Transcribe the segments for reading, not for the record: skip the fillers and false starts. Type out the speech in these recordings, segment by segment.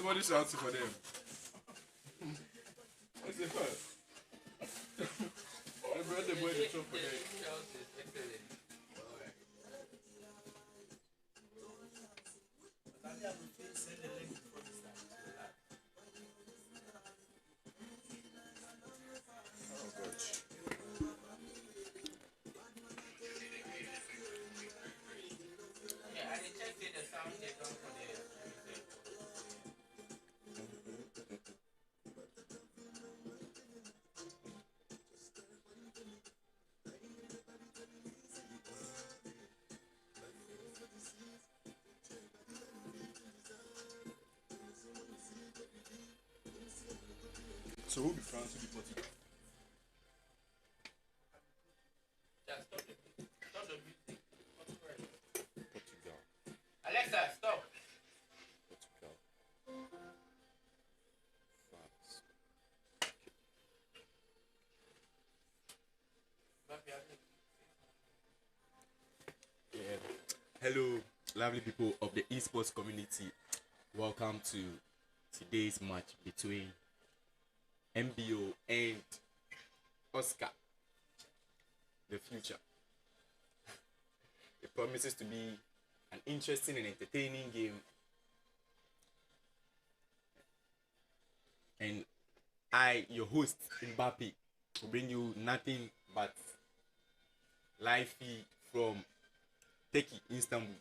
Somebody shouting for them. What's the fuck? I brought the boy the truck for them. Oh gosh. So who be France, who be Portugal? Portugal. Alexa, stop. Portugal. France. Yeah. Hello, lovely people of the esports community. Welcome to today's match between MBO and Oscar, the future. It promises to be an interesting and entertaining game. And I, your host, Mbappe, will bring you nothing but live feed from Turkey, Istanbul.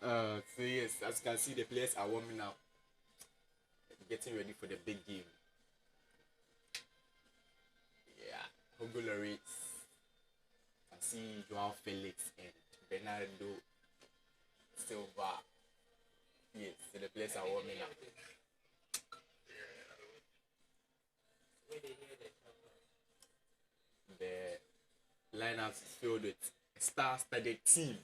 So yes, as you can see, the players are warming up, getting ready for the big game. Yeah, Hugo Lloris, I see Joao Felix and Bernardo Silva. Yes, so the players are warming up. The lineup is filled with a star-studded team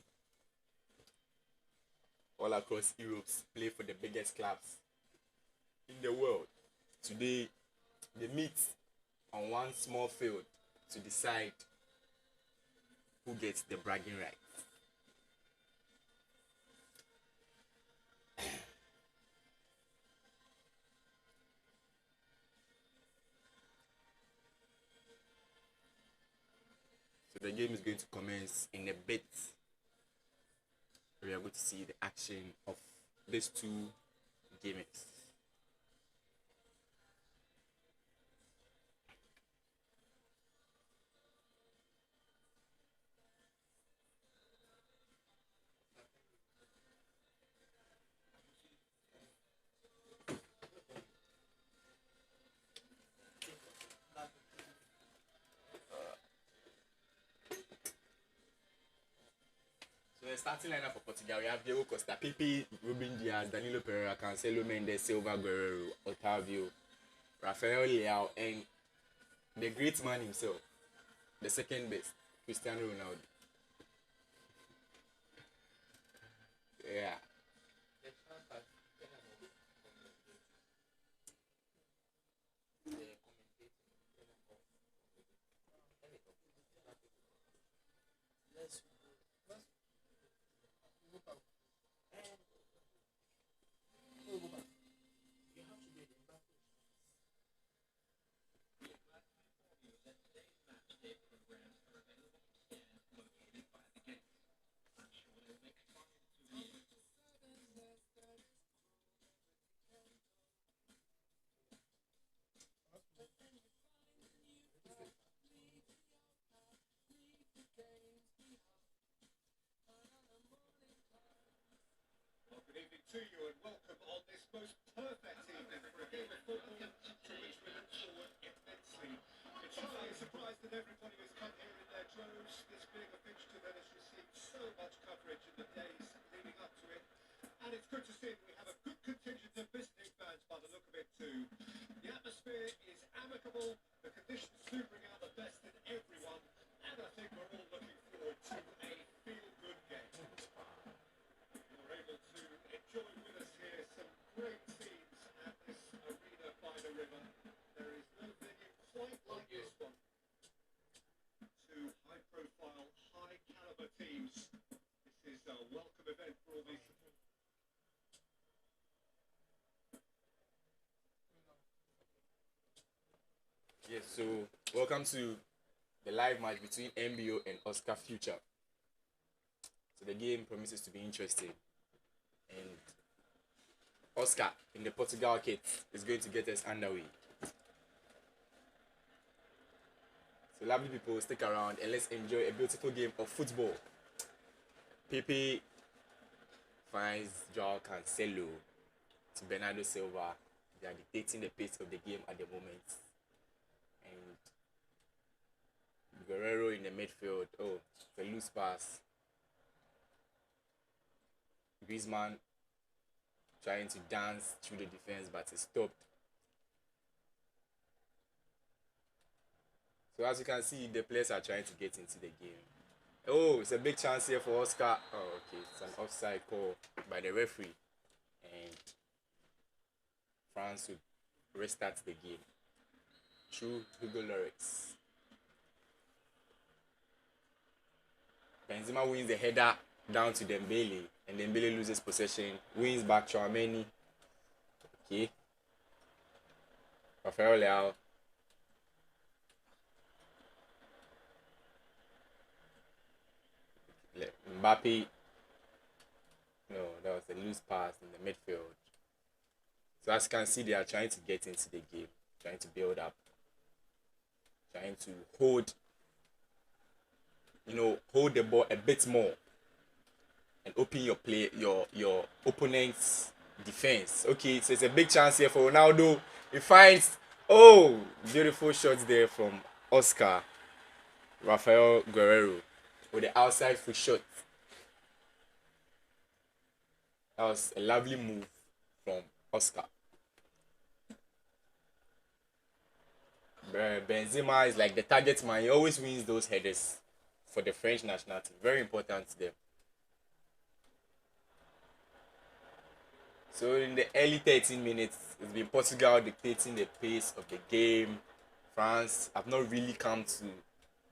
all across Europe, play for the biggest clubs in the world. Today, they meet on one small field to decide who gets the bragging rights. So the game is going to commence in a bit. We are going to see the action of these two gamers. So the starting lineup for Portugal, we have Diego Costa, Pepe, Ruben Diaz, Danilo Pereira, Cancelo, Mendes, Silva, Guerrero, Otavio, Rafael Leao, and the great man himself, the second best, Cristiano Ronaldo. Yeah. Good evening to you and welcome on this most perfect evening for a game of football to which we look forward immensely. It's surely a surprise that everybody has come here in their droves, this being a fixture that has received so much coverage in the days leading up to it. And it's good to see that we have a good contingent of visiting fans by the look of it too. The atmosphere is amicable, the conditions do bring out the best in everyone, and I think we're all looking forward to a feel-good game. We're able to enjoy with us here some great scenes at this arena by the river. There is no venue quite like this one. Two high-profile, high-caliber teams. This Yes, so welcome to the live match between MBO and Oscar Future. So the game promises to be interesting, and Oscar in the Portugal kit is going to get us underway. So lovely people, stick around and let's enjoy a beautiful game of football. Pepe finds Joao Cancelo to Bernardo Silva. They are dictating the pace of the game at the moment. And Guerrero in the midfield. Oh, the loose pass. Griezmann trying to dance through the defense, but it's stopped. So as you can see, the players are trying to get into the game. Oh, it's a big chance here for Oscar. Oh, okay, it's an offside call by the referee, and France would restart the game through Hugo Lloris. Benzema wins the header down to Dembele, and Dembele loses possession, wins back to Armeni. Okay. Rafael Leao. Mbappe. No, that was a loose pass in the midfield. So as you can see, they are trying to get into the game, trying to build up, trying to hold the ball a bit more and open your opponent's defense. Okay, so it's a big chance here for Ronaldo. He finds beautiful shots there from Oscar Rafael Guerrero with the outside foot shot. That was a lovely move from Oscar. Benzema is like the target man. He always wins those headers for the French national team. Very important to them. So in the early 13 minutes, it's been Portugal dictating the pace of the game. France have not really come to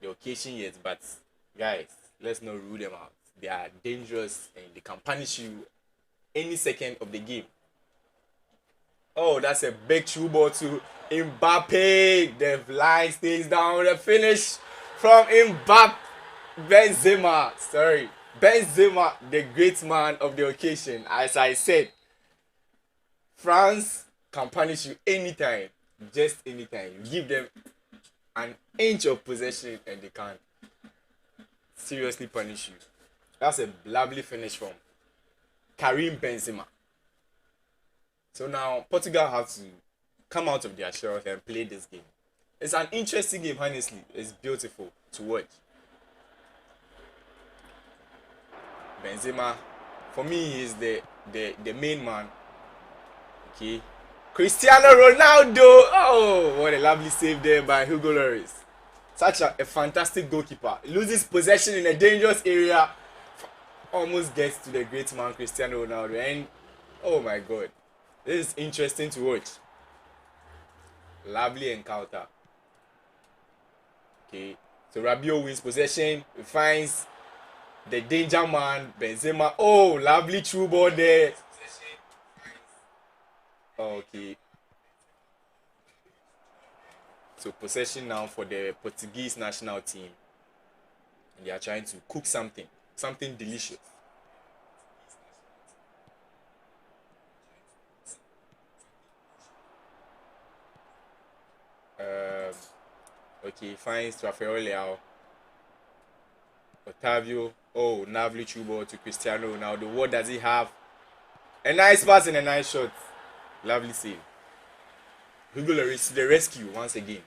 the occasion yet, but guys, let's not rule them out. They are dangerous and they can punish you any second of the game. Oh, that's a big true ball to Mbappe. The line stays down. The finish from Mbappe. Benzema, the great man of the occasion. As I said, France can punish you anytime, just anytime. You give them an inch of possession and they can seriously punish you. That's a lovely finish from Karim Benzema. So now Portugal have to come out of their shell and play this game. It's an interesting game, honestly. It's beautiful to watch. Benzema, for me, is the main man. Okay. Cristiano Ronaldo. Oh, what a lovely save there by Hugo Lloris. Such a fantastic goalkeeper. Loses possession in a dangerous area. Almost gets to the great man Cristiano Ronaldo. And oh my god. This is interesting to watch. Lovely encounter. Okay. So Rabiot wins possession. He finds the danger man, Benzema. Oh, lovely true ball there. Okay. So possession now for the Portuguese national team. And they are trying to cook something delicious. Okay, finds Rafael Leao. Otavio. Oh, lovely true ball to Cristiano Ronaldo. What does he have? A nice pass and a nice shot. Lovely save. Hugo Lloris to the rescue once again.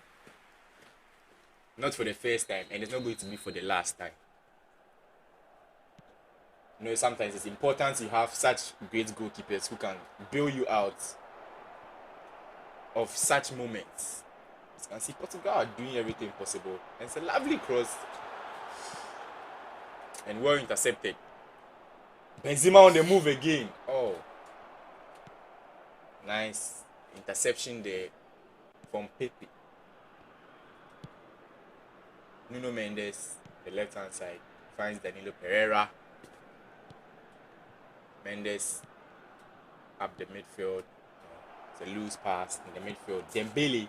Not for the first time, and it's not going to be for the last time. You know, sometimes it's important you have such great goalkeepers who can bail you out of such moments. As you can see, Portugal are doing everything possible. And it's a lovely cross. And well intercepted. Benzema on the move again. Oh. Nice interception there from Pepe. Nuno Mendes, the left hand side, finds Danilo Pereira. Mendes up the midfield. It's a loose pass in the midfield. Dembele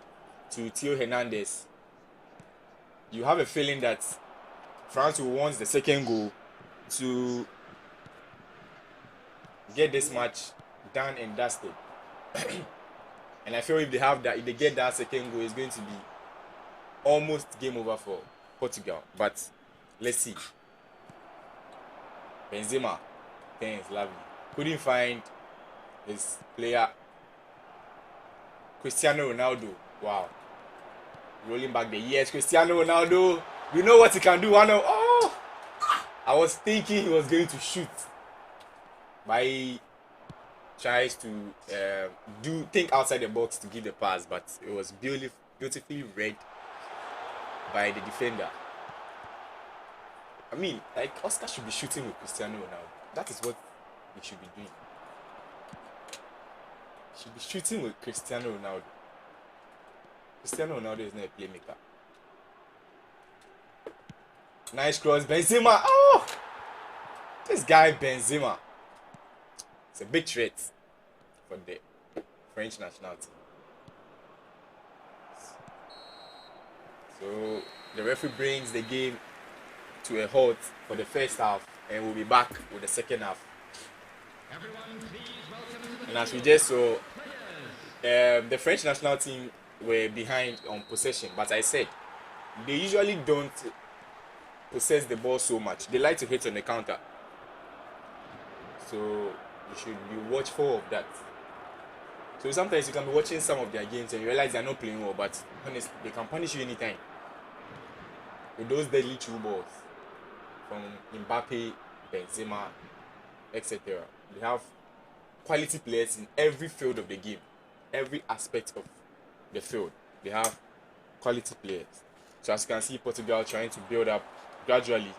to Theo Hernandez, you have a feeling that France will want the second goal to get this match done and dusted. And I feel if they have that, if they get that second goal, it's going to be almost game over for Portugal. But let's see. Benzema, thanks, lovely. Couldn't find his player. Cristiano Ronaldo, wow. Rolling back the years, Cristiano Ronaldo. We know what he can do. I was thinking he was going to shoot. But he tries to think outside the box to give the pass, but it was beautifully read by the defender. I mean, like, Oscar should be shooting with Cristiano Ronaldo. That is what he should be doing. He should be shooting with Cristiano Ronaldo. Cristiano Ronaldo is not a playmaker. Nice cross, Benzema. Oh! This guy, Benzema. It's a big threat for the French national team. So, the referee brings the game to a halt for the first half, and we'll be back with the second half. And as we just saw, the French national team were behind on possession, but I said they usually don't possess the ball so much. They like to hit on the counter, so you should be watchful of that. So sometimes you can be watching some of their games and you realize they're not playing well, but honestly, they can punish you anytime with those deadly through balls from Mbappe, Benzema, etc. They have quality players in every field of the game, every aspect of the field. They have quality players. So as you can see, Portugal trying to build up gradually.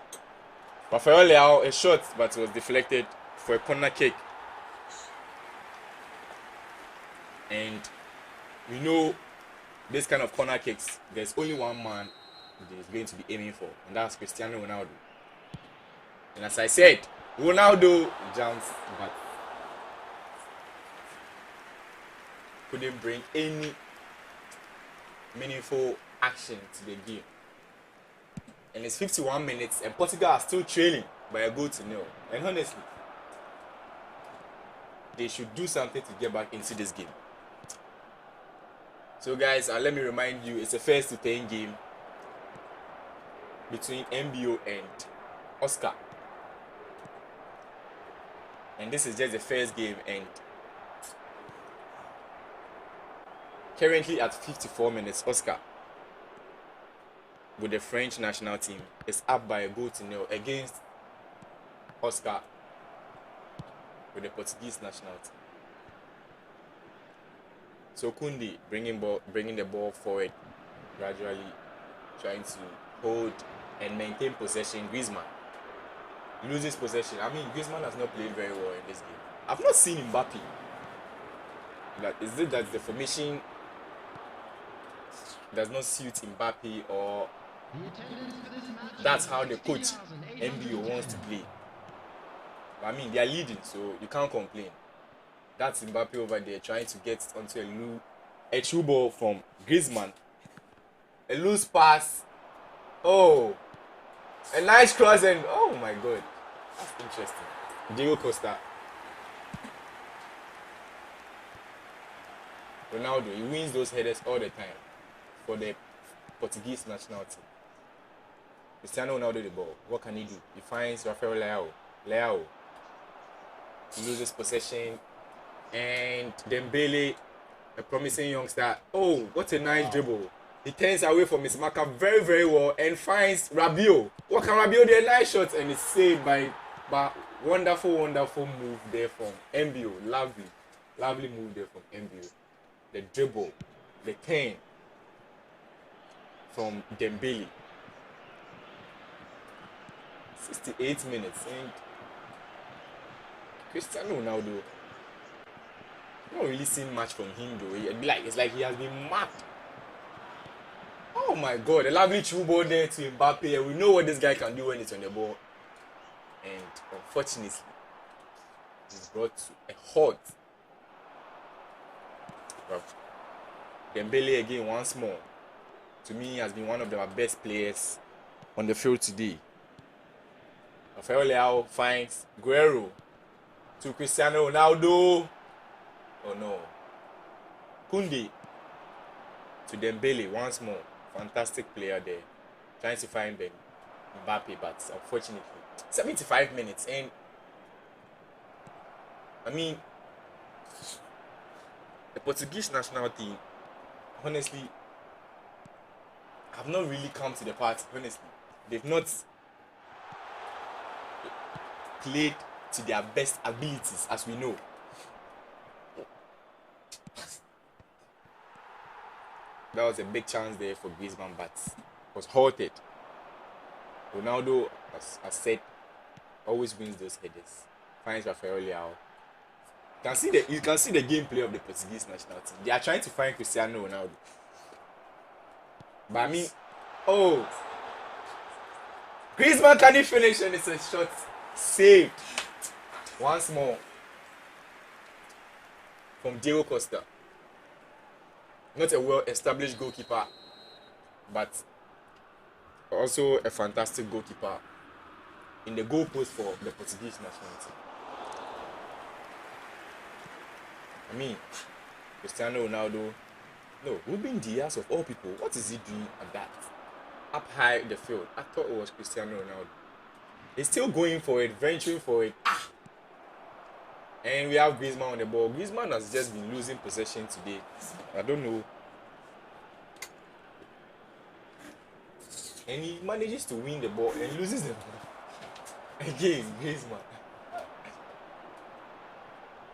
Rafael Leao, a shot, but it was deflected for a corner kick. And we know this kind of corner kicks, there's only one man that is going to be aiming for, and that's Cristiano Ronaldo. And as I said, Ronaldo jumps, but couldn't bring any meaningful action to the game. And it's 51 minutes, and Portugal are still trailing by a goal to nil. And honestly, they should do something to get back into this game. So guys, let me remind you, it's a first to 10 game between MBO and Oscar. And this is just the first game, and currently at 54 minutes, Oscar with the French national team is up by a goal to nil against Oscar with the Portuguese national team. So Kundi bringing the ball forward gradually, trying to hold and maintain possession. Griezmann loses possession. I mean, Griezmann has not played very well in this game. I've not seen Mbappe. Is it that the formation does not suit Mbappe, or that's how the coach MBO wants to play? I mean, they are leading, so you can't complain. That's Mbappe over there trying to get onto a true ball from Griezmann. A loose pass. Oh, a nice cross, and oh my god, that's interesting. Diego Costa. Ronaldo, he wins those headers all the time for the Portuguese national team. Cristiano Ronaldo the ball. What can he do? He finds Rafael Leao. He loses possession. And Dembele, a promising youngster. Oh, what a nice dribble. He turns away from his marker very, very well and finds Rabiot. What can Rabiot do? A nice shot, and it's saved by wonderful move there from MBO. Lovely move there from MBO. The dribble, the turn from Dembele. 68 minutes, and Cristiano Ronaldo, not really seen much from him though. It's like he has been marked. Oh my god, a lovely true ball there to Mbappe, and we know what this guy can do when it's on the ball. And unfortunately, it's brought to a halt. Dembele again once more. To me, has been one of our best players on the field today. Rafael Leao finds Guerrero to Cristiano Ronaldo. Oh no. Koundé to Dembele once more. Fantastic player there. Trying to find Mbappe, but unfortunately, 75 minutes. And I mean, the Portuguese national team, honestly, have not really come to the party. Honestly, they've not played to their best abilities, as we know. That was a big chance there for Griezmann, but was halted. Ronaldo, as said, always wins those headers. Finds Rafael Leao. You can see the gameplay of the Portuguese national team. They are trying to find Cristiano Ronaldo. But I mean, oh, Griezmann can't finish, and it's a shot saved. Once more from Diego Costa. Not a well-established goalkeeper, but also a fantastic goalkeeper in the goalpost for the Portuguese national team. I mean, Cristiano Ronaldo, no, Ruben Diaz of all people, what is he doing at that? Up high in the field. I thought it was Cristiano Ronaldo. He's still going for it, venturing for it. And we have Griezmann on the ball. Griezmann has just been losing possession today. I don't know. And he manages to win the ball and loses the ball. Again, Griezmann.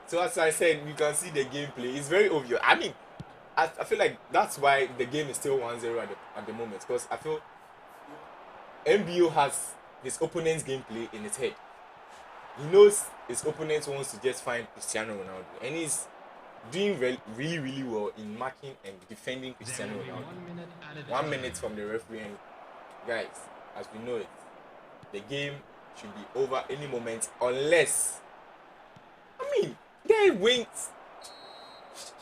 So as I said, you can see the gameplay. It's very obvious. I mean, I feel like that's why the game is still 1-0 at the moment. Because I feel MBO has his opponent's gameplay in his head. He knows his opponent wants to just find Cristiano Ronaldo. And he's doing really, really well in marking and defending Cristiano Ronaldo. 1 minute from the referee. And guys, as we know it, the game should be over any moment unless, I mean, their wings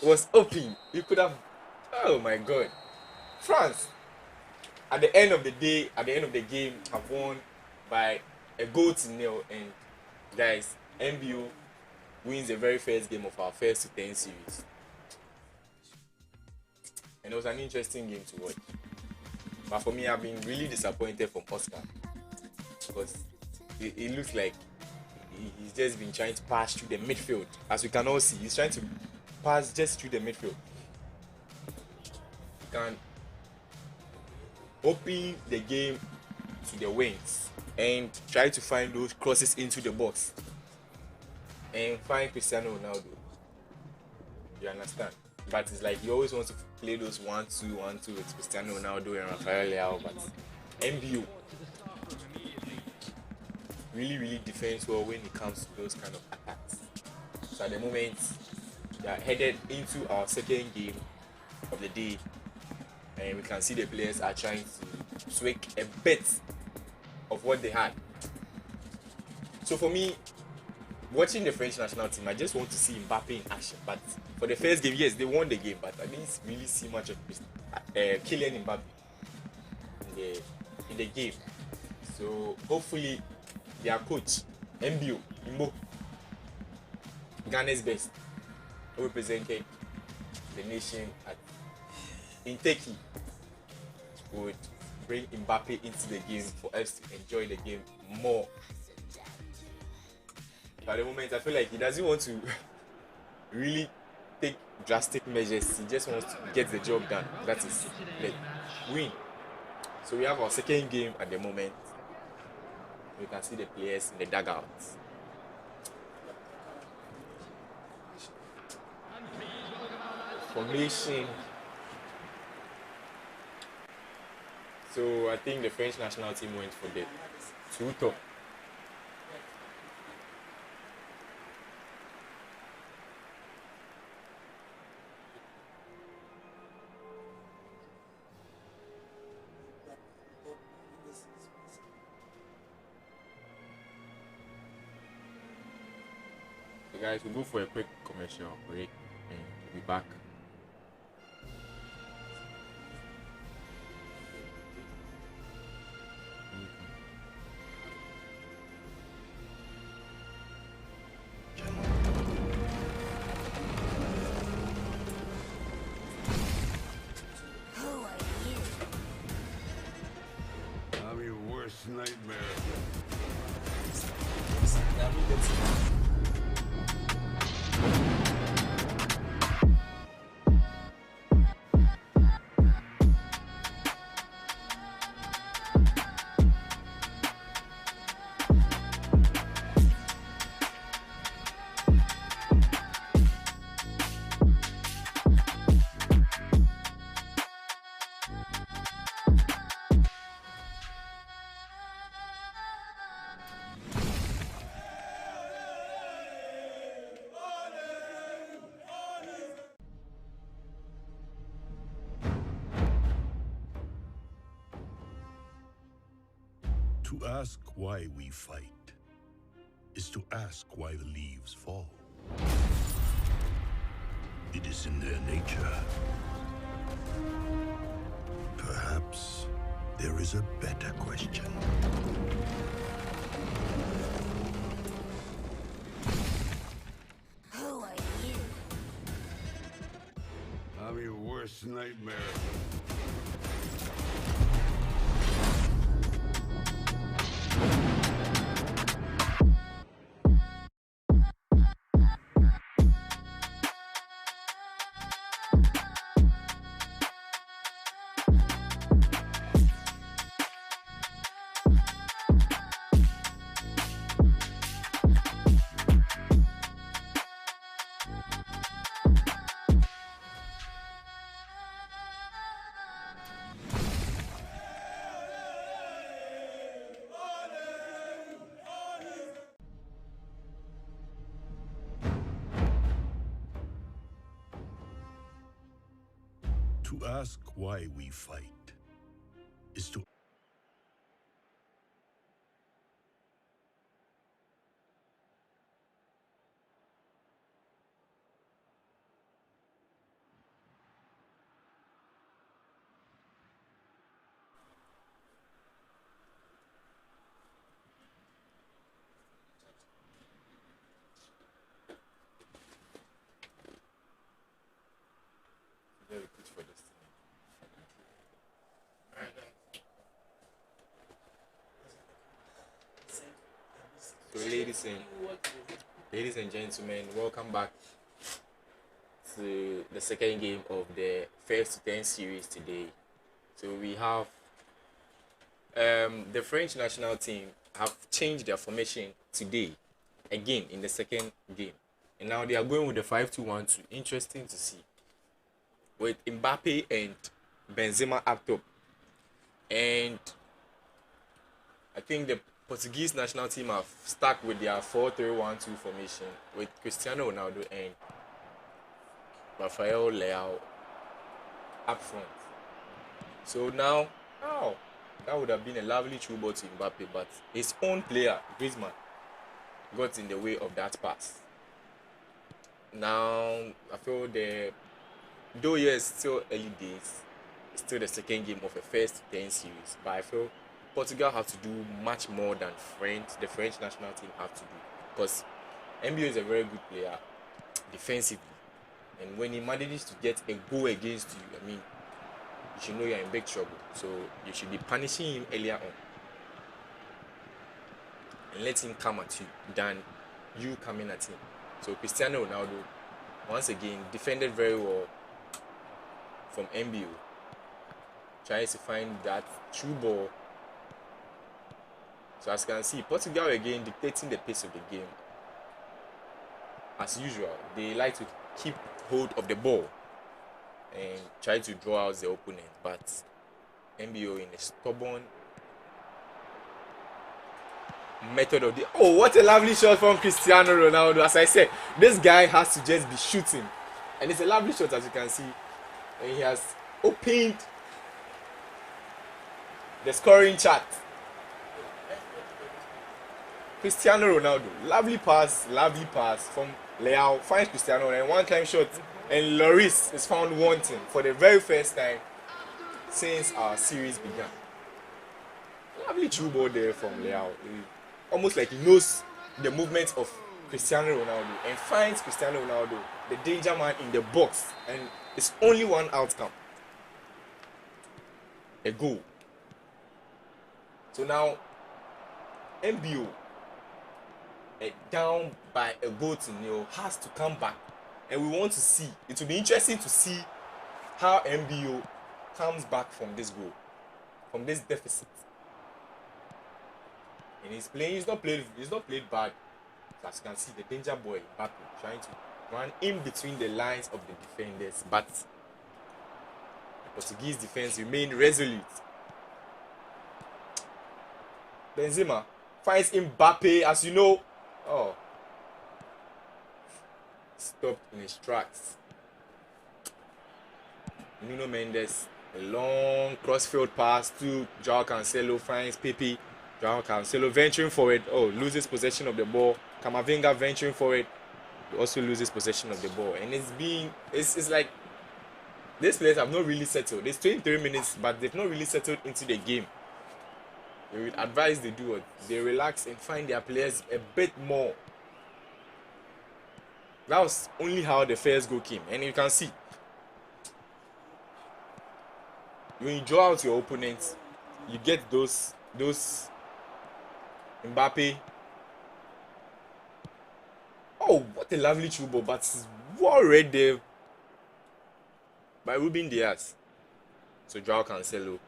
was open. You could have, oh my god. France, at the end of the day, at the end of the game, have won by a 0-0. And guys, MBO wins the very first game of our first to 10 series. And it was an interesting game to watch. But for me, I've been really disappointed from Oscar. Because it looks like he's just been trying to pass through the midfield. As we can all see, he's trying to pass just through the midfield. He can open the game to the wings and try to find those crosses into the box and find Cristiano Ronaldo. You understand? But it's like you always want to play those 1-2, 1-2 with Cristiano Ronaldo and Rafael Leao. But MBO really defends well when it comes to those kind of attacks. So at the moment, they are headed into our second game of the day, and we can see the players are trying to tweak a bit of what they had. So for me, watching the French national team, I just want to see Mbappe in action. But for the first game, yes, they won the game, but I didn't really see much of Kylian Mbappe in the game. So hopefully their coach, MBO, Ghana's best, represented the nation in Turkey, would bring Mbappe into the game for us to enjoy the game more. But at the moment, I feel like he doesn't want to really take drastic measures. He just wants to get the job done. That is, like, win. So we have our second game at the moment. You can see the players in the dugouts. Formation. So I think the French national team went for the 2 top. So guys, we'll go for a quick commercial break and we'll be back. worst nightmare. To ask why we fight is to ask why the leaves fall. It is in their nature. Perhaps there is a better question. Who are you? I'm your worst nightmare. To ask why we fight is to Very good for this thing. So, ladies and gentlemen, welcome back to the second game of the first to 10 series today. So we have the French national team have changed their formation today again in the second game, and now they are going with the 5-2-1-2. Interesting to see, with Mbappe and Benzema up top, and I think the Portuguese national team have stuck with their 4-3-1-2 formation with Cristiano Ronaldo and Rafael Leao up front. So now, that would have been a lovely through ball to Mbappe, but his own player, Griezmann, got in the way of that pass. Now, I feel though yes, still early days, it's still the second game of a first 10 series, but I feel Portugal have to do much more than the French national team have to do, because MBO is a very good player defensively, and when he manages to get a goal against you, I mean, you should know you're in big trouble. So you should be punishing him earlier on and let him come at you than you coming at him. So Cristiano Ronaldo, once again, defended very well from MBO, tries to find that true ball. So as you can see, Portugal again dictating the pace of the game. As usual, they like to keep hold of the ball and try to draw out the opponent, but MBO in a stubborn method of the what a lovely shot from Cristiano Ronaldo. As I said, this guy has to just be shooting, and it's a lovely shot, as you can see, and he has opened the scoring chart. Cristiano Ronaldo, lovely pass from Leao, finds Cristiano, and one time shot, and Lloris is found wanting for the very first time since our series began. Lovely true ball there from Leao. Almost like he knows the movements of Cristiano Ronaldo and finds Cristiano Ronaldo, the danger man, in the box, and it's only one outcome: a goal. So now MBO down by a goal to nil has to come back, and we want to see. It will be interesting to see how MBO comes back from this goal, from this deficit. And he's playing. He's not played bad. As you can see, the danger boy Mbappe trying to run in between the lines of the defenders, but the Portuguese defense remained resolute. Benzema finds Mbappe, as you know. Oh, stopped in his tracks. Nuno Mendes, a long crossfield pass to João Cancelo, finds Pepe. João Cancelo venturing forward. Oh, loses possession of the ball. Camavinga venturing forward. He also loses possession of the ball. And it's like these players have not really settled. It's 23 minutes, but they've not really settled into the game. We would advise they do it. They relax and find their players a bit more. That was only how the first goal came. And you can see, when you draw out your opponents, you get those Mbappe. Oh, what a lovely through ball, but it's well read there by Ruben Diaz. So João Cancelo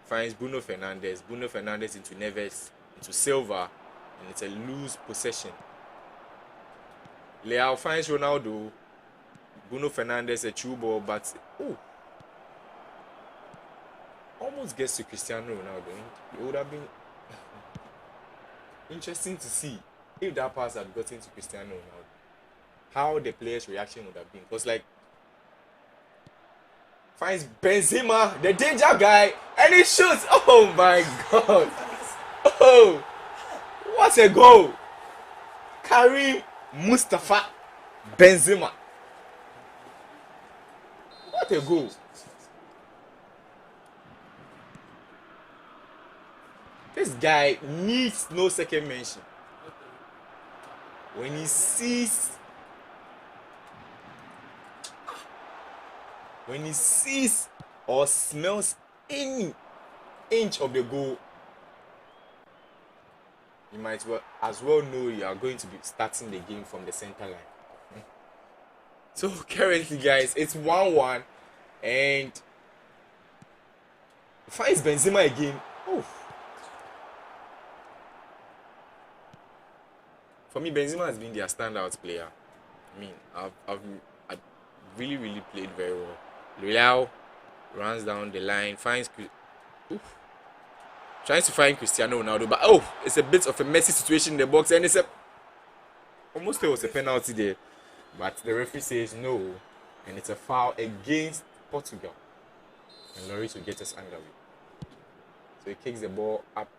finds Bruno Fernandes. Bruno Fernandes into Neves, into Silva, and it's a loose possession. Leao finds Ronaldo. Bruno Fernandes a through ball, but almost gets to Cristiano Ronaldo. It would have been interesting to see if that pass had gotten to Cristiano Ronaldo, how the player's reaction would have been. Because finds Benzema, the danger guy, and he shoots. Oh my God! Oh, what a goal! Karim Mustafa Benzema. What a goal! This guy needs no second mention. When he sees or smells any inch of the goal, you might as well know you are going to be starting the game from the center line. So currently, guys, it's 1-1, and finds Benzema again. Oh. For me, Benzema has been their standout player. I mean, I've really played very well. Leao runs down the line, tries to find Cristiano Ronaldo, but it's a bit of a messy situation in the box, and almost there was a penalty there, but the referee says no, and it's a foul against Portugal, and Lloris will get us underway. So he kicks the ball up,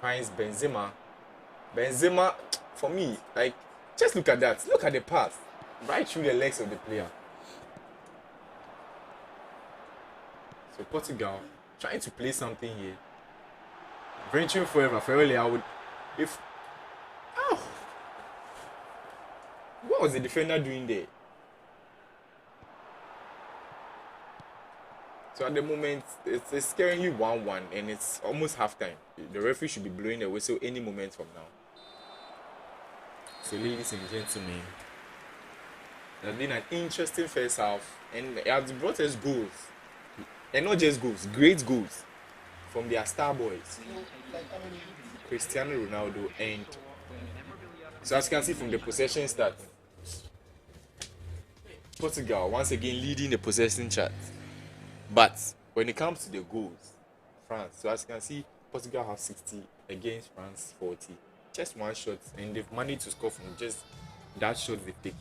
finds Benzema. For me, just look at that. Look at the pass right through the legs of the player. So Portugal trying to play something here. Venturing forever. What was the defender doing there? So at the moment, it's currently 1-1, and it's almost halftime. The referee should be blowing the whistle any moment from now. So, ladies and gentlemen, it has been an interesting first half, and it has brought us goals, and not just goals, great goals from their star boys, Cristiano Ronaldo. And so, as you can see from the possession stats, Portugal once again leading the possession chart. But when it comes to the goals, France. So as you can see, Portugal have 60 against France 40. Just one shot, and they've managed to score from just that shot they've taken.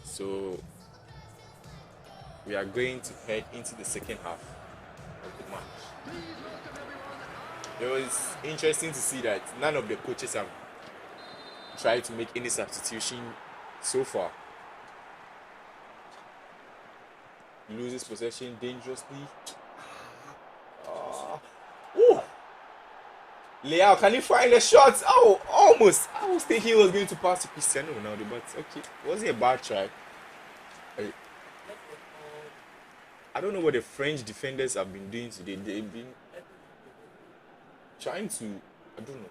So we are going to head into the second half of the match. It was interesting to see that none of the coaches have tried to make any substitution so far. Loses possession dangerously. Leao, can he find the shots? Oh, almost. I was thinking he was going to pass to Cristiano Ronaldo, but okay, it wasn't a bad try. I don't know what the French defenders have been doing today. They've been trying to I don't know.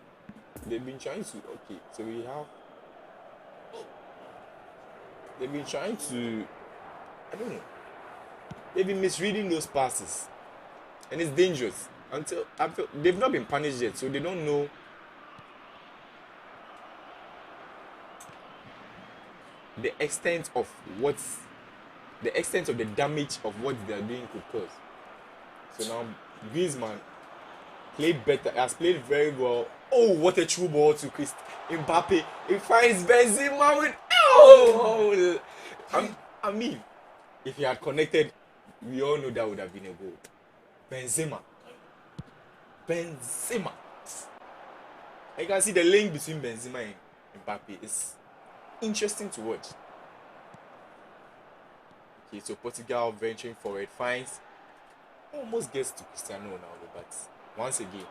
They've been trying to. Okay, so we have. They've been trying to. I don't know. They've been misreading those passes, and it's dangerous. Until they've not been punished yet, so they don't know the extent of the damage of what they are doing could cause. So now Griezmann played better, has played very well. Oh, what a true ball to Mbappe. He finds Benzema with I mean, if he had connected, we all know that would have been a goal. Benzema. You can see the link between Benzema and Mbappe. It's interesting to watch. Okay, so Portugal venturing forward finds almost gets to Cristiano Ronaldo, but once again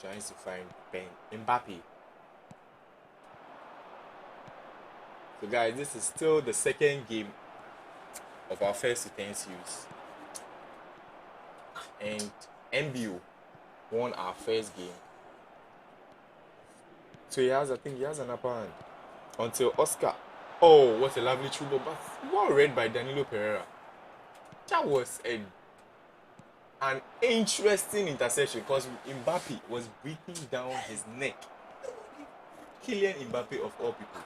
trying to find Mbappe. So guys, this is still the second game of our first to 10 series, and MBO won our first game. So he has an upper hand until Oscar. Oh, what a lovely true ball, but well read by Danilo Pereira. That was an interesting interception because Mbappe was breathing down his neck. Kylian Mbappe of all people.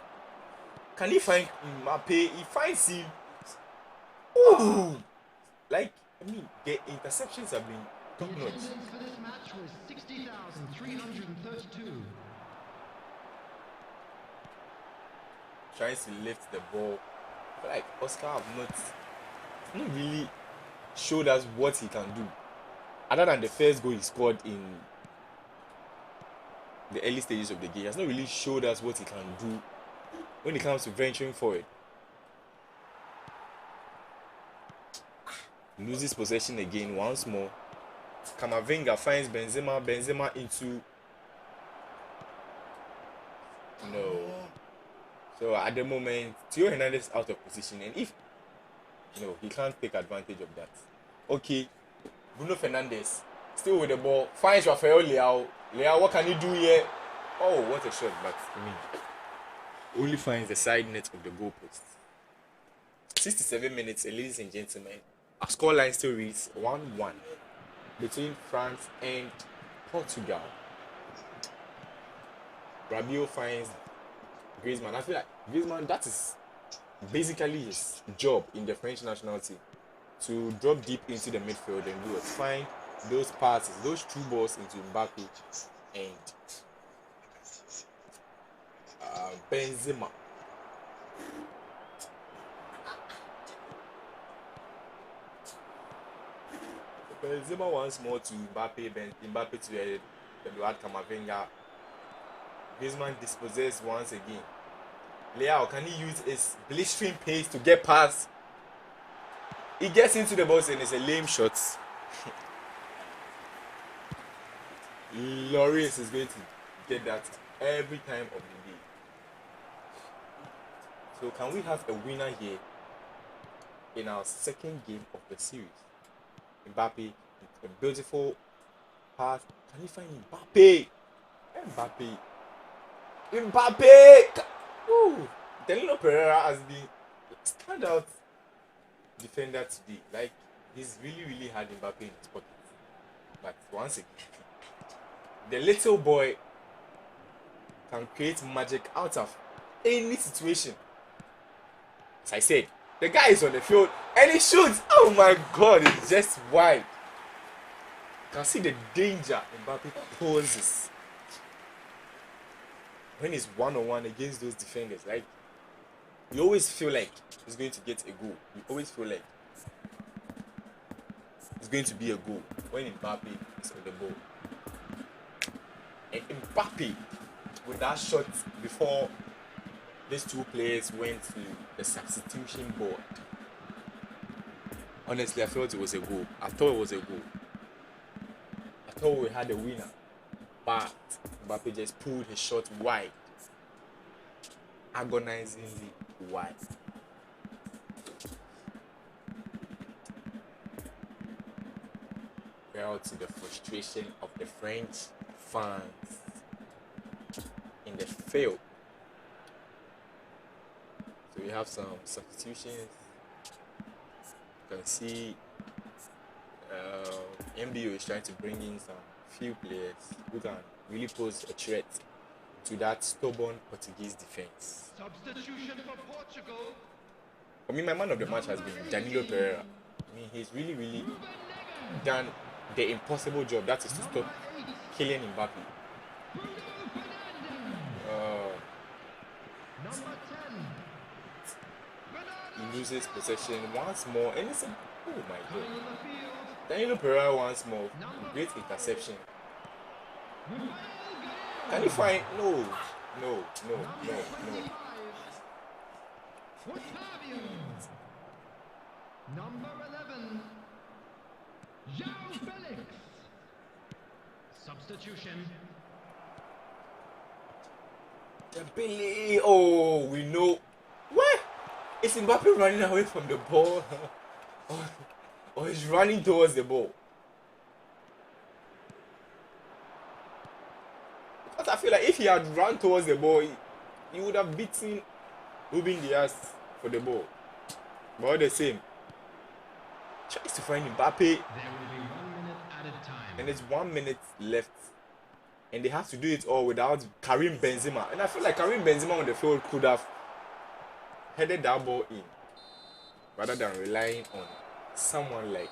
Can he find Mbappe? He finds him. Ooh! Like, I mean, the interceptions have been top notch. The attendance for this match was 60,332. Trying to lift the ball. But like Oscar have not really showed us what he can do. Other than the first goal he scored in the early stages of the game, he has not really showed us what he can do when it comes to venturing forward. Loses possession again once more. Camavinga finds Benzema into no. So at the moment, Theo Hernandez is out of position, and if he can't take advantage of that. Okay, Bruno Fernandes still with the ball, finds Rafael Leao. Leao, what can he do here? Oh, what a shot! But I mean, only finds the side net of the goalpost. 67 minutes, ladies and gentlemen. Our scoreline still reads 1-1 between France and Portugal. Rabiot finds Griezmann. I feel like Griezmann, that is basically his job in the French national team, to drop deep into the midfield and do it. Find those passes, those true balls into Mbappe and Benzema. Benzema once more to Mbappe, Mbappe to Eduard Camavinga. Griezmann dispossessed once again. Leao, can he use his blistering pace to get past? He gets into the box and it's a lame shot. Lloris is going to get that every time of the day. So can we have a winner here in our second game of the series? Mbappe, a beautiful pass. Can you find Mbappe? Mbappe! Ooh, Danilo Pereira has been standout defender today. Like, he's really had Mbappe in his pocket. But once again, the little boy can create magic out of any situation. As I said, the guy is on the field and he shoots. Oh my God, it's just wide. You can see the danger Mbappe poses when he's one-on-one against those defenders. Like, you always feel like he's going to get a goal. You always feel like it's going to be a goal when Mbappe is on the ball. And Mbappe, with that shot before these two players went to the substitution board, honestly, I felt it was a goal. I thought it was a goal. I thought we had a winner. But Mbappe just pulled his shot wide. Agonizingly wide. We felt the frustration of the French fans in the field. So we have some substitutions. You can see MBO is trying to bring in some few players who can really pose a threat to that stubborn Portuguese defense. Substitution for Portugal. For me, my man of the match has been Danilo Pereira. I mean, he's really done the impossible job, that is to stop Kylian Mbappe. Number 10. He loses possession once more, and it's a, oh my god. On the field. Danilo Pereira once more, great interception. Can you find? No. Otavio. Number 11. João Felix. Substitution. Billy, oh, we know. What? Is Mbappe running away from the ball? or he's running towards the ball? Because I feel like if he had run towards the ball, he would have beaten Ruben Diaz for the ball. But all the same, tries to find Mbappe. There will be 1 minute added time. And there's 1 minute left. And they have to do it all without Karim Benzema. And I feel like Karim Benzema on the field could have headed that ball in rather than relying on someone like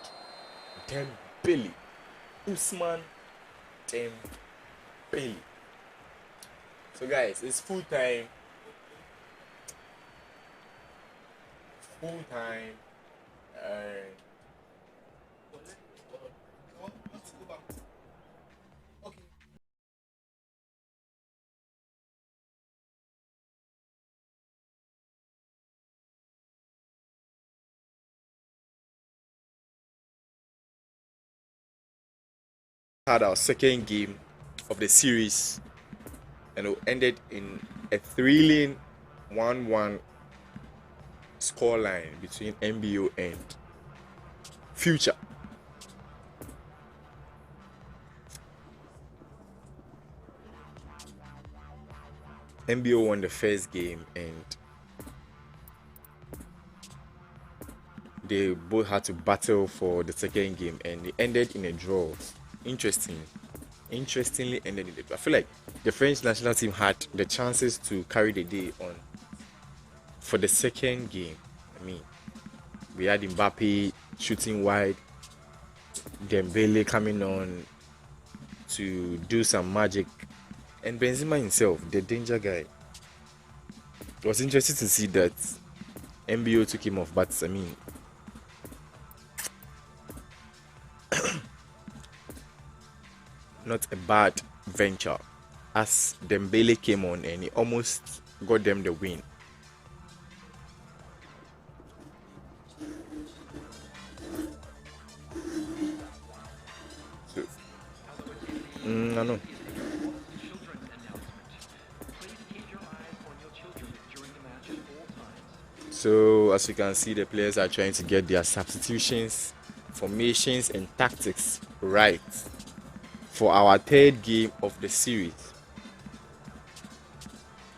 Dembele. Ousmane Dembele. So guys, it's full time. Had our second game of the series, and it ended in a thrilling 1-1 scoreline between MBO and Future. MBO won the first game and they both had to battle for the second game, and it ended in a draw. Interestingly ended in the draw. I feel like the French national team had the chances to carry the day on for the second game. I mean, we had Mbappe shooting wide, Dembele coming on to do some magic, and Benzema himself, the danger guy. It was interesting to see that MBO took him off, but I mean, not a bad venture, as Dembele came on and he almost got them the win. So, no. So as you can see, the players are trying to get their substitutions, formations and tactics right for our third game of the series.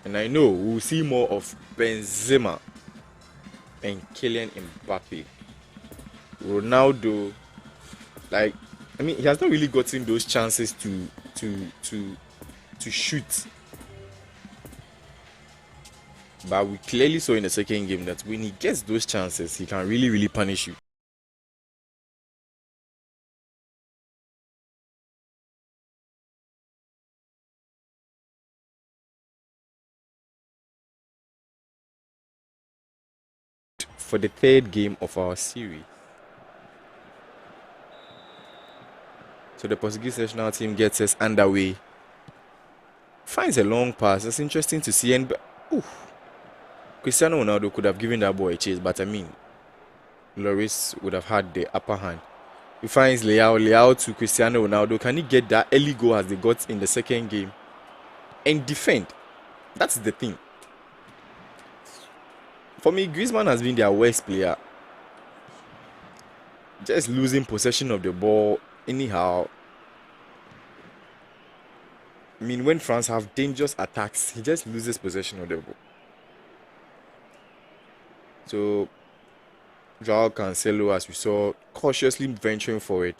And I know we'll see more of Benzema and Kylian Mbappe. Ronaldo, like, I mean, he has not really gotten those chances to shoot. But we clearly saw in the second game that when he gets those chances, he can really punish you. For the third game of our series. So the Portuguese national team gets us underway. Finds a long pass. It's interesting to see. And Cristiano Ronaldo could have given that ball a chase, but I mean, Lloris would have had the upper hand. He finds Leao to Cristiano Ronaldo. Can he get that early goal as they got in the second game and defend? That's the thing. For me, Griezmann has been their worst player. Just losing possession of the ball anyhow. I mean, when France have dangerous attacks, he just loses possession of the ball. So, Joao Cancelo, as we saw, cautiously venturing forward.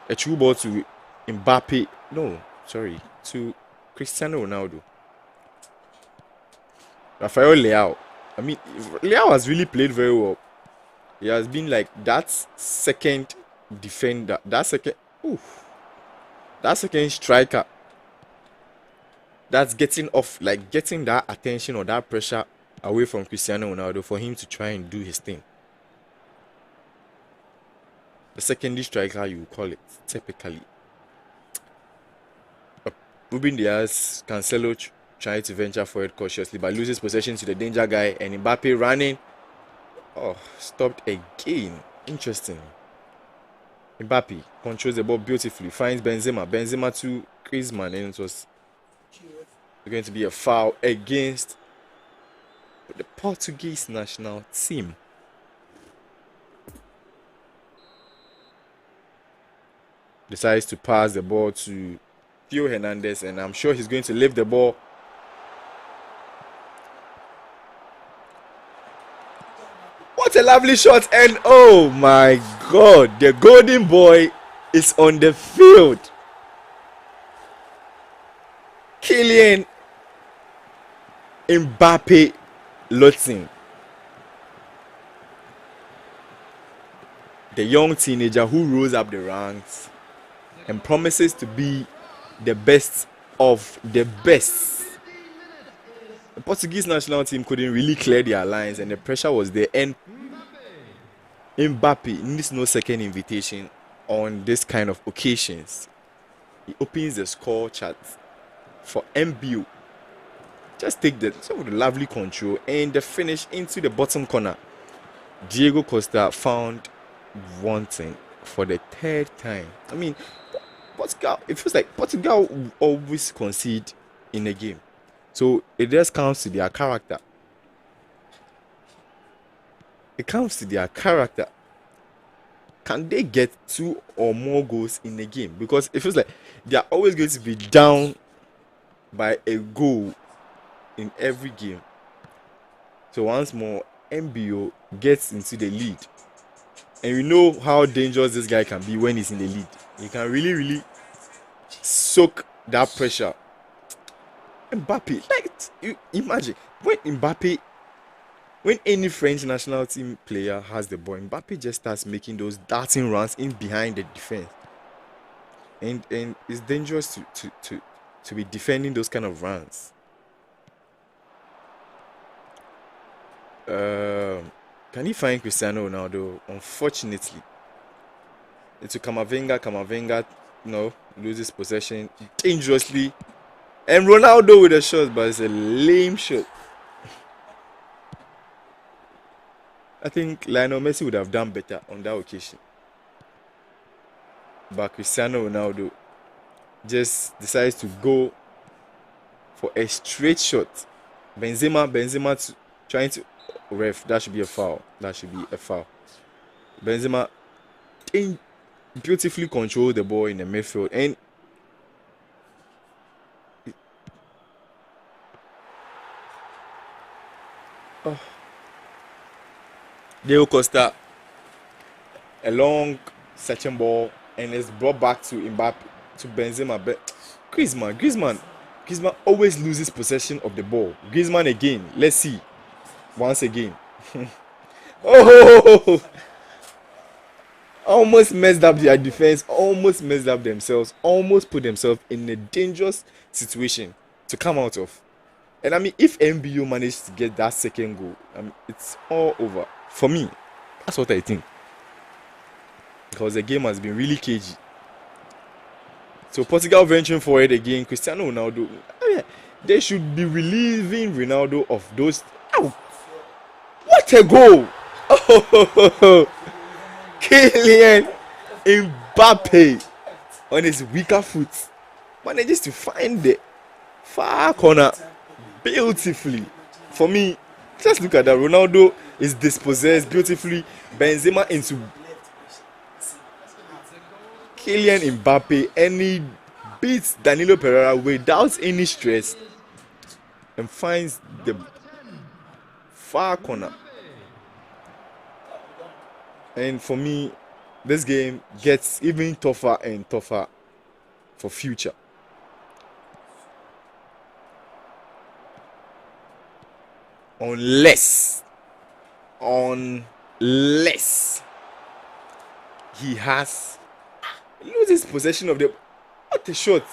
A true ball to Mbappe. No, sorry, to Cristiano Ronaldo. Rafael Leao. I mean, Leao has really played very well. He has been like that second defender, that second striker that's getting off, like getting that attention or that pressure away from Cristiano Ronaldo for him to try and do his thing. The secondary striker, you call it, typically. Ruben Diaz, Cancelo trying to venture forward cautiously but loses possession to the danger guy, and Mbappe running. Oh, stopped again. Interesting. Mbappe controls the ball beautifully, finds Benzema. Benzema to Griezmann, and it was going to be a foul against the Portuguese national team. Decides to pass the ball to Theo Hernandez, and I'm sure he's going to lift the ball. What a lovely shot, and oh my god, the golden boy is on the field. Kylian Mbappe Lotin, the young teenager who rose up the ranks and promises to be the best of the best. The Portuguese national team couldn't really clear their lines, and the pressure was there, and Mbappe needs no second invitation on this kind of occasions. He opens the score chart for MBO. Just take the lovely control and the finish into the bottom corner. Diego Costa found wanting for the third time. I mean, Portugal, it feels like Portugal always concede in a game. So it just comes to their character. It comes to their character. Can they get 2 or more goals in a game? Because it feels like they are always going to be down by a goal in every game. So once more, MBO gets into the lead. And we know how dangerous this guy can be when he's in the lead. He can really, really soak that pressure. Mbappe, like, you imagine when any French national team player has the ball, Mbappe just starts making those darting runs in behind the defense, and it's dangerous to be defending those kind of runs. Can he find Cristiano Ronaldo? Unfortunately, it's to Camavinga, no, loses possession dangerously. And Ronaldo with a shot, but it's a lame shot. I think Lionel Messi would have done better on that occasion. But Cristiano Ronaldo just decides to go for a straight shot. Benzema trying to... Ref, that should be a foul. Benzema beautifully controlled the ball in the midfield, and Diego Costa, a long searching ball, and it's brought back to Mbappe, to Benzema. But Griezmann always loses possession of the ball. Griezmann again. Let's see. Once again. Oh! Almost messed up their defense, almost messed up themselves, almost put themselves in a dangerous situation to come out of. And I mean, if MBO managed to get that second goal, I mean, it's all over. For me, that's what I think. Because the game has been really cagey. So Portugal venturing forward again. Cristiano Ronaldo, they should be relieving Ronaldo of those. Ow! What a goal! Oh, Kylian Mbappe on his weaker foot manages to find the far corner beautifully. For me, just look at that. Ronaldo is dispossessed beautifully. Benzema into Kylian Mbappe, and he beats Danilo Pereira without any stress and finds the far corner. And for me, this game gets even tougher and tougher for future. Unless he loses possession of the. What a shot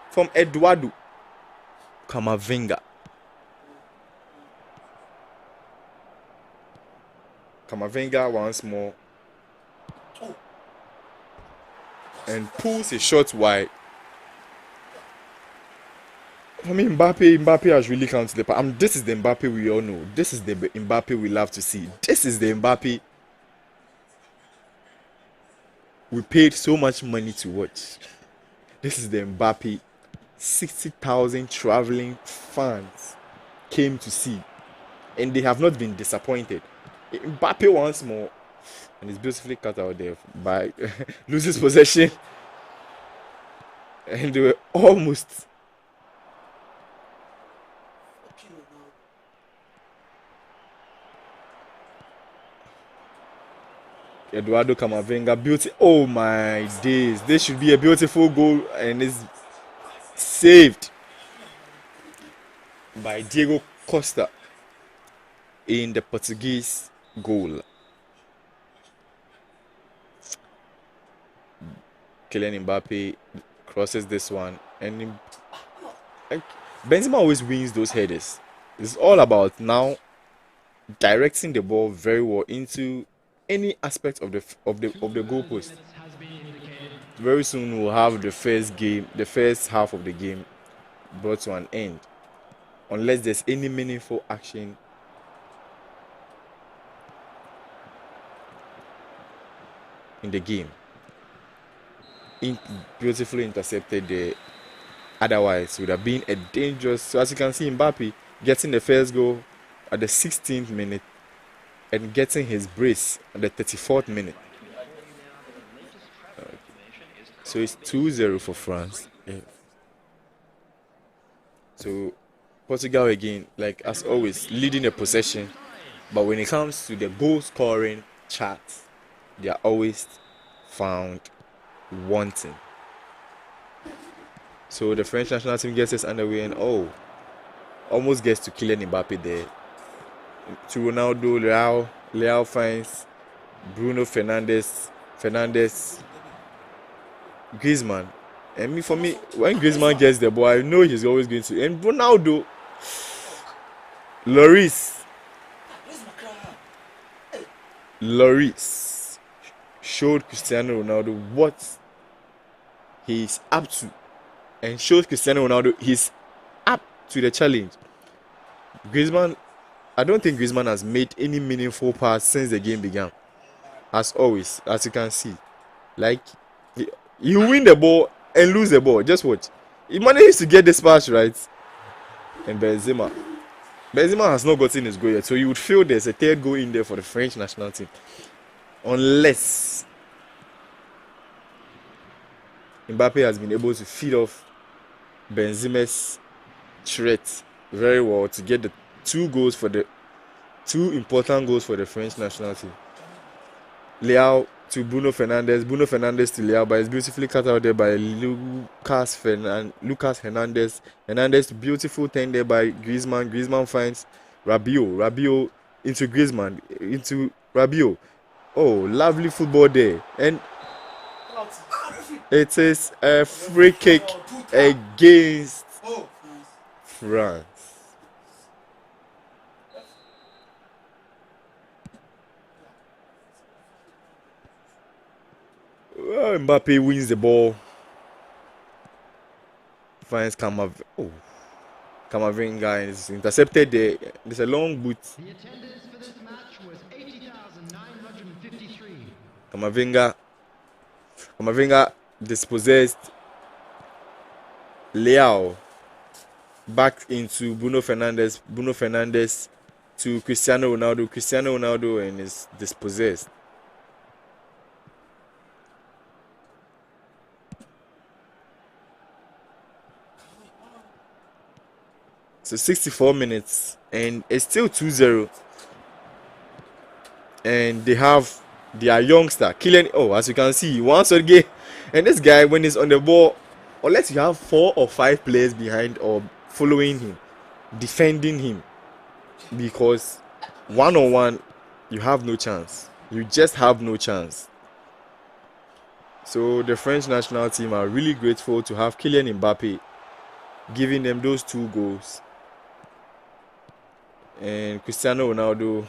from Eduardo Camavinga. Camavinga once more and pulls a shot wide. I mean, Mbappe has really come to the part. This is the Mbappe we all know. This is the Mbappe we love to see. This is the Mbappe we paid so much money to watch. This is the Mbappe 60,000 traveling fans came to see, and they have not been disappointed. Mbappe once more, and it's beautifully cut out there by loses possession, and they were almost. Eduardo Camavinga, beauty. Oh my days! This should be a beautiful goal, and it's saved by Diego Costa in the Portuguese goal. Kylian Mbappe crosses this one, and Benzema always wins those headers. It's all about now directing the ball very well into any aspect of the goalpost. Very soon we'll have the first half of the game brought to an end, unless there's any meaningful action in the game. Beautifully intercepted there. Otherwise, it would have been a dangerous. So as you can see, Mbappe getting the first goal at the 16th minute and getting his brace at the 34th minute. So it's 2-0 for France. Yeah. So Portugal again, like as always, leading the possession. But when it comes to the goal scoring charts, they are always found wanting. So the French national team gets us underway and almost gets to Kylian Mbappe there. To Ronaldo, Leao finds Bruno Fernandes, Griezmann. And for me, when Griezmann gets the ball, I know he's always going to. And Ronaldo, Lloris showed Cristiano Ronaldo what he's up to, and showed Cristiano Ronaldo he's up to the challenge. Griezmann, I don't think Griezmann has made any meaningful pass since the game began. As always, as you can see, like you win the ball and lose the ball. Just watch. He manages to get this pass right, and Benzema has not gotten his goal yet, so you would feel there's a third goal in there for the French national team, unless Mbappe has been able to feed off Benzema's threat very well to get the two important goals for the French national team. Leao to Bruno Fernandes to Leao, but it's beautifully cut out there by Lucas Hernandez. Hernandez, beautiful turn there by Griezmann. Griezmann finds Rabiot into Griezmann, into Rabiot. Oh, lovely football there. And it is a free kick against France. Well, Mbappe wins the ball. Finds Camavinga and is intercepted there. There's a long boot. The attendance for this match was 80,953. Camavinga dispossessed Leao back into Bruno Fernandes to Cristiano Ronaldo and is dispossessed. So 64 minutes, and it's still 2-0. And they have their youngster, Kylian. Oh, as you can see, once again, and this guy, when he's on the ball, unless you have 4 or 5 players behind or following him, defending him, because one-on-one, you have no chance. You just have no chance. So the French national team are really grateful to have Kylian Mbappe giving them those 2 goals. And Cristiano Ronaldo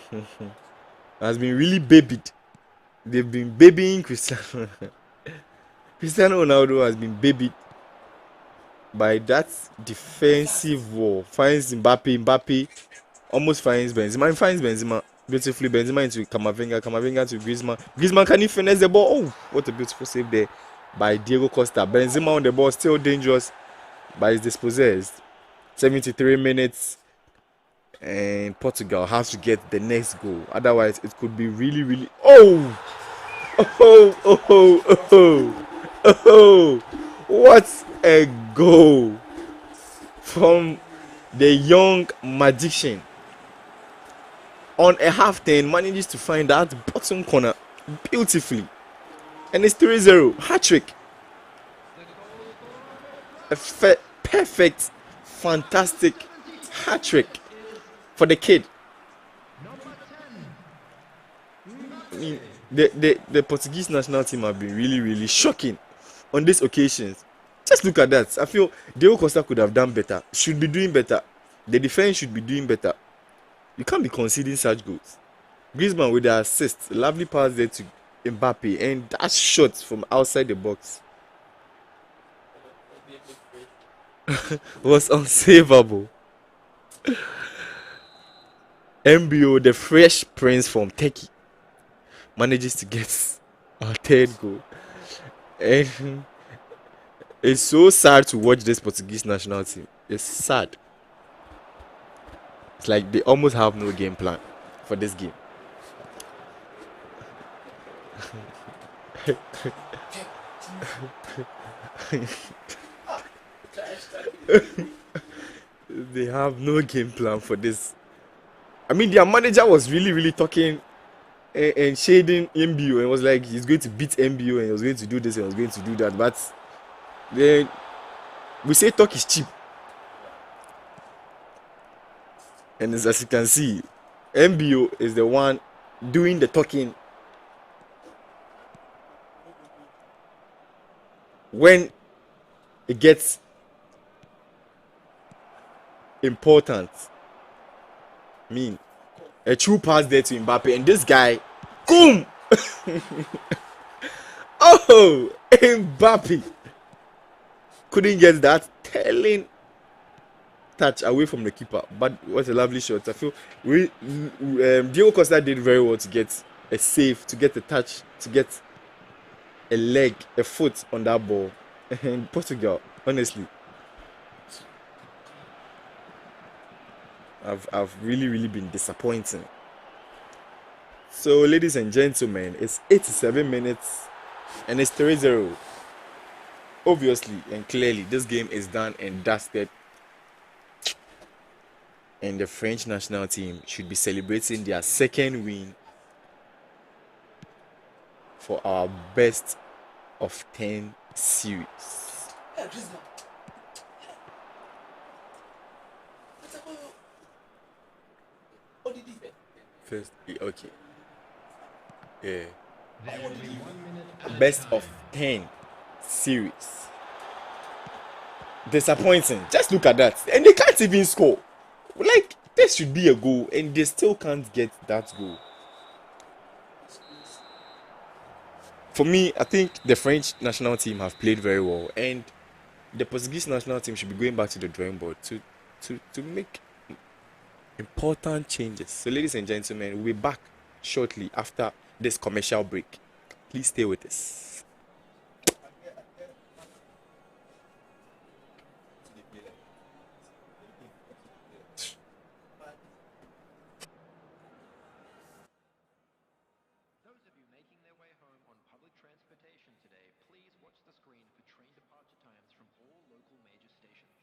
has been really babied. They've been babying Cristiano. Cristiano Ronaldo has been babied by that defensive wall. Finds Mbappe almost finds Benzema. He finds Benzema beautifully. Benzema into Camavinga to Griezmann. Griezmann, can he finish the ball? Oh, what a beautiful save there by Diego Costa. Benzema on the ball, still dangerous, but is dispossessed. 73 minutes, and Portugal has to get the next goal. Otherwise, it could be really. Oh! Oh! What a goal from the young magician. On a half turn, manages to find that bottom corner beautifully. And it's 3-0. Hat-trick. A perfect, fantastic hat-trick for the kid. I mean, the Portuguese national team have been really shocking on these occasions. Just look at that. I feel Diego Costa could have done better. Should be doing better. The defense should be doing better. You can't be conceding such goals. Griezmann with the assist, lovely pass there to Mbappe, and that shot from outside the box was unsavable. MBO, the fresh prince from Turkey, manages to get our 3rd goal. And it's so sad to watch this Portuguese national team. It's sad. It's like they almost have no game plan for this game. They have no game plan for this. I mean, their manager was really talking and shading MBO, and was like he's going to beat MBO and he was going to do this and he was going to do that. But then we say talk is cheap. And as you can see, MBO is the one doing the talking when it gets important. I mean, a true pass there to Mbappe, and this guy, boom! Oh, Mbappe couldn't get that telling touch away from the keeper, but what a lovely shot. I feel Diego Costa did very well to get a save, to get a touch, to get a leg, a foot on that ball. And Portugal, honestly, I've really been disappointing. So, ladies and gentlemen, it's 87 minutes and it's 3-0. Obviously and clearly, this game is done and dusted. And the French national team should be celebrating their 2nd win for our best of 10 series. First, okay. Yeah. Best of 10 series. Disappointing. Just look at that. And they can't even score. Like, there should be a goal, and they still can't get that goal. For me, I think the French national team have played very well, and the Portuguese national team should be going back to the drawing board to make important changes. So, ladies and gentlemen, we'll be back shortly after this commercial break. Please stay with us. Those of you making their way home on public transportation today, please watch the screen for train departure times from all local major stations.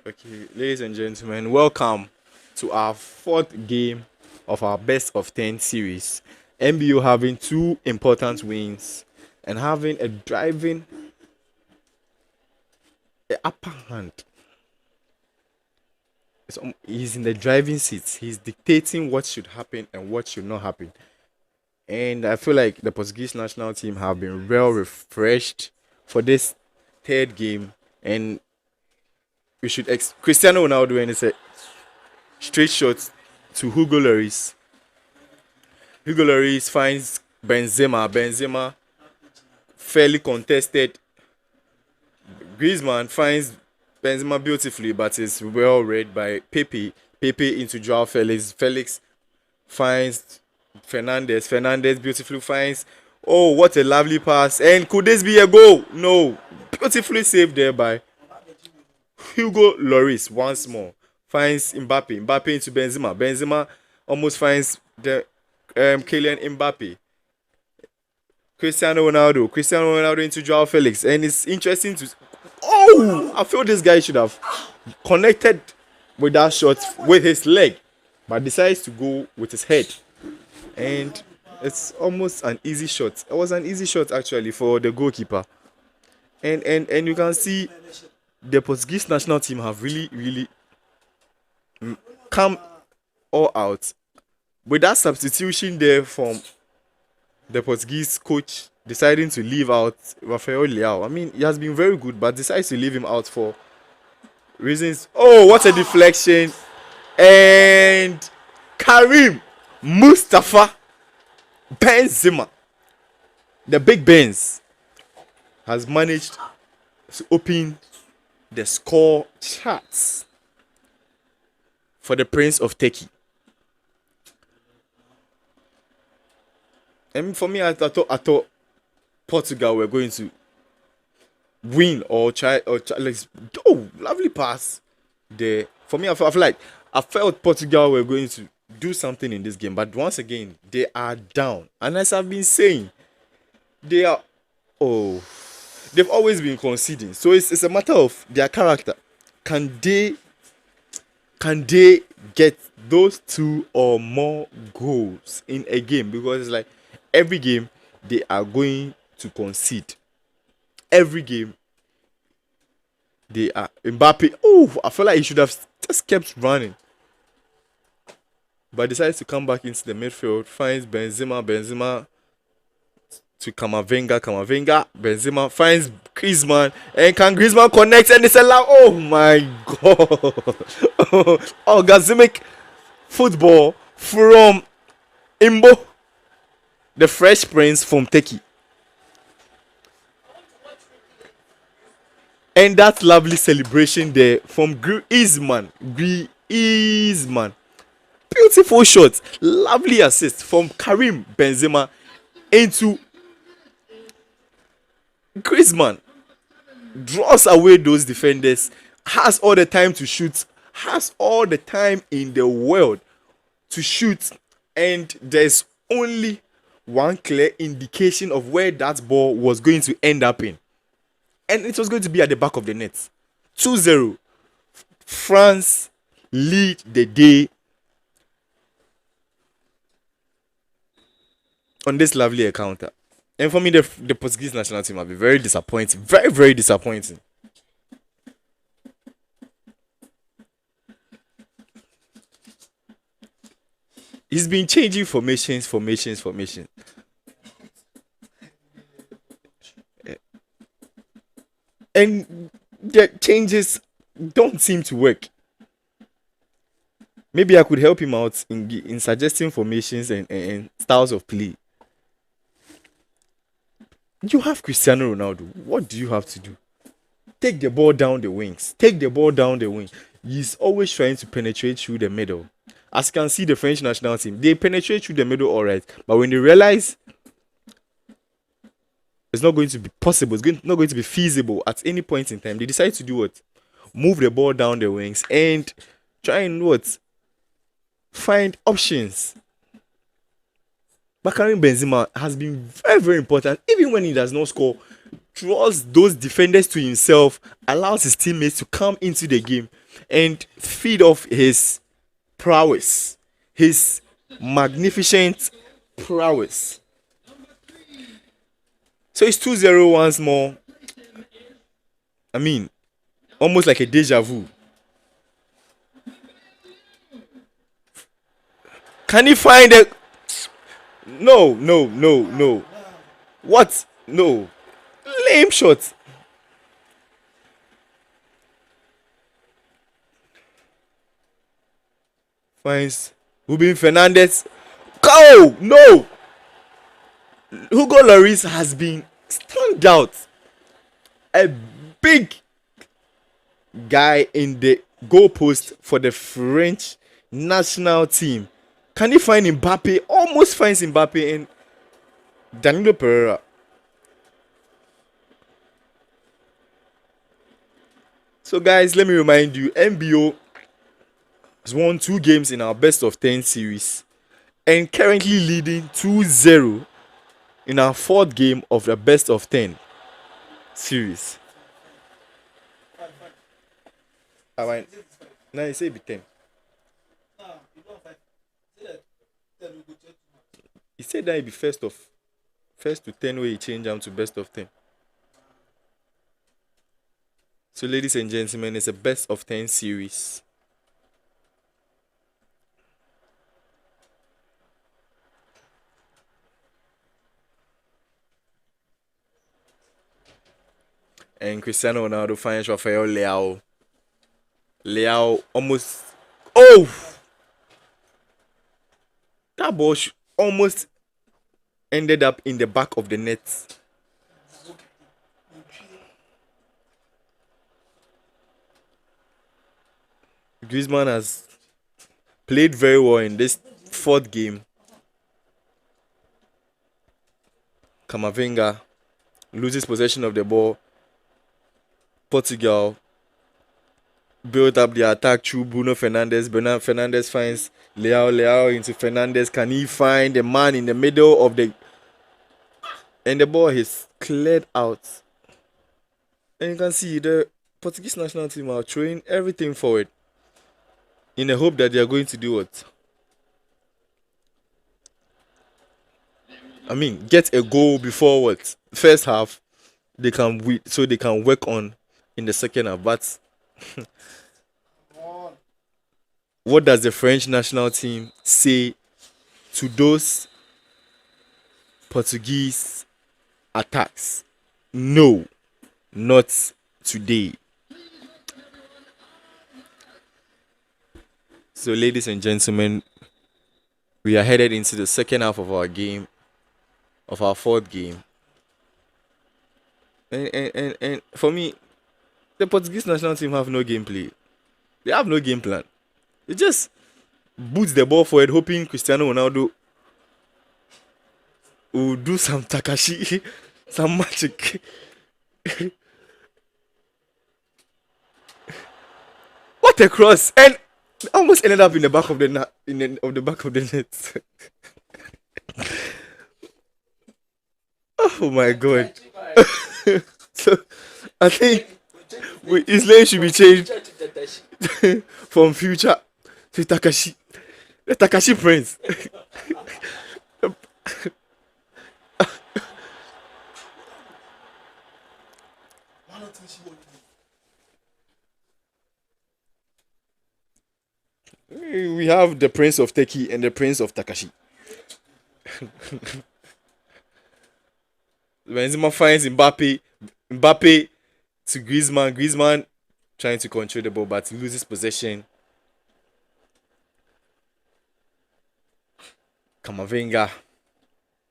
Okay, ladies and gentlemen, welcome to our fourth game of our best of 10 series. MBO having two important wins and having a driving upper hand. He's in the driving seat. He's dictating what should happen and what should not happen. And I feel like the Portuguese national team have been well refreshed for this third game. And we should Cristiano Ronaldo, and it's a straight shot to Hugo Lloris. Hugo Lloris finds Benzema. Benzema fairly contested. Griezmann finds Benzema beautifully, but is well read by Pepe. Pepe into Joao Felix. Felix finds Fernandez. Fernandez beautifully finds. Oh, what a lovely pass! And could this be a goal? No, beautifully saved there by Hugo Lloris once more. Finds Mbappe. Mbappe into Benzema. Benzema almost finds the Kylian Mbappe. Cristiano Ronaldo into Joao Felix. And it's interesting to... Oh! I feel this guy should have connected with that shot with his leg, but decides to go with his head. And it's almost an easy shot. It was an easy shot actually for the goalkeeper. And you can see the Portuguese national team have really come all out. With that substitution there from the Portuguese coach deciding to leave out Rafael Leao. I mean, he has been very good, but decides to leave him out for reasons. Oh, what a deflection. And Karim Mustafa Benzema, the Big Benz, has managed to open the score charts for the Prince of Turkey. And for me, I thought Portugal were going to win or try. Oh, lovely pass there. For me, I felt Portugal were going to do something in this game, but once again, they are down. And as I've been saying, they've always been conceding. So it's a matter of their character. Can they get those two or more goals in a game? Because it's like every game they are going to concede. Every game they are. Mbappe, I feel like he should have just kept running, but decides to come back into the midfield. Finds Benzema to Camavinga. Benzema finds Griezmann, and can Griezmann connect? And it's allowed. Oh my god! Orgasmic football from Imbo, the Fresh Prince from Turkey. And that lovely celebration there from Griezmann. Beautiful shot. Lovely assist from Karim Benzema into Griezmann. Draws away those defenders. Has all the time to shoot. Has all the time in the world to shoot. And there's only one clear indication of where that ball was going to end up in. And it was going to be at the back of the net. 2-0. France lead the day on this lovely encounter. And for me, the Portuguese national team have been very disappointing. Very, very disappointing. He's been changing formations. And the changes don't seem to work. Maybe I could help him out in suggesting formations and styles of play. You have Cristiano Ronaldo. What do you have to do? Take the ball down the wings. He's always trying to penetrate through the middle. As you can see, the French national team, they penetrate through the middle all right. But when they realize it's not going to be possible, not going to be feasible at any point in time, they decide to do what? Move the ball down the wings and try and what? Find options. But Karim Benzema has been very, very important. Even when he does not score, draws those defenders to himself, allows his teammates to come into the game and feed off his prowess, his magnificent prowess. So it's 2-0 once more. I mean, almost like a deja vu. Can he find it? No. What? No. Lame shot. Finds Ruben Fernandez. Oh, no. Hugo Lloris has been stand out. A big guy in the goalpost for the French national team. Can he find Mbappe? Almost finds Mbappe and Danilo Pereira. So guys, let me remind you, MBO has won 2 games in our best of 10 series and currently leading 2-0 in our 4th game of the best of 10 series. Now you say be 10. He said that it be first to 10 where he change them to best of 10. So ladies and gentlemen, it's a best of 10 series. And Cristiano Ronaldo finds Rafael Leao. Leao almost... Oh! That ball almost ended up in the back of the net. Griezmann has played very well in this 4th game. Camavinga loses possession of the ball. Portugal built up the attack through Bruno Fernandes. Bruno Fernandes finds Leao into Fernandes. Can he find the man in the middle of the... And the ball is cleared out. And you can see the Portuguese national team are throwing everything forward in the hope that they are going to do what? I mean, get a goal before what? First half, they can work on in the second half. But what does the French national team say to those Portuguese attacks? No, not today. So, ladies and gentlemen, we are headed into the second half of our game, of our 4th game. And for me, the Portuguese national team have no gameplay. They have no game plan. They just boot the ball forward, hoping Cristiano Ronaldo will do some Takashi, some magic. What a cross! And almost ended up in the back of the net. Oh my god! So I think his name should be changed from Future to Takashi. The Takashi Prince. We have the Prince of Teki and the Prince of Takashi. Benzema finds Mbappe to Griezmann trying to control the ball, but loses possession. Camavinga.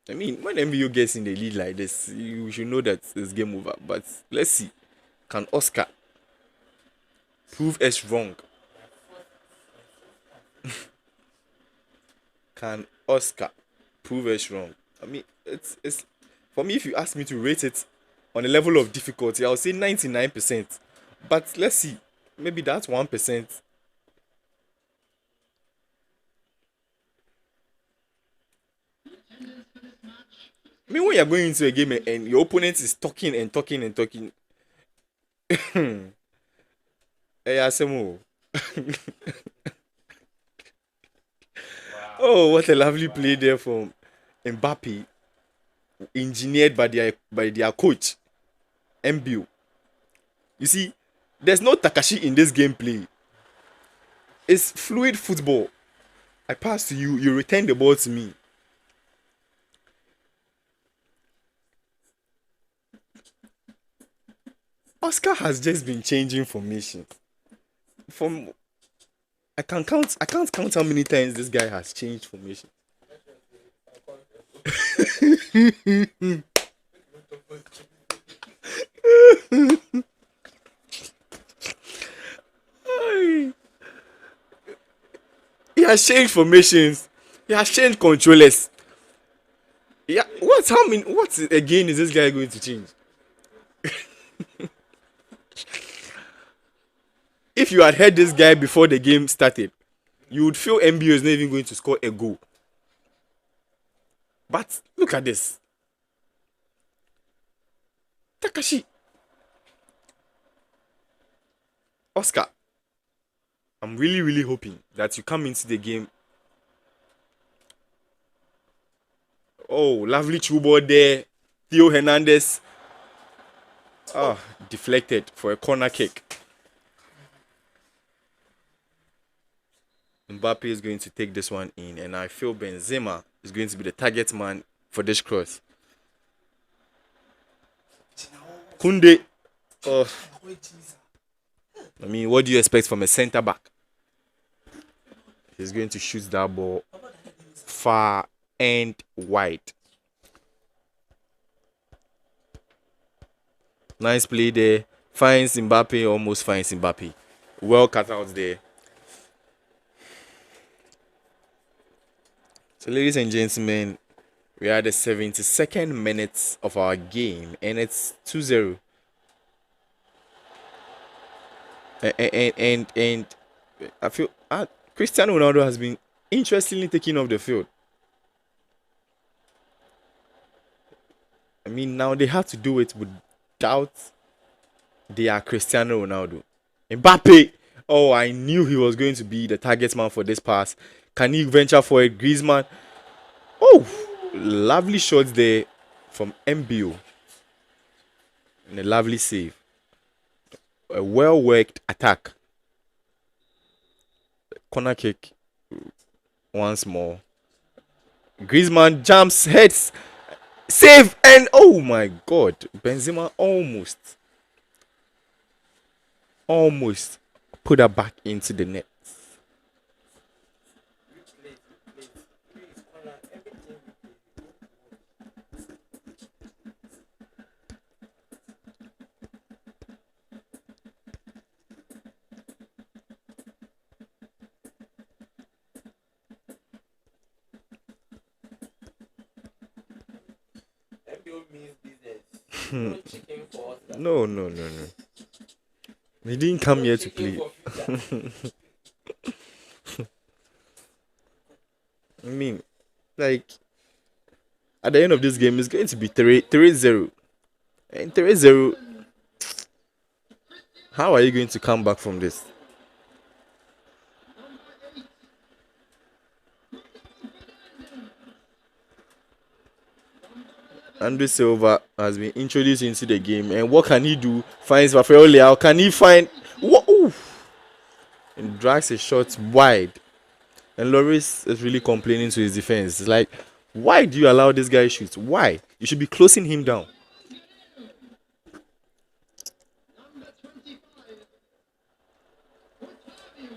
I mean, when MBO gets in the lead like this, you should know that it's game over. But let's see. Can Oscar prove us wrong? Can Oscar prove us wrong? I mean, it's for me, if you ask me to rate it on a level of difficulty, I'll say 99%. But let's see. Maybe that's 1%. I mean, when you're going into a game and your opponent is talking and talking and talking, hey, Asemo, Oh, what a lovely play there from Mbappe, engineered by their coach, MBO. You see, there's no Takashi in this gameplay. It's fluid football. I pass to you, you return the ball to me. Oscar has just been changing formation. I can't count how many times this guy has changed formation. He has changed formations. He has changed controllers. Yeah, what again is this guy going to change? If you had heard this guy before the game started, you would feel MBO is not even going to score a goal. But look at this. Takashi. Oscar. I'm really, really hoping that you come into the game. Oh, lovely true ball there. Theo Hernandez. Deflected for a corner kick. Mbappe is going to take this one in, and I feel Benzema is going to be the target man for this cross. Kunde. I mean, what do you expect from a centre back? He's going to shoot that ball far and wide. Nice play there. Finds Mbappe, almost finds Mbappe. Well cut out there. So, ladies and gentlemen, we are at the 72nd minute of our game, and it's 2-0. And I feel Cristiano Ronaldo has been interestingly taken off the field. I mean, now they have to do it without their Cristiano Ronaldo. Mbappe! Oh, I knew he was going to be the target man for this pass. Can he venture for it? Griezmann. Oh, lovely shots there from MBO. And a lovely save. A well-worked attack. Corner kick once more. Griezmann jumps, heads, save, and oh my God, Benzema almost put her back into the net. No. He didn't come here to play. I mean, like, at the end of this game, it's going to be 3-0. And 3-0, how are you going to come back from this? Andre Silva has been introduced into the game, and what can he do? Finds Rafael Leao. Can he find? And drags his shots wide. And Lloris is really complaining to his defense. It's like, why do you allow this guy to shoot? Why? You should be closing him down.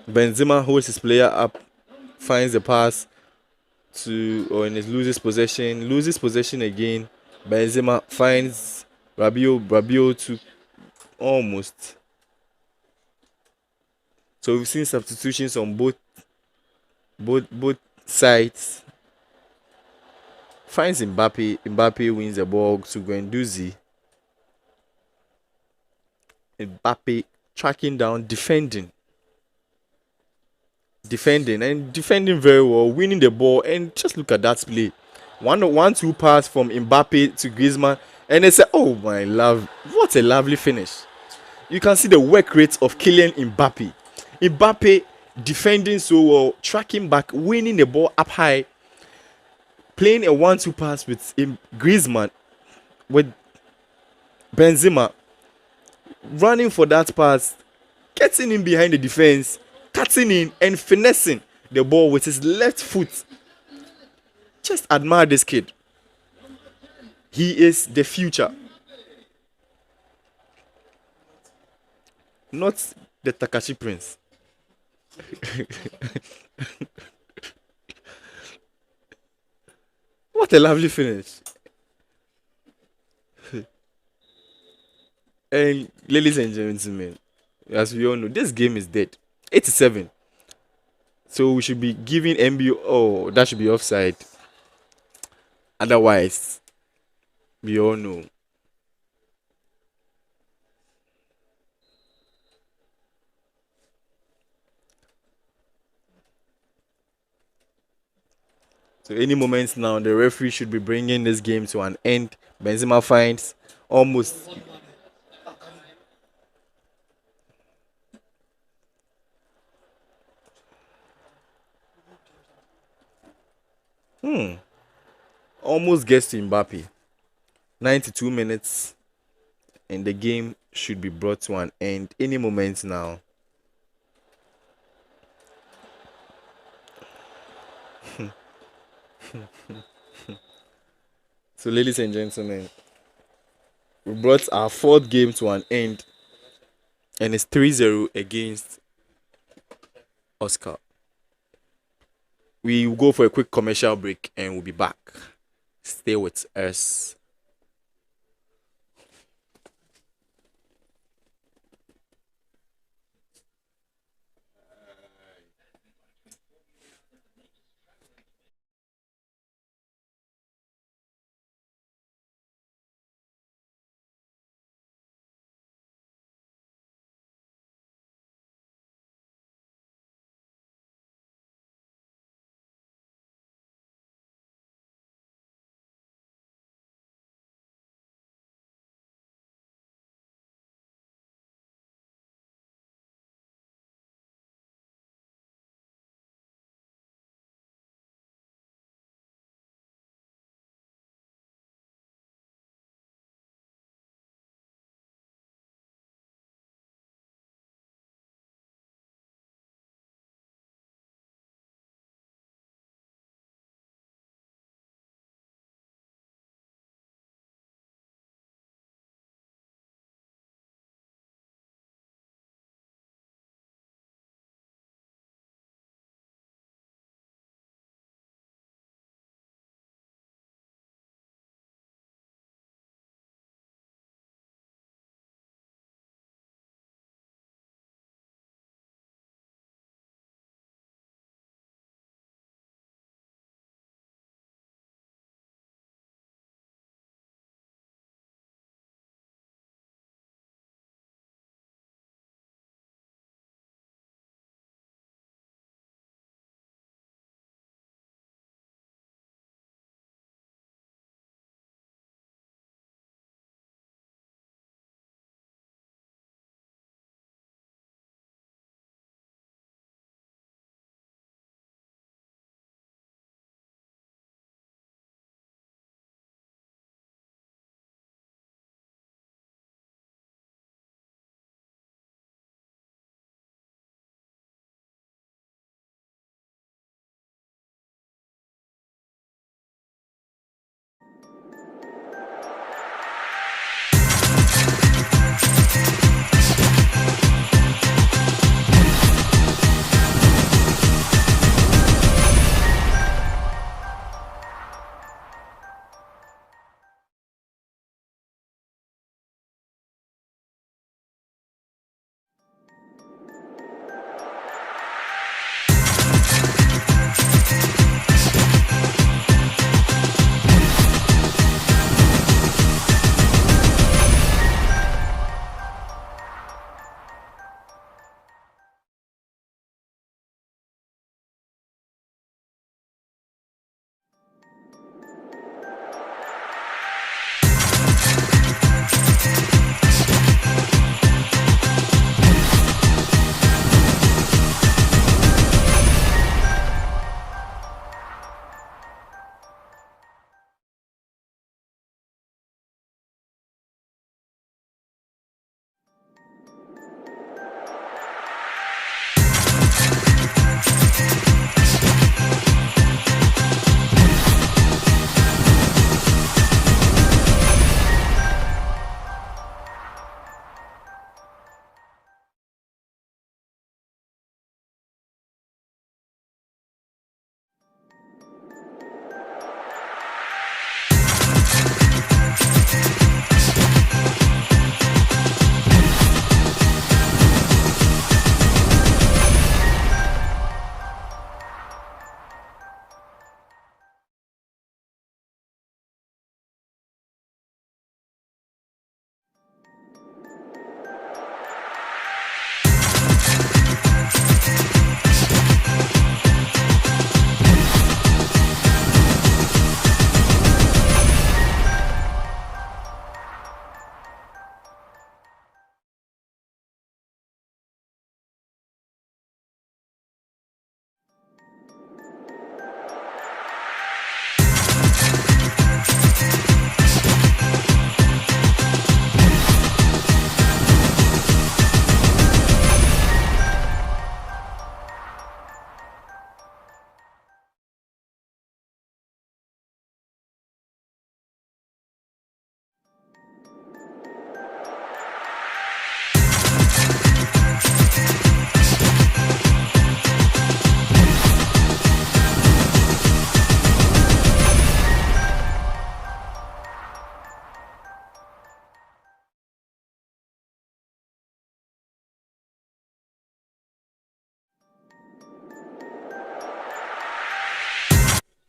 Benzema holds his player up, finds the pass loses possession again. Benzema finds Rabiot to almost. So we've seen substitutions on both sides. Finds Mbappe. Mbappe wins the ball to Guendouzi. Mbappe tracking down, defending very well, winning the ball. And just look at that play. 1-2 pass from Mbappe to Griezmann, and they say, oh my love, what a lovely finish. You can see the work rate of Kylian Mbappe. Mbappe defending so well, tracking back, winning the ball up high, playing a 1-2 pass with Griezmann, with Benzema, running for that pass, getting in behind the defense, cutting in and finessing the ball with his left foot. Just admire this kid. He is the future. Not the Takashi Prince. What a lovely finish. And ladies and gentlemen, as we all know, this game is dead. 87. So we should be giving MBO. Oh, that should be offside. Otherwise, we all know. So any moment now, the referee should be bringing this game to an end. Benzema finds almost. Almost gets to Mbappe. 92 minutes, and the game should be brought to an end any moment now. So, ladies and gentlemen, we brought our fourth game to an end, and it's 3-0 against Oscar. We will go for a quick commercial break and we'll be back. Stay with us.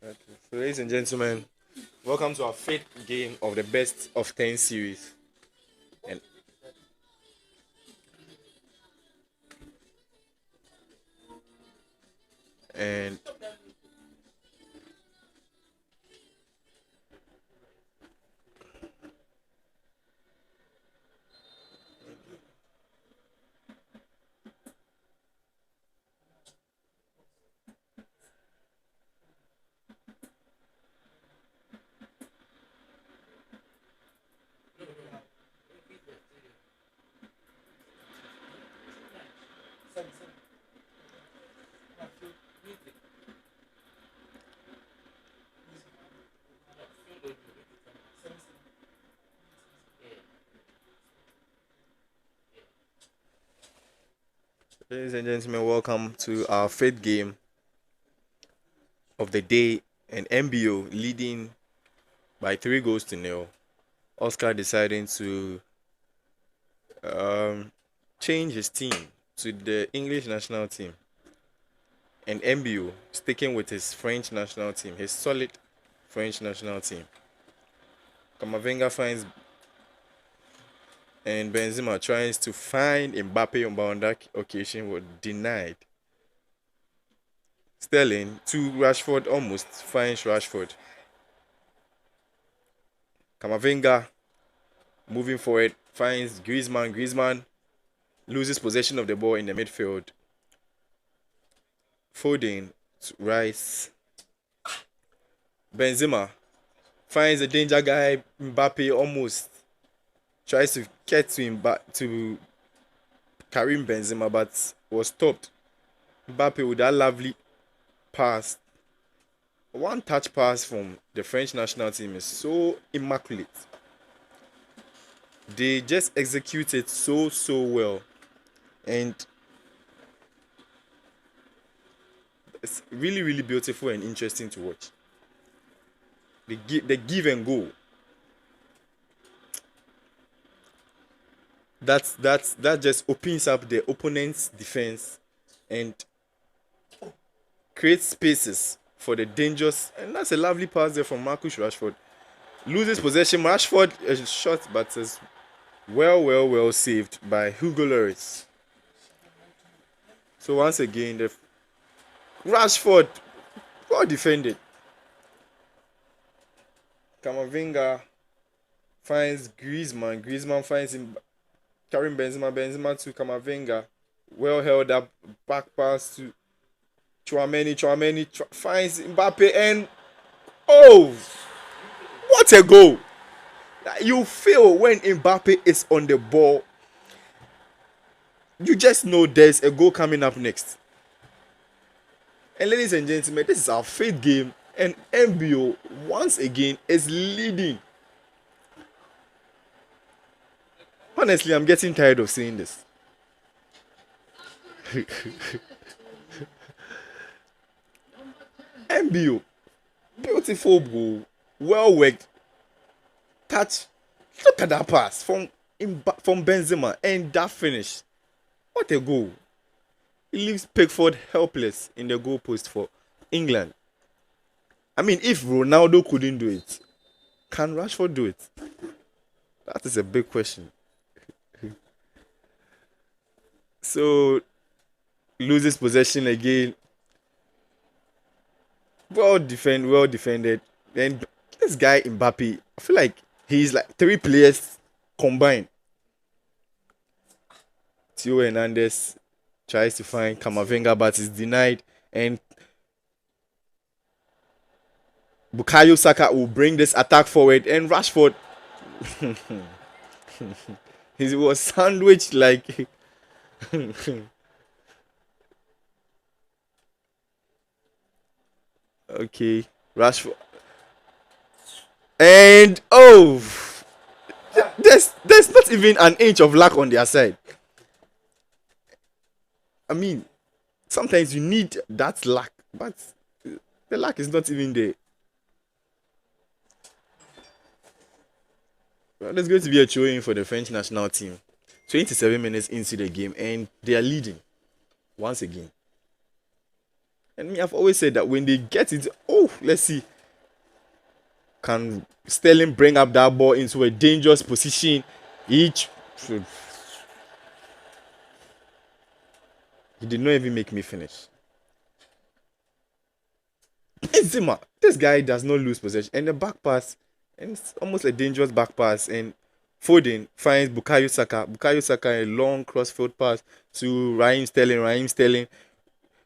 So, ladies and gentlemen, welcome to our fifth game of the best of 10 series. And and ladies and gentlemen, welcome to our fifth game of the day. And MBO leading by 3-0. Oscar deciding to change his team to the English national team. And MBO sticking with his French national team, his solid French national team. Kamavinga finds and Benzema tries to find Mbappe on that occasion, was denied. Sterling to Rashford, almost finds Rashford. Kamavinga moving forward finds Griezmann. Griezmann loses possession of the ball in the midfield. Foden to Rice. Benzema finds a danger guy. Mbappe almost tries to get to him back to Karim Benzema, but was stopped. Mbappe with that lovely pass. One touch pass from the French national team is so immaculate. They just executed so well, and it's really beautiful and interesting to watch. The give and go. That just opens up the opponent's defense and creates spaces for the dangerous. And that's a lovely pass there from Marcus Rashford. Loses possession. Rashford is shot, but is well saved by Hugo Lloris. So once again, the Rashford well defended. Kamavinga finds Griezmann. Griezmann finds him. Karim Benzema. Benzema to Kamavinga. Well held up. Back pass to Chouameni. Chouameni finds Mbappe and oh, what a goal! You feel when Mbappe is on the ball, you just know there's a goal coming up next. And ladies and gentlemen, this is our fifth game, and MBO once again is leading. Honestly, I'm getting tired of seeing this. MBO, beautiful goal, well worked touch. Look at that pass from Benzema and that finish. What a goal! It leaves Pickford helpless in the goalpost for England. I mean, if Ronaldo couldn't do it, can Rashford do it? That is a big question. So, loses possession again. Well defended. Then this guy Mbappe, I feel like he's like 3 players combined. Theo Hernandez tries to find Kamavinga, but is denied. And Bukayo Saka will bring this attack forward. And Rashford, he was sandwiched like... Okay, Rashford. And oh, there's not even an inch of luck on their side. I mean, sometimes you need that luck, but the luck is not even there. Well, there's going to be a throw-in for the French national team. 27 minutes into the game, and they are leading once again. And me, I've always said that when they get it, oh, let's see, can Sterling bring up that ball into a dangerous position? He did not even make me finish. Benzema, this guy does not lose possession, and the back pass, and it's almost a dangerous back pass. And Foden finds Bukayo Saka. Bukayo Saka, a long crossfield pass to Raheem Sterling. Raheem Sterling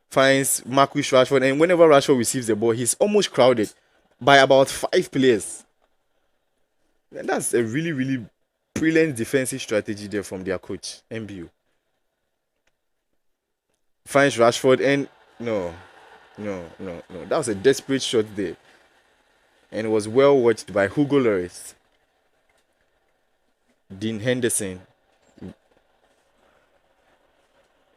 finds Marcus Rashford, and whenever Rashford receives the ball, he's almost crowded by about 5 players. And that's a really, really brilliant defensive strategy there from their coach, MBO. Finds Rashford, and no. That was a desperate shot there. And it was well watched by Hugo Lloris, Dean Henderson,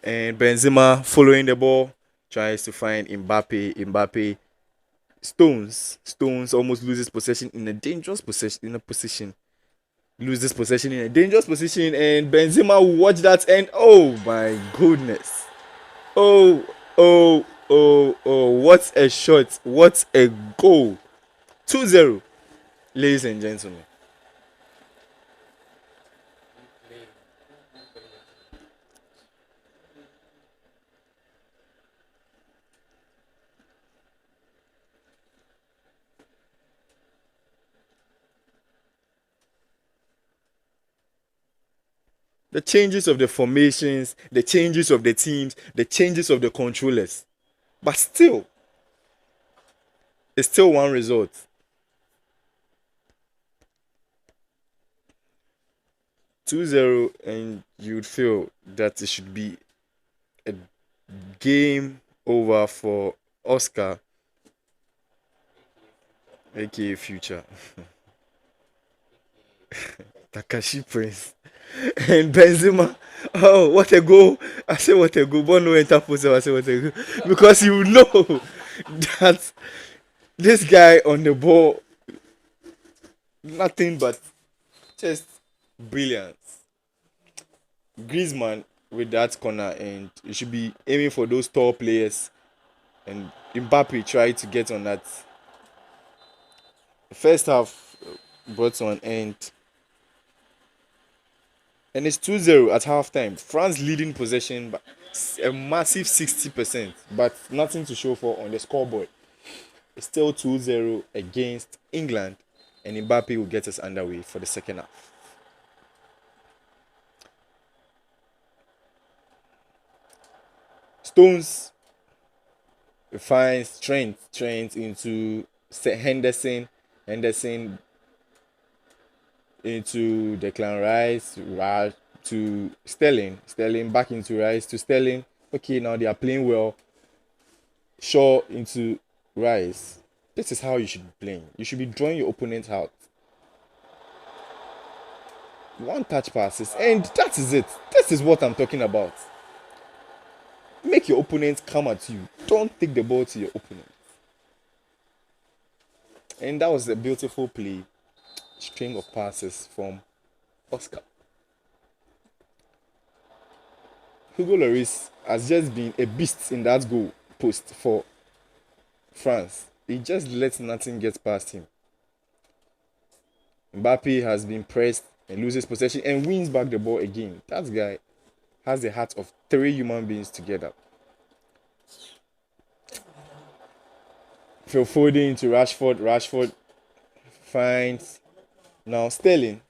and Benzema following the ball, tries to find Mbappe. Stones almost loses possession in a dangerous position. Loses possession in a dangerous position, and Benzema will watch that, and oh my goodness. Oh, what a shot. What a goal. 2-0, ladies and gentlemen. The changes of the formations, the changes of the teams, the changes of the controllers. But still, it's still one result. (2-0), and you'd feel that it should be a game over for Oscar, aka Future. Takashi Prince. And Benzema, oh, what a goal. I say what a goal. But no enter post, I say what a goal. Because you know that this guy on the ball, nothing but just brilliance. Griezmann with that corner, and you should be aiming for those tall players. And Mbappe tried to get on that. The first half brought to an end. And it's 2-0 at halftime. France leading possession by a massive 60%, but nothing to show for on the scoreboard. It's still 2-0 against England, and Mbappe will get us underway for the second half. Stones finds Trent into Henderson into Declan Rice to Sterling back into Rice to Sterling. Okay, now they are playing well. Shaw into Rice. This is how you should be playing. You should be drawing your opponent out. One touch passes, and that is it. This is what I'm talking about. Make your opponent come at you. Don't take the ball to your opponent. And that was a beautiful play. String of passes from Oscar. Hugo Lloris has just been a beast in that goal post for France. He just lets nothing get past him. Mbappe has been pressed and loses possession and wins back the ball again. That guy has the heart of 3 human beings together. Phil Foden to Rashford. Rashford finds now Sterling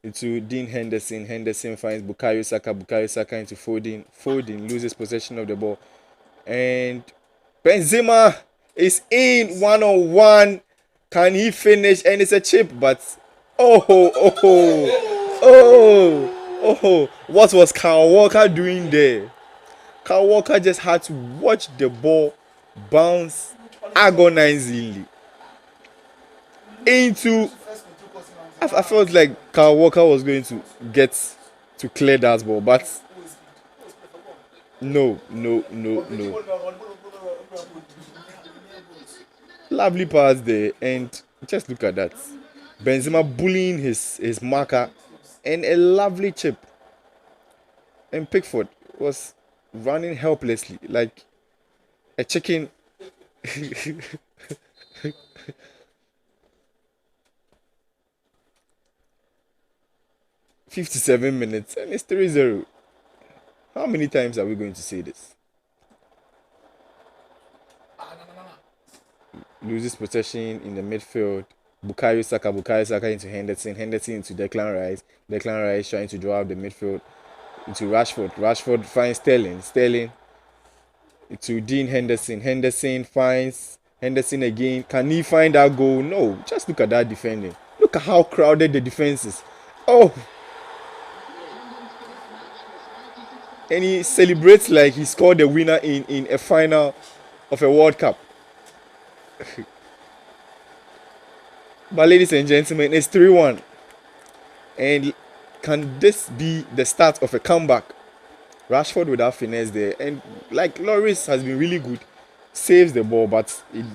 into Dean Henderson. Henderson finds Bukayo Saka into Foden. Foden loses possession of the ball. And Benzema is in 1-on-1. Can he finish? And it's a chip, but what was Kyle Walker doing there? Kyle Walker just had to watch the ball bounce agonizingly into. I felt like Kyle Walker was going to get to clear that ball, but no. Lovely pass there, and just look at that. Benzema bullying his marker, and a lovely chip. And Pickford was running helplessly, like a chicken. 57 minutes and it's 3-0. How many times are we going to say this? Loses possession in the midfield. Bukayo Saka into Henderson into Declan Rice trying to draw out the midfield into Rashford finds Sterling to Dean Henderson finds Henderson again. Can he find that goal? No, just look at that defending. Look at how crowded the defense is. Oh, and he celebrates like he scored the winner in a final of a World Cup. But ladies and gentlemen, it's 3-1. And can this be the start of a comeback? Rashford without finesse there. And like Lloris has been really good. Saves the ball, but it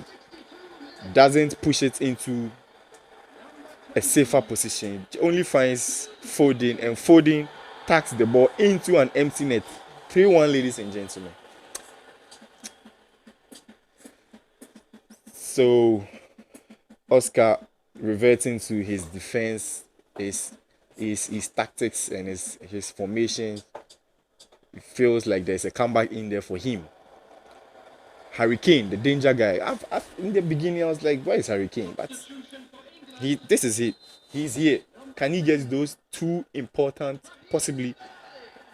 doesn't push it into a safer position. He only finds Foden, and Foden tacks the ball into an empty net. 3-1, ladies and gentlemen. So Oscar reverting to his defense, his tactics and his formation. It feels like there's a comeback in there for him. Harry Kane, the danger guy. In the beginning, I was like, where is Harry Kane? But this is it. He's here. Can he get those two important, possibly?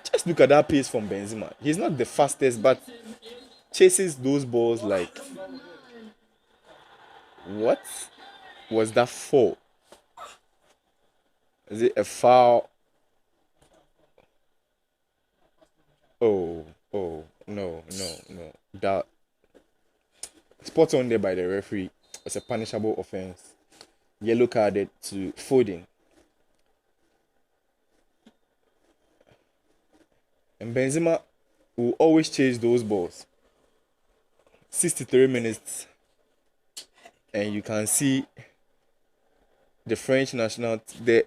Just look at that pace from Benzema. He's not the fastest, but chases those balls like... What was that for? Is it a foul? Oh, no. That spot on there by the referee was a punishable offense. Yellow carded to Foden. And Benzema will always chase those balls. 63 minutes. And you can see the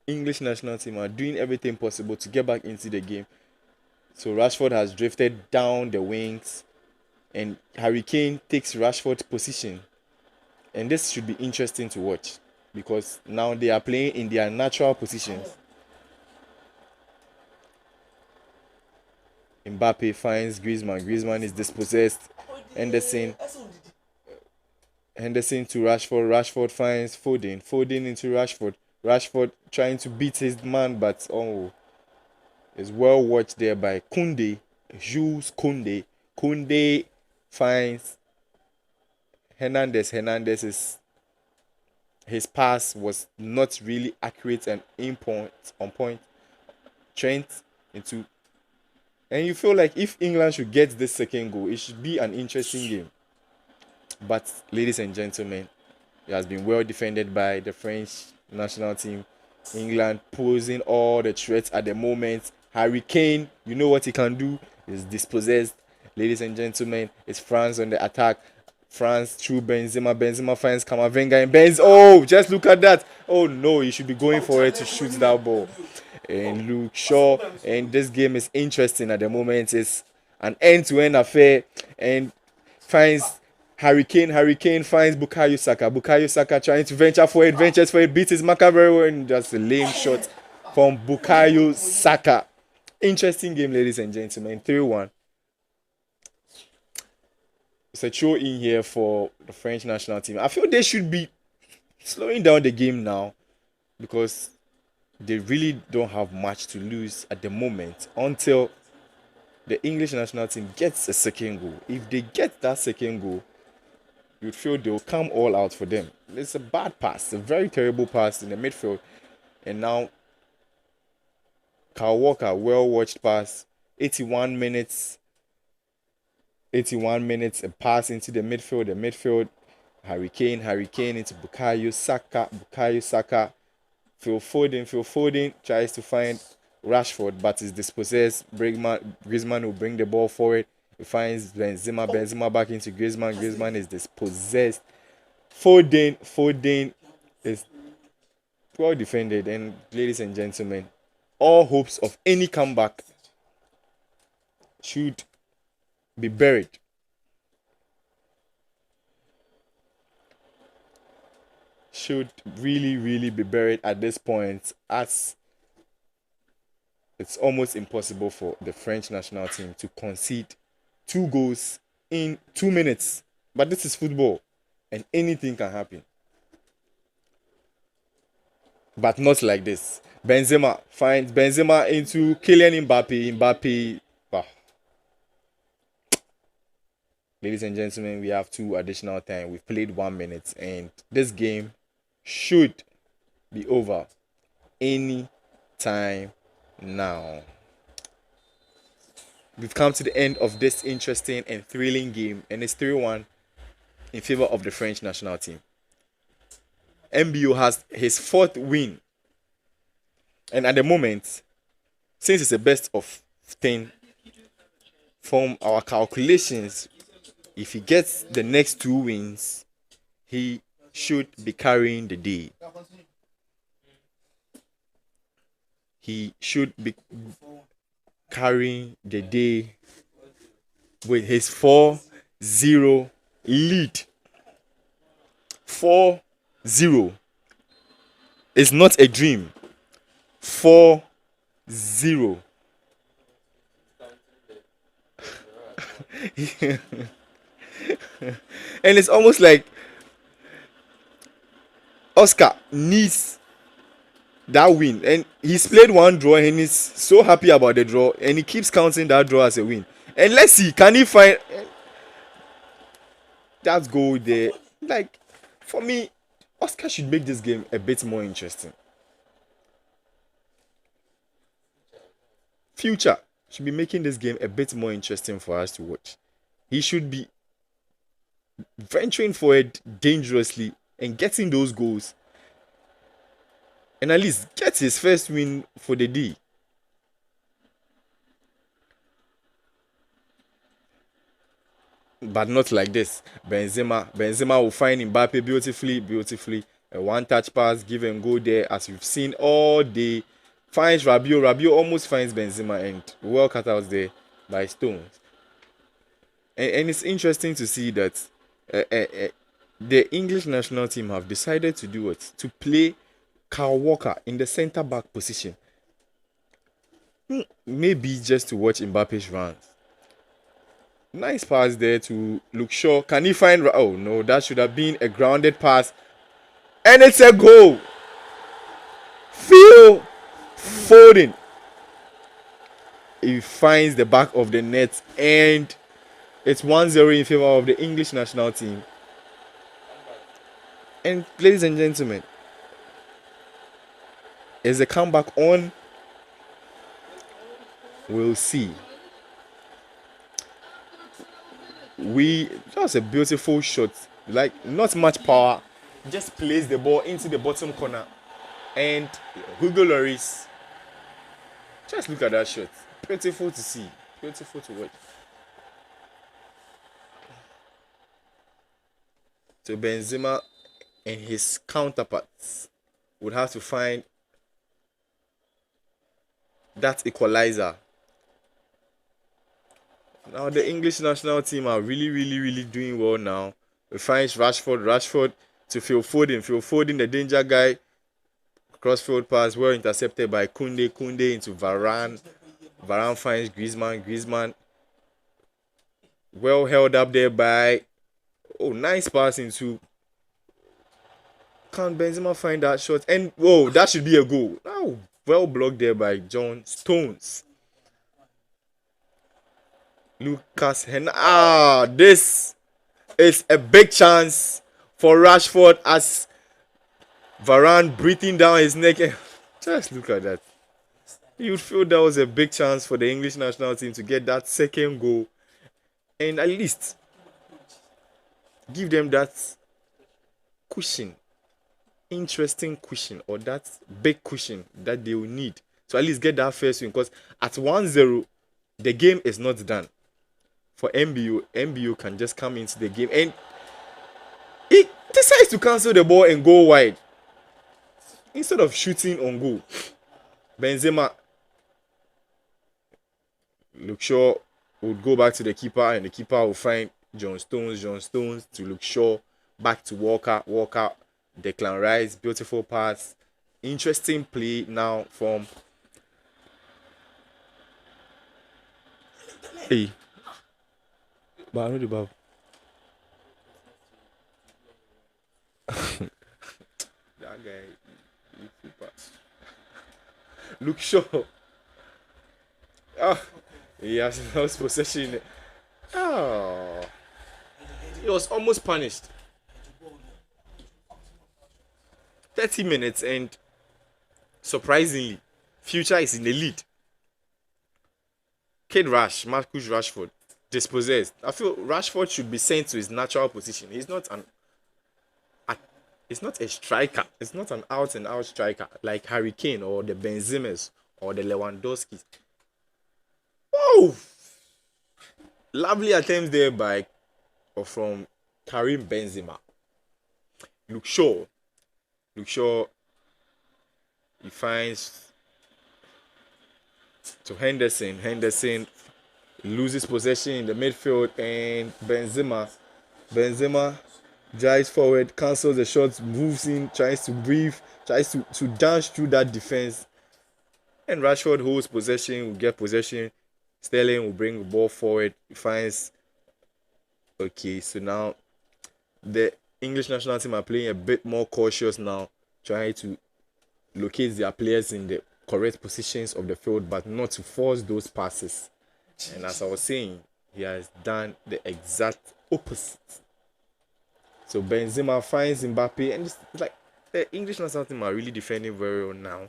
English national team are doing everything possible to get back into the game. So Rashford has drifted down the wings and Harry Kane takes Rashford's position. And this should be interesting to watch because now they are playing in their natural positions. Mbappe finds Griezmann. Griezmann is dispossessed. Henderson to Rashford. Rashford finds Foden. Foden into Rashford. Rashford trying to beat his man, but is well watched there by Koundé. Jules Koundé. Koundé finds Hernandez. His pass was not really accurate and on point. Trent into... And you feel like if England should get this second goal, it should be an interesting game. But, ladies and gentlemen, it has been well defended by the French national team. England posing all the threats at the moment. Harry Kane, you know what he can do. He's dispossessed. Ladies and gentlemen, it's France on the attack. France through Benzema. Benzema finds Camavinga and just look at that. Oh no, he should be going for it to shoot that ball. And Luke Shaw. And this game is interesting at the moment. It's an end-to-end affair. And finds Harry Kane. Harry Kane finds Bukayo Saka. Bukayo Saka trying to ventures for it, beats his marker very well, and that's a lame shot from Bukayo Saka. Interesting game, ladies and gentlemen. 3-1. It's a throw in here for the French national team. I feel they should be slowing down the game now because they really don't have much to lose at the moment until the English national team gets a second goal. If they get that second goal, you'd feel they'll come all out for them. It's a bad pass, a very terrible pass in the midfield. And now, Kyle Walker, well-watched pass, 81 minutes, a pass into the midfield, Harry Kane into Bukayo Saka, Phil Foden tries to find Rashford, but is dispossessed. Griezmann will bring the ball forward. He finds Benzema back into Griezmann is dispossessed. Foden is well defended. And ladies and gentlemen, all hopes of any comeback should be buried should really, really be buried at this point, as it's almost impossible for the French national team to concede 2 goals in 2 minutes. But this is football, and anything can happen. But not like this. Benzema finds Benzema into Kylian Mbappe. Mbappe. Ah. Ladies and gentlemen, we have 2 additional time. We've played 1 minute, and this game should be over any time now. We've come to the end of this interesting and thrilling game, and it's 3-1 in favor of the French national team. MBO has his 4th win, and at the moment, since it's a best of 10, from our calculations, if he gets the next 2 wins, he should be carrying the day. He should be carrying the day with his 4-0 lead. 4-0. It's not a dream. 4-0. And it's almost like Oscar needs that win, and he's played 1 draw and he's so happy about the draw, and he keeps counting that draw as a win. And let's see, can he find that goal there? Like, for me, Oscar should make this game a bit more interesting. Future should be making this game a bit more interesting for us to watch. He should be venturing forward dangerously and getting those goals, and at least get his first win for the day. But not like this. Benzema will find Mbappe beautifully. A 1-touch pass, give and go there, as we've seen all day. Finds Rabiot. Rabiot almost finds Benzema, and well cut out there by Stones. And it's interesting to see that the English national team have decided to do what? To play Kyle Walker in the centre-back position. Maybe just to watch Mbappe's runs. Nice pass there to Luke Shaw. Can he find... Oh, no, that should have been a grounded pass. And it's a goal. Phil Foden. He finds the back of the net, and it's 1-0 in favor of the English national team. And ladies and gentlemen, is the comeback on? We'll see. That was a beautiful shot. Like, not much power. Just place the ball into the bottom corner. And Hugo Lloris. Just look at that shot. Beautiful to see. Beautiful to watch. So Benzema and his counterparts would have to find that equalizer. Now the English national team are really doing well now. We find Rashford to Phil Foden, the danger guy. Crossfield pass, well intercepted by Kunde into Varane. Varane finds Griezmann. Well held up there by... Oh, nice pass into... Can Benzema find that shot? And, whoa, that should be a goal. Oh, well blocked there by John Stones. Lucas Hernandez. This is a big chance for Rashford, as Varane breathing down his neck. Just look at that. You'd feel that was a big chance for the English national team to get that second goal, and at least give them that cushion, interesting cushion, or that big cushion that they will need to at least get that first win. Because at 1-0, the game is not done. For MBO can just come into the game, and he decides to cancel the ball and go wide instead of shooting on goal. Benzema, Luke Shaw would go back to the keeper, and the keeper will find John Stones to Luke Shaw, back to Walker, Declan Rice, beautiful pass. Interesting play now from. Hey. But I know the ball. That guy, he pass. Look Shaw. Oh, he has lost possession. Oh, he was almost punished. 30 minutes and surprisingly, Future is in the lead. Marcus Rashford, dispossessed. I feel Rashford should be sent to his natural position. He's not a striker. It's not an out and out striker like Harry Kane or the Benzimas or the Lewandowskis. Oh, lovely attempts there by or from Karim Benzema. Luke Shaw, he finds to Henderson. Henderson loses possession in the midfield, and Benzema drives forward, cancels the shots, moves in, tries to breathe, tries to dash through that defense. And Rashford holds possession, will get possession. Sterling will bring the ball forward. He finds. Okay, so now the English national team are playing a bit more cautious now, trying to locate their players in the correct positions of the field, but not to force those passes. And as I was saying, he has done the exact opposite. So Benzema finds Mbappe, and it's like the English national team are really defending very well now.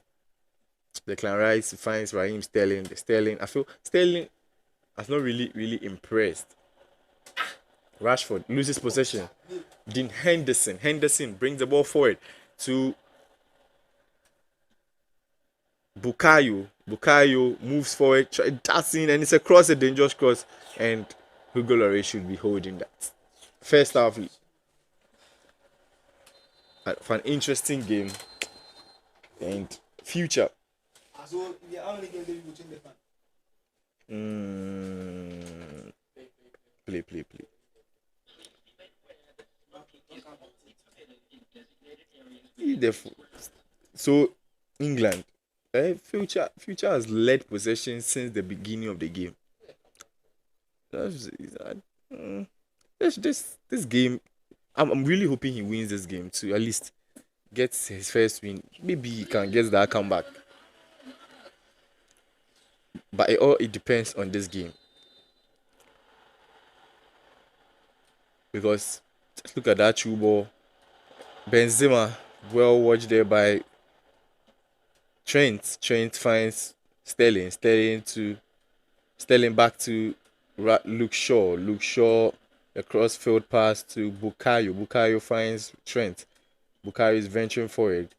Declan Rice finds Raheem Sterling. I feel Sterling has not really impressed. Rashford loses possession. Dean Henderson brings the ball forward to Bukayo. Bukayo moves forward, dancing, and it's across a dangerous cross. And Hugo Lloris should be holding that. First half for an interesting game. And Future. So, how many games do you change the fan? Play. So England, Future has led possession since the beginning of the game. This game, I'm really hoping he wins this game to at least get his first win. Maybe he can get that comeback. But it depends on this game. Because just look at that true ball. Benzema, well watched there by Trent. Trent finds Sterling. Sterling back to Luke Shaw. Luke Shaw, a crossfield pass to Bukayo. Bukayo finds Trent. Bukayo is venturing forward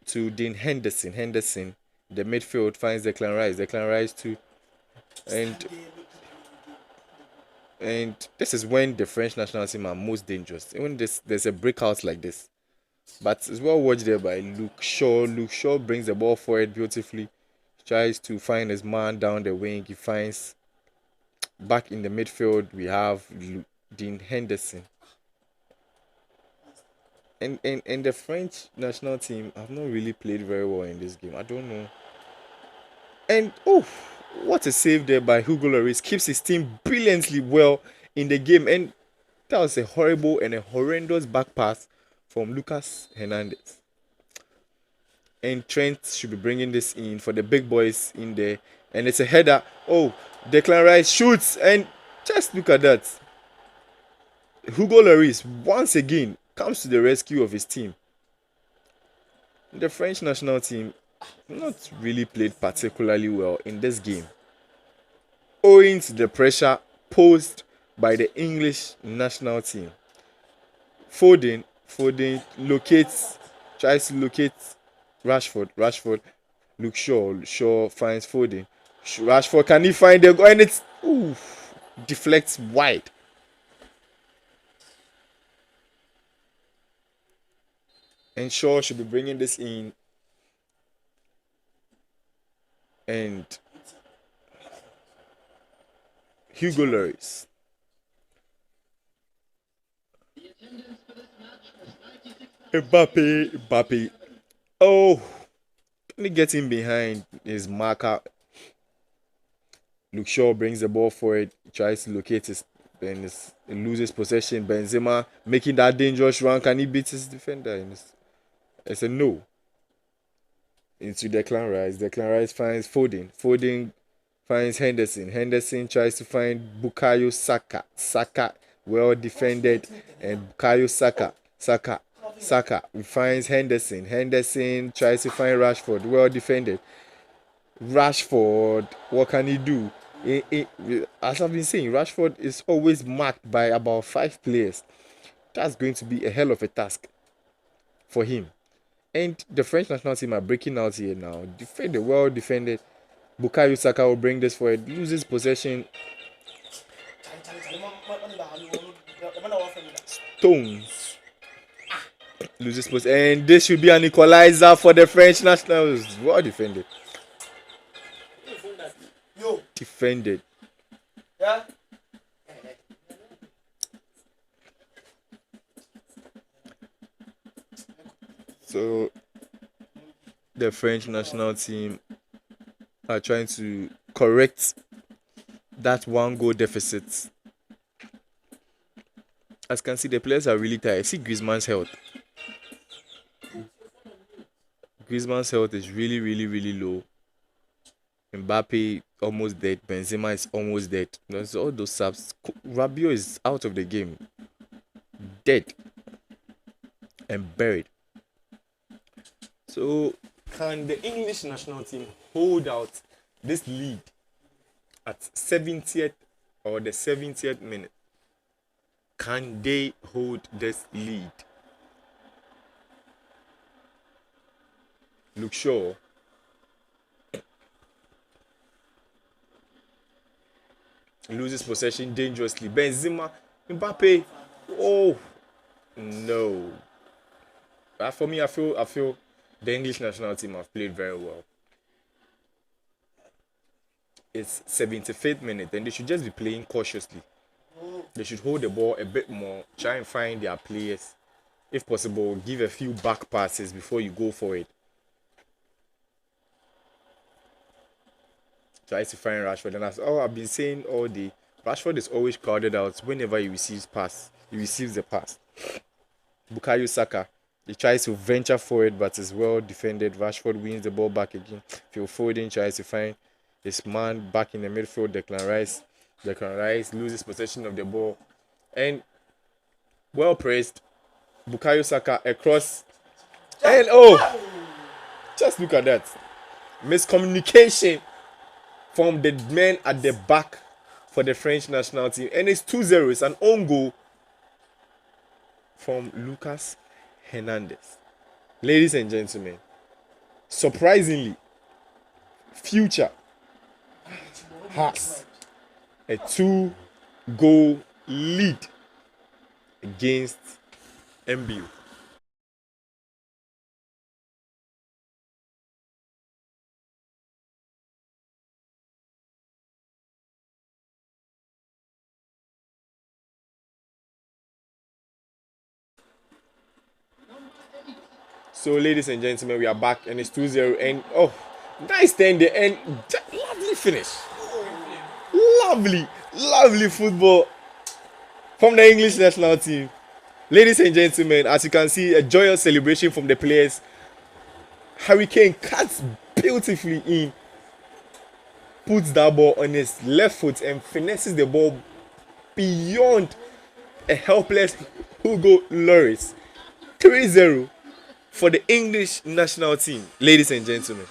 to Dean Henderson. Henderson, the midfield, finds Declan Rice. Declan Rice to and this is when the French national team are most dangerous. When there's a breakout like this. But it's well watched there by Luke Shaw. Luke Shaw brings the ball forward beautifully. Tries to find his man down the wing. He finds back in the midfield we have Dean Henderson. And the French national team have not really played very well in this game. I don't know. And what a save there by Hugo Lloris. Keeps his team brilliantly well in the game. And that was a horrible and a horrendous back pass from Lucas Hernandez. And Trent should be bringing this in for the big boys in there. And it's a header. Declan Rice shoots. And just look at that. Hugo Lloris once again comes to the rescue of his team. The French national team not really played particularly well in this game, owing to the pressure posed by the English national team. Foden tries to locate Rashford, Luke Shaw finds Foden. Rashford, can he find the goal? And it's deflects wide. And Shaw should be bringing this in. And Hugo Lloris. Mbappe. Oh, only getting behind his marker. Luke Shaw brings the ball forward, tries to locate his, then he loses possession. Benzema making that dangerous run. Can he beat his defender? And it's a no. Into Declan Rice. Declan Rice finds Foden. Foden finds Henderson. Henderson tries to find Bukayo Saka. Saka well defended, and Bukayo Saka. Saka finds Henderson. Henderson tries to find Rashford. Well defended. Rashford, what can he do? As I've been saying, Rashford is always marked by about 5 players. That's going to be a hell of a task for him. And the French national team are breaking out here now. Defended, well defended. Bukayo Saka will bring this forward, loses possession. Stones loses possession, and this should be an equalizer for the French nationals. Well defended. Defended. Yeah. So the French national team are trying to correct that 1-goal deficit. As you can see, the players are really tired. See Griezmann's health. Griezmann's health is really, really, really low. Mbappe almost dead. Benzema is almost dead. There's all those subs. Rabiot is out of the game. Dead. And buried. So, can the English national team hold out this lead at 70th or the 70th minute? Can they hold this lead? Luke Shaw loses possession dangerously. Benzema, Mbappe. Oh no! For me, I feel the English national team have played very well. It's 75th minute, and they should just be playing cautiously. They should hold the ball a bit more, try and find their players. If possible, give a few back passes before you go for it. Tries to find Rashford, and as I've been saying all day, Rashford is always crowded out whenever he receives the pass. Bukayo Saka, he tries to venture forward but is well defended. Rashford wins the ball back again. Phil Foden tries to find his man back in the midfield. Declan Rice loses possession of the ball, and well praised. Bukayo Saka across, and just look at that miscommunication from the men at the back for the French national team, and it's 2-0. It's an own goal from Lucas Hernandez. Ladies and gentlemen, surprisingly, Future has a 2-goal lead against MBO. So, ladies and gentlemen, we are back, and it's 2-0. And nice turn there, and lovely finish. Lovely football from the English national team. Ladies and gentlemen, as you can see, a joyous celebration from the players. Harry Kane cuts beautifully in, puts that ball on his left foot, and finesses the ball beyond a helpless Hugo Lloris. 3-0 for the English national team, ladies and gentlemen.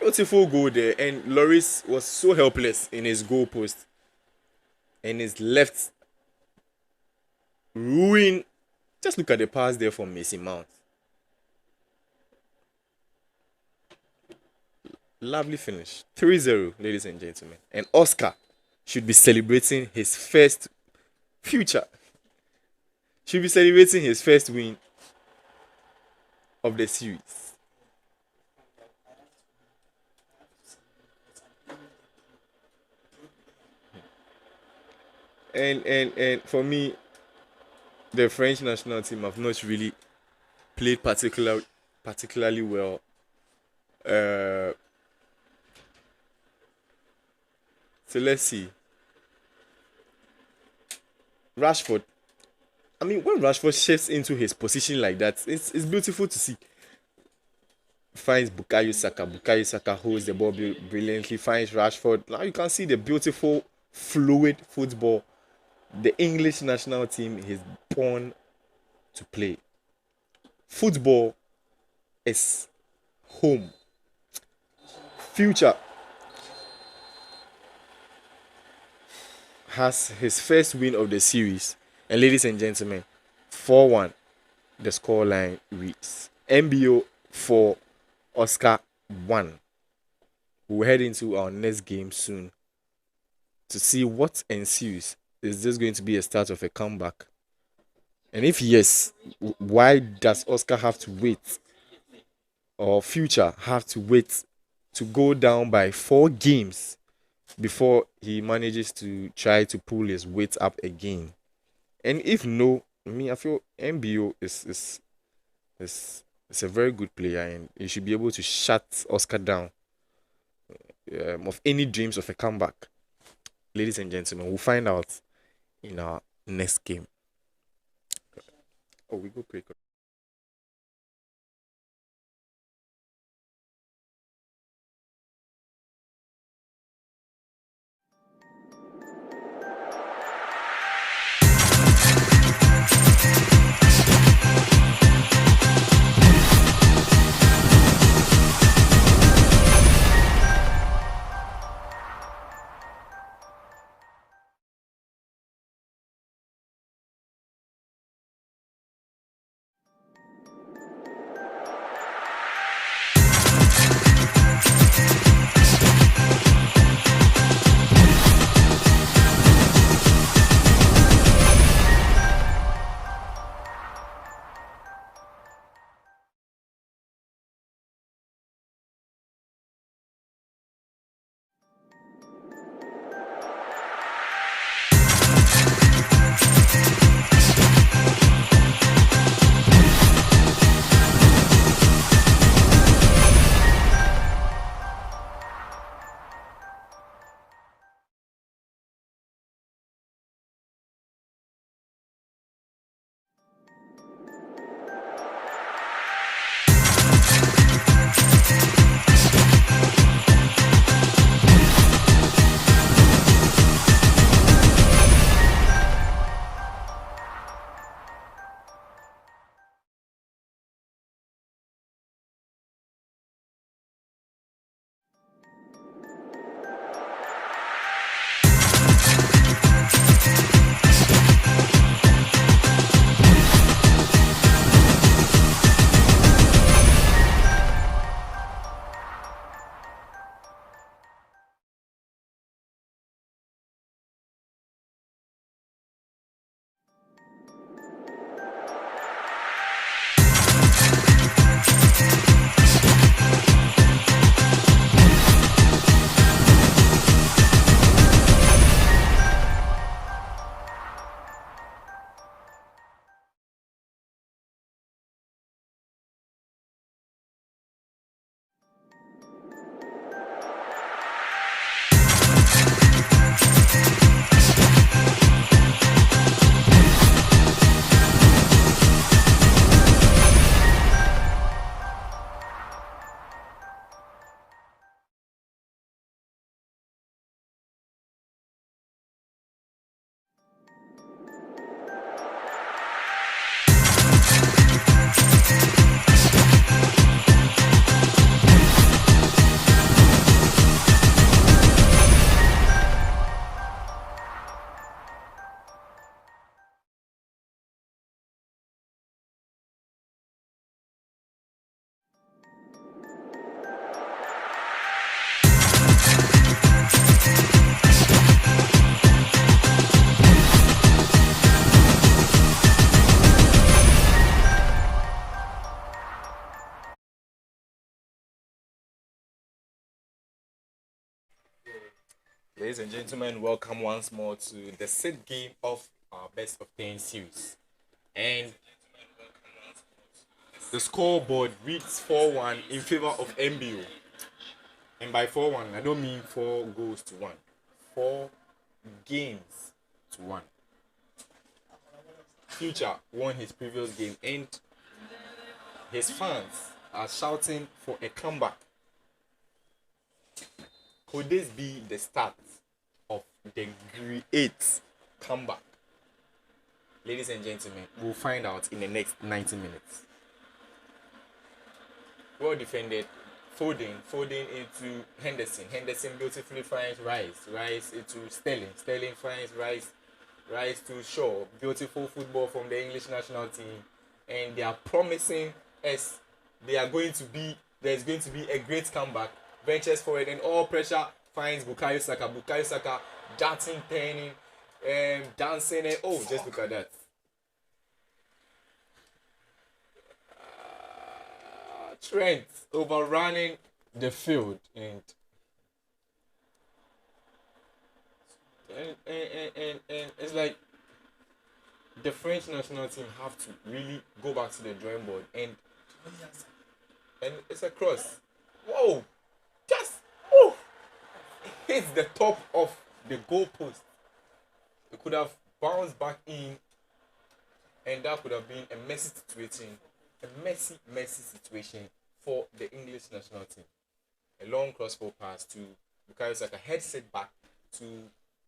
Beautiful goal there, and Lloris was so helpless in his goal post, and his left ruin. Just look at the pass there from Mason Mount. Lovely finish. 3-0, ladies and gentlemen. And Oscar should be celebrating his first win of the series. And for me, the French national team have not really played particularly well. So let's see. Rashford. I mean, when Rashford shifts into his position like that, it's beautiful to see. Finds Bukayo Saka. Bukayo Saka holds the ball brilliantly. Finds Rashford. Now you can see the beautiful, fluid football the English national team is born to play. Football is home. Future has his first win of the series. And ladies and gentlemen, 4-1, the scoreline reads. MBO 4, Oscar 1. We'll head into our next game soon to see what ensues. Is this going to be a start of a comeback? And if yes, why does Oscar have to wait? Or Future have to wait to go down by 4 games before he manages to try to pull his weight up again? And if no, I feel MBO is a very good player and he should be able to shut Oscar down of any dreams of a comeback. Ladies and gentlemen, we'll find out in our next game. Oh, we go quick. Ladies and gentlemen, welcome once more to the sixth game of our best of 10 series. And the scoreboard reads 4-1 in favor of MBO. And by 4-1, I don't mean 4 goals to 1. 4 games to 1. Future won his previous game and his fans are shouting for a comeback. Could this be the start of the great comeback? Ladies and gentlemen, we'll find out in the next 90 minutes. Well defended. Foden into Henderson. Henderson beautifully finds Rice into Sterling finds Rice to Shaw. Beautiful football from the English national team. And they are promising us there's going to be a great comeback. Ventures forward and all pressure finds Bukayo Saka darting, turning, dancing, and oh, just look at that. Trent overrunning the field and it's like the French national team have to really go back to the drawing board and it's a cross. Whoa! Just hits the top of the goalpost. It could have bounced back in, and that could have been a messy situation for the English national team. A long crossfield pass to Bukayo Saka, heads it back to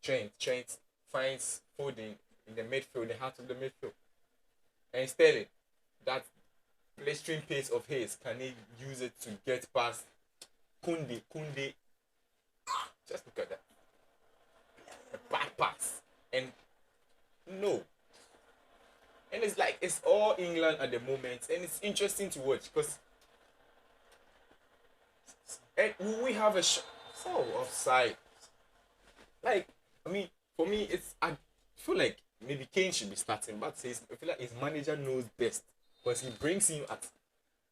Trent. Trent finds Foden in the midfield, the heart of the midfield, and Sterling, that blistering pace of his, can he use it to get past Kunde? Just look at that. A back pass. And no. And it's like it's all England at the moment. And it's interesting to watch because we have a offside. Like, I mean, for me, I feel like maybe Kane should be starting, but I feel like his manager knows best because he brings him at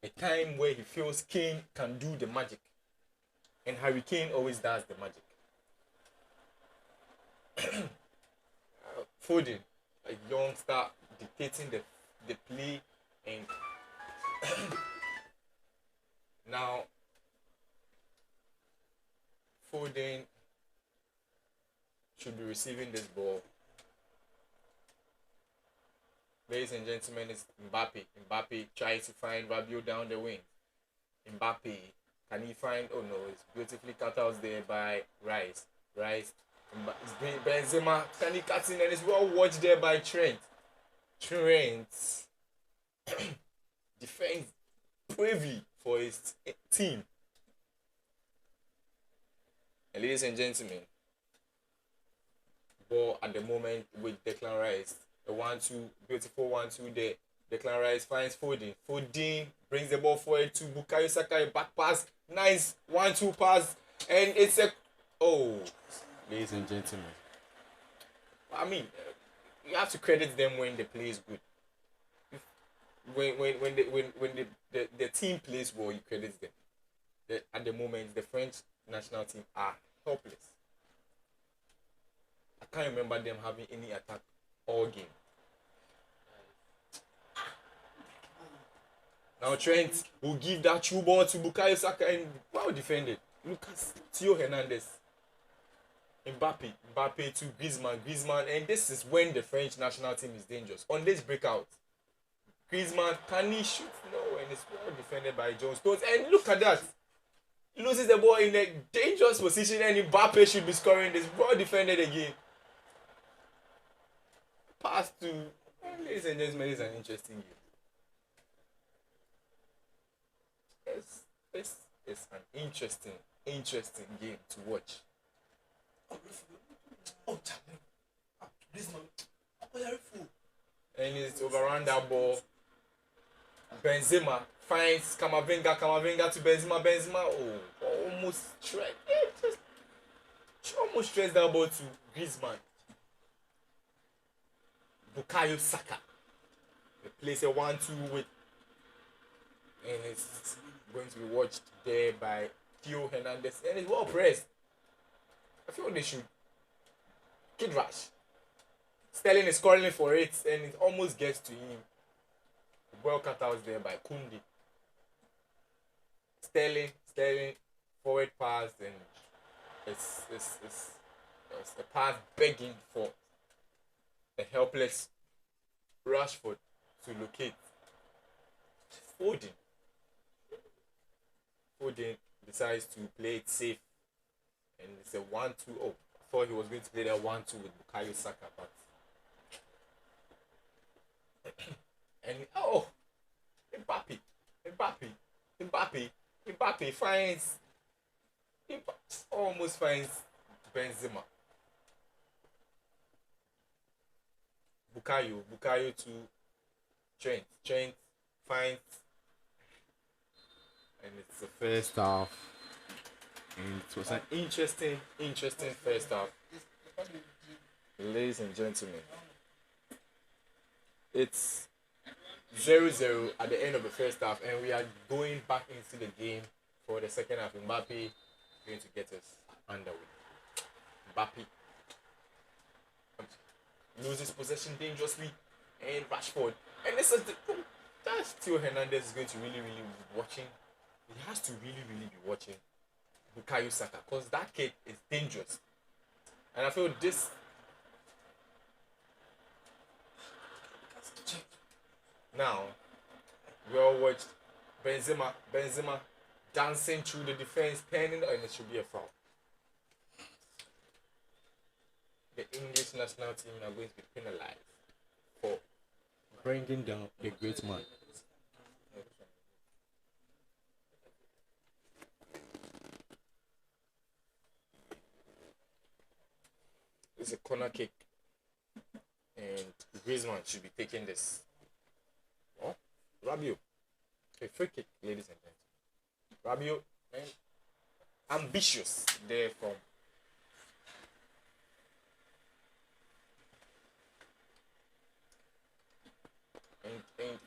a time where he feels Kane can do the magic. And Harry Kane always does the magic. Foden, a youngster, dictating the play, and now Foden should be receiving this ball. Ladies and gentlemen, it's Mbappe. Mbappe tries to find Rabiot down the wing. Mbappe, can he find? Oh no, it's beautifully cut out there by Rice. It's Benzema. Can he cut in? And it's well watched there by Trent. Trent defends bravely for his team. And ladies and gentlemen, ball at the moment with Declan Rice. A 1-2, beautiful 1-2 there. Declan Rice finds Foden. Foden brings the ball forward to Bukayo Saka. A back pass. Nice 1-2 pass. And it's a... Oh, ladies and gentlemen. I mean, you have to credit them when the play is good. When the team plays well, you credit them. At the moment, the French national team are helpless. I can't remember them having any attack all game. Now Trent will give that true ball to Bukayo Saka and well defended. Lucas Theo Hernandez. Mbappe to Griezmann, and this is when the French national team is dangerous. On this breakout, Griezmann, can he shoot? No, and it's well defended by John Stones. And look at that. He loses the ball in a dangerous position, and Mbappe should be scoring this. Well defended again. Pass to... Ladies and gentlemen, it's an interesting game. This is an interesting game to watch. And it's overrun that ball. Benzema finds Camavinga to Benzema. Almost stressed that ball to Griezmann. Bukayo Saka. They place a 1-2 with, and it's going to be watched there by Theo Hernandez, and it's well pressed. I feel they should Kid rush. Sterling is calling for it, and it almost gets to him. The ball cut out there by Kundi. Sterling, forward pass, and it's a pass begging for a helpless Rashford to locate. Foden decides to play it safe, and it's a 1-2. Oh, I thought he was going to play that 1-2 with Bukayo Saka, but and Mbappe finds almost finds Benzema. Bukayo to Trent finds, and it's the first half. And it was an interesting first half. Ladies and gentlemen, it's 0-0 at the end of the first half, and we are going back into the game for the second half. Mbappe is going to get us underway. Mbappe loses possession dangerously, and Rashford. And this is that's Theo Hernandez is going to really be watching. He has to really be watching Bukayo Saka, because that kid is dangerous. And I feel this. Now, we all watched Benzema dancing through the defense, turning, and it should be a foul. The English national team are going to be penalized for bringing down the great man. It's a corner kick, and Griezmann should be taking this. Oh, Rabiot, a free kick, ladies and gentlemen. Rabiot, and ambitious there from.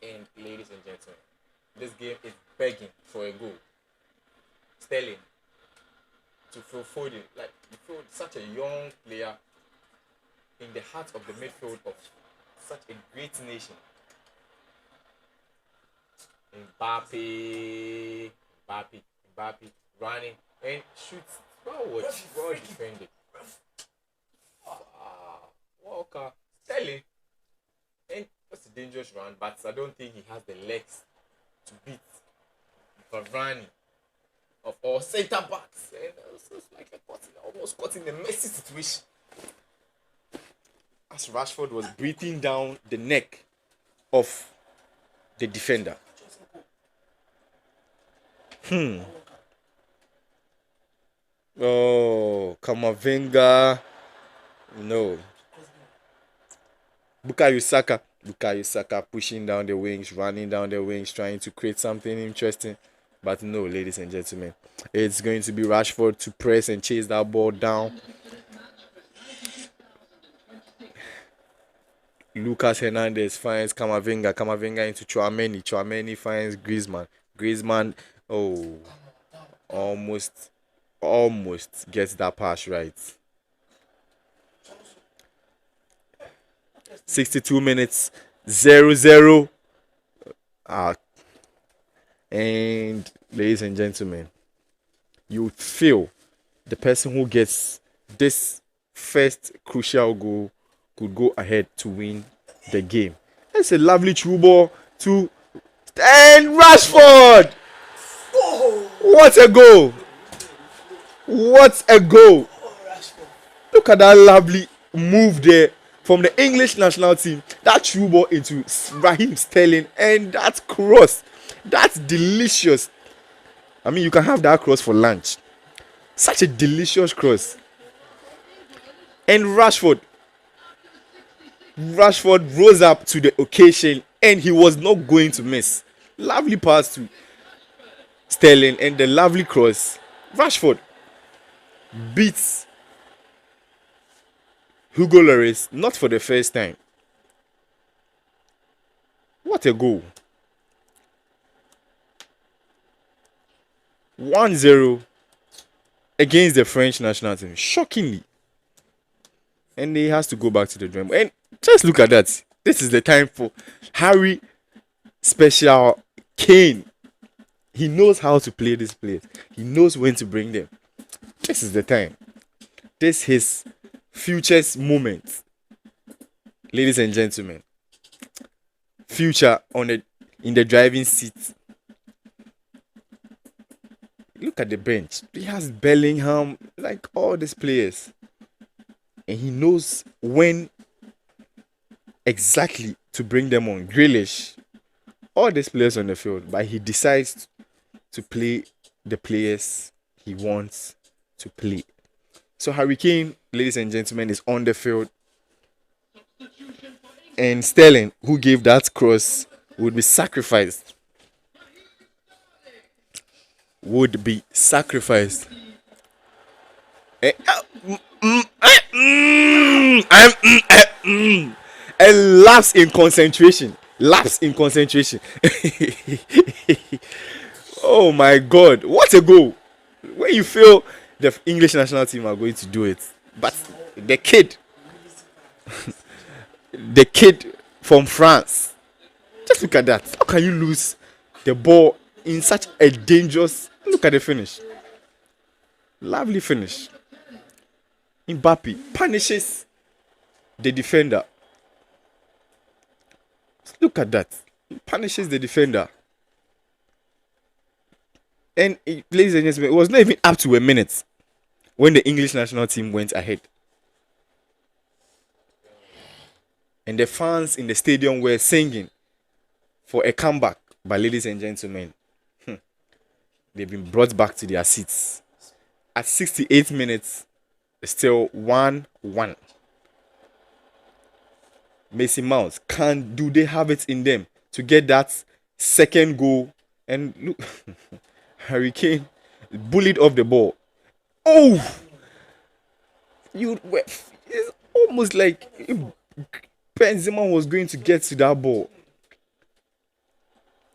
And ladies and gentlemen, this game is begging for a goal. Sterling to Phil Foden, like such a young player in the heart of the midfield of such a great nation. Mbappe running and shoots. Well defended. Walker, Sterling, and that's a dangerous run, but I don't think he has the legs to beat Varane of all centre backs. And it's like almost caught in a messy situation. As Rashford was breathing down the neck of the defender. Oh, Kamavinga. No. Bukayo Saka pushing down the wings, running down the wings, trying to create something interesting. But no, ladies and gentlemen, it's going to be Rashford to press and chase that ball down. Lucas Hernandez finds Kamavinga into Chouameni finds Griezmann, oh, almost gets that pass right. 62 minutes, 0-0. And ladies and gentlemen, you feel the person who gets this first crucial goal could go ahead to win the game. That's a lovely through ball to and Rashford. What a goal! What a goal! Look at that lovely move there from the English national team. That through ball into Raheem Sterling, and that cross. That's delicious. I mean, you can have that cross for lunch. Such a delicious cross. And Rashford rose up to the occasion, and he was not going to miss. Lovely pass to Sterling and the lovely cross. Rashford beats Hugo Lloris, not for the first time. What a goal. 1-0 against the French national team. Shockingly. and he has to go back to the drum. And just look at that. This is the time for Harry Special Kane. He knows how to play these players. He knows when to bring them. This is the time. This is his future's moment. Ladies and gentlemen. Future in the driving seat. Look at the bench. He has Bellingham, like all these players. And he knows when exactly to bring them on. Grealish, all these players on the field, but he decides to play the players he wants to play. So Harry Kane, ladies and gentlemen, is on the field. And Sterling, who gave that cross, would be sacrificed. A lapse in concentration. Oh my God, what a goal! When you feel the English national team are going to do it, but the kid from France, just look at that. How can you lose the ball in such a dangerous? Look at the finish. Lovely finish. Mbappe punishes the defender. Look at that. He punishes the defender. And ladies and gentlemen, it was not even up to a minute when the English national team went ahead. And the fans in the stadium were singing for a comeback. But ladies and gentlemen, they've been brought back to their seats. At 68 minutes, still 1-1. Mason Mount, do they have it in them to get that second goal? And look, Harry Kane bullied off the ball. Oh! It's almost like Benzema was going to get to that ball.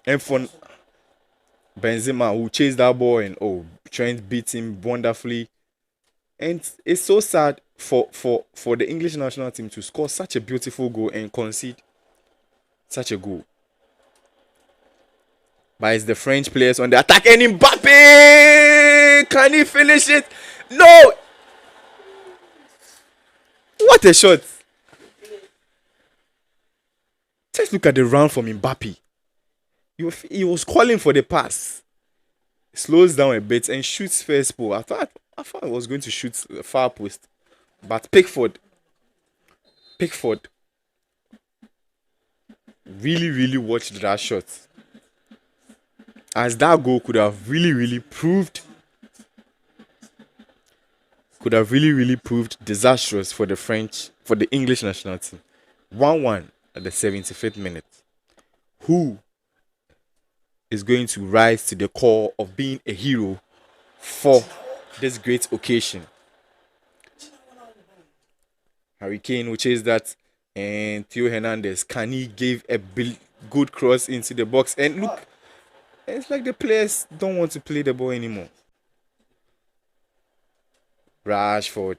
And for Benzema, who chased that ball, and Trent beat him wonderfully. And it's so sad for the English national team to score such a beautiful goal and concede such a goal. But it's the French players on the attack, and Mbappe! Can he finish it? No! What a shot! Just look at the run from Mbappe. He was calling for the pass. Slows down a bit and shoots first ball. I thought he was going to shoot the far post. But Pickford really watched that shot. As that goal could have really proved disastrous for the English national team. 1-1 at the 75th minute. Who is going to rise to the call of being a hero for this great occasion? Harry Kane will chase that, and Theo Hernandez, can he give a good cross into the box? And look, it's like the players don't want to play the ball anymore. Rashford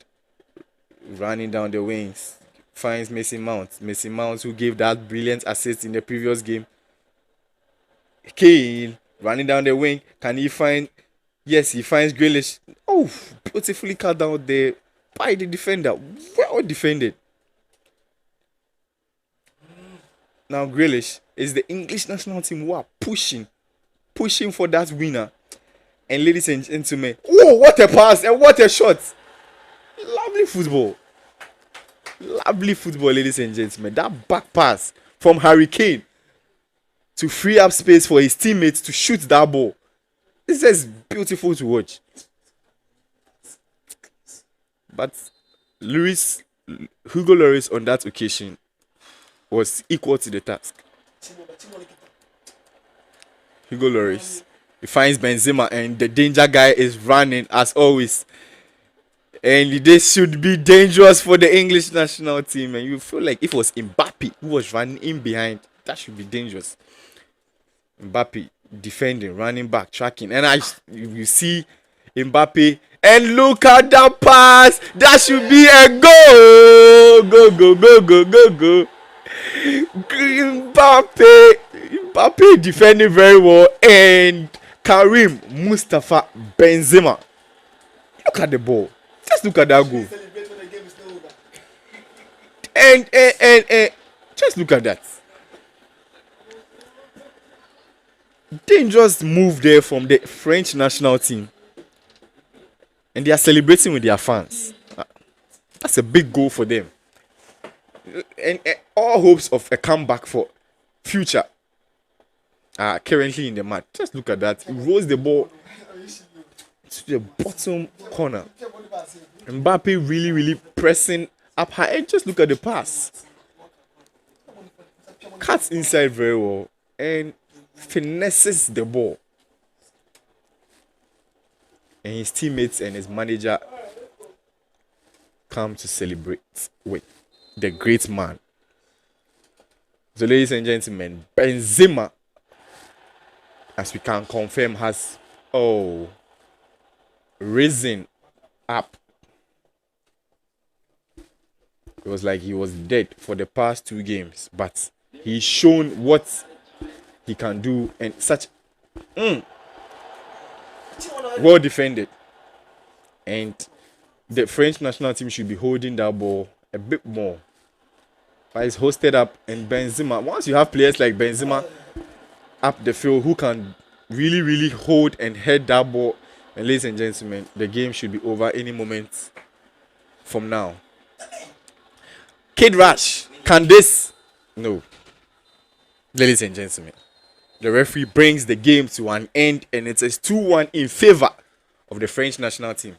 running down the wings, finds Mason Mount. Mason Mount, who gave that brilliant assist in the previous game. Kane running down the wing. Can he find? Yes, he finds Grealish. Oh, beautifully cut down there by the defender. Well defended. Now Grealish is the English national team who are pushing for that winner. And ladies and gentlemen, oh, what a pass and what a shot! Lovely football, ladies and gentlemen. That back pass from Harry Kane to free up space for his teammates to shoot that ball. This is beautiful to watch. But Hugo Lloris on that occasion was equal to the task. Hugo Lloris, he finds Benzema, and the danger guy is running as always. And this should be dangerous for the English national team. And you feel like if it was Mbappe who was running in behind, that should be dangerous. Mbappe defending, running back, tracking. And you see Mbappe. And look at that pass. That should be a goal. Go. Mbappe defending very well. And Karim Mustafa Benzema. Look at the ball. Just look at that goal. Celebrate when the game is not over. And just look at that. Dangerous move there from the French national team. And they are celebrating with their fans. That's a big goal for them. And all hopes of a comeback for future are currently in the match. Just look at that. He rolls the ball to the bottom corner. Mbappe really pressing up high. And just look at the pass. Cuts inside very well. And finesses the ball. And his teammates and his manager come to celebrate with the great man. So, ladies and gentlemen, Benzema, as we can confirm, has risen up. It was like he was dead for the past 2 games, but he's shown what he can do, and such well defended. And the French national team should be holding that ball a bit more. But it's hosted up, and Benzema, once you have players like Benzema up the field who can really hold and head that ball, and ladies and gentlemen, the game should be over any moment from now. Kid Rush, can this? No. Ladies and gentlemen, the referee brings the game to an end, and it is 2-1 in favor of the French national team.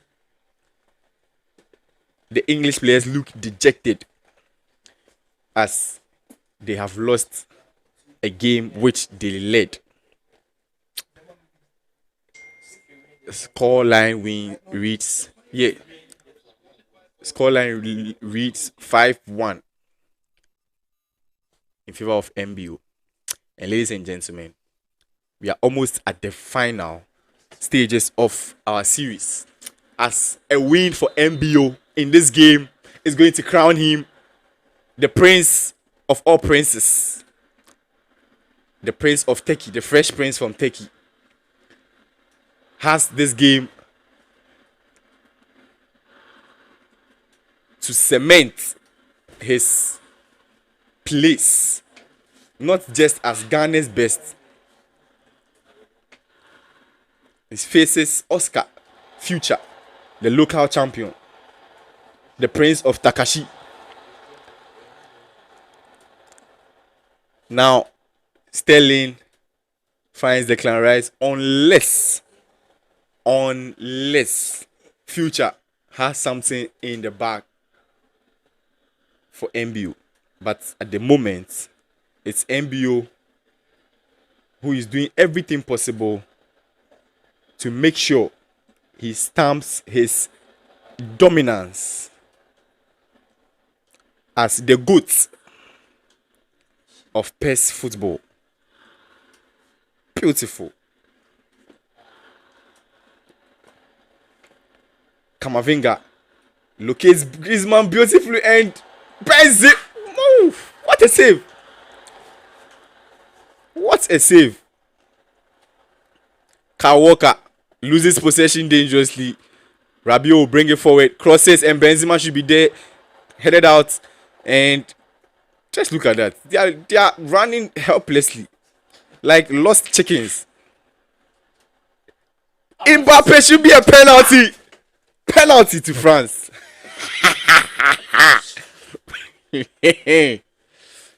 The English players look dejected as they have lost a game which they led. Scoreline reads 5-1 in favor of MBO. And ladies and gentlemen, we are almost at the final stages of our series. As a win for MBO in this game is going to crown him the prince of all princes. The prince of Turkey, the fresh prince from Turkey, has this game to cement his place, not just as Ghana's best. He faces Oscar Future, the local champion, the prince of Takashi. Now, Sterling finds the clan rights unless Future has something in the bag for MBO. But at the moment, it's MBO who is doing everything possible to make sure he stamps his dominance as the GOAT of PES football. Beautiful. Kamavinga locates Griezmann beautifully and bends it. Move. What a save. What a save. Kyle Walker loses possession dangerously. Rabiot will bring it forward. Crosses, and Benzema should be there. Headed out. And just look at that. They are running helplessly. Like lost chickens. Mbappe should be a penalty. Penalty to France.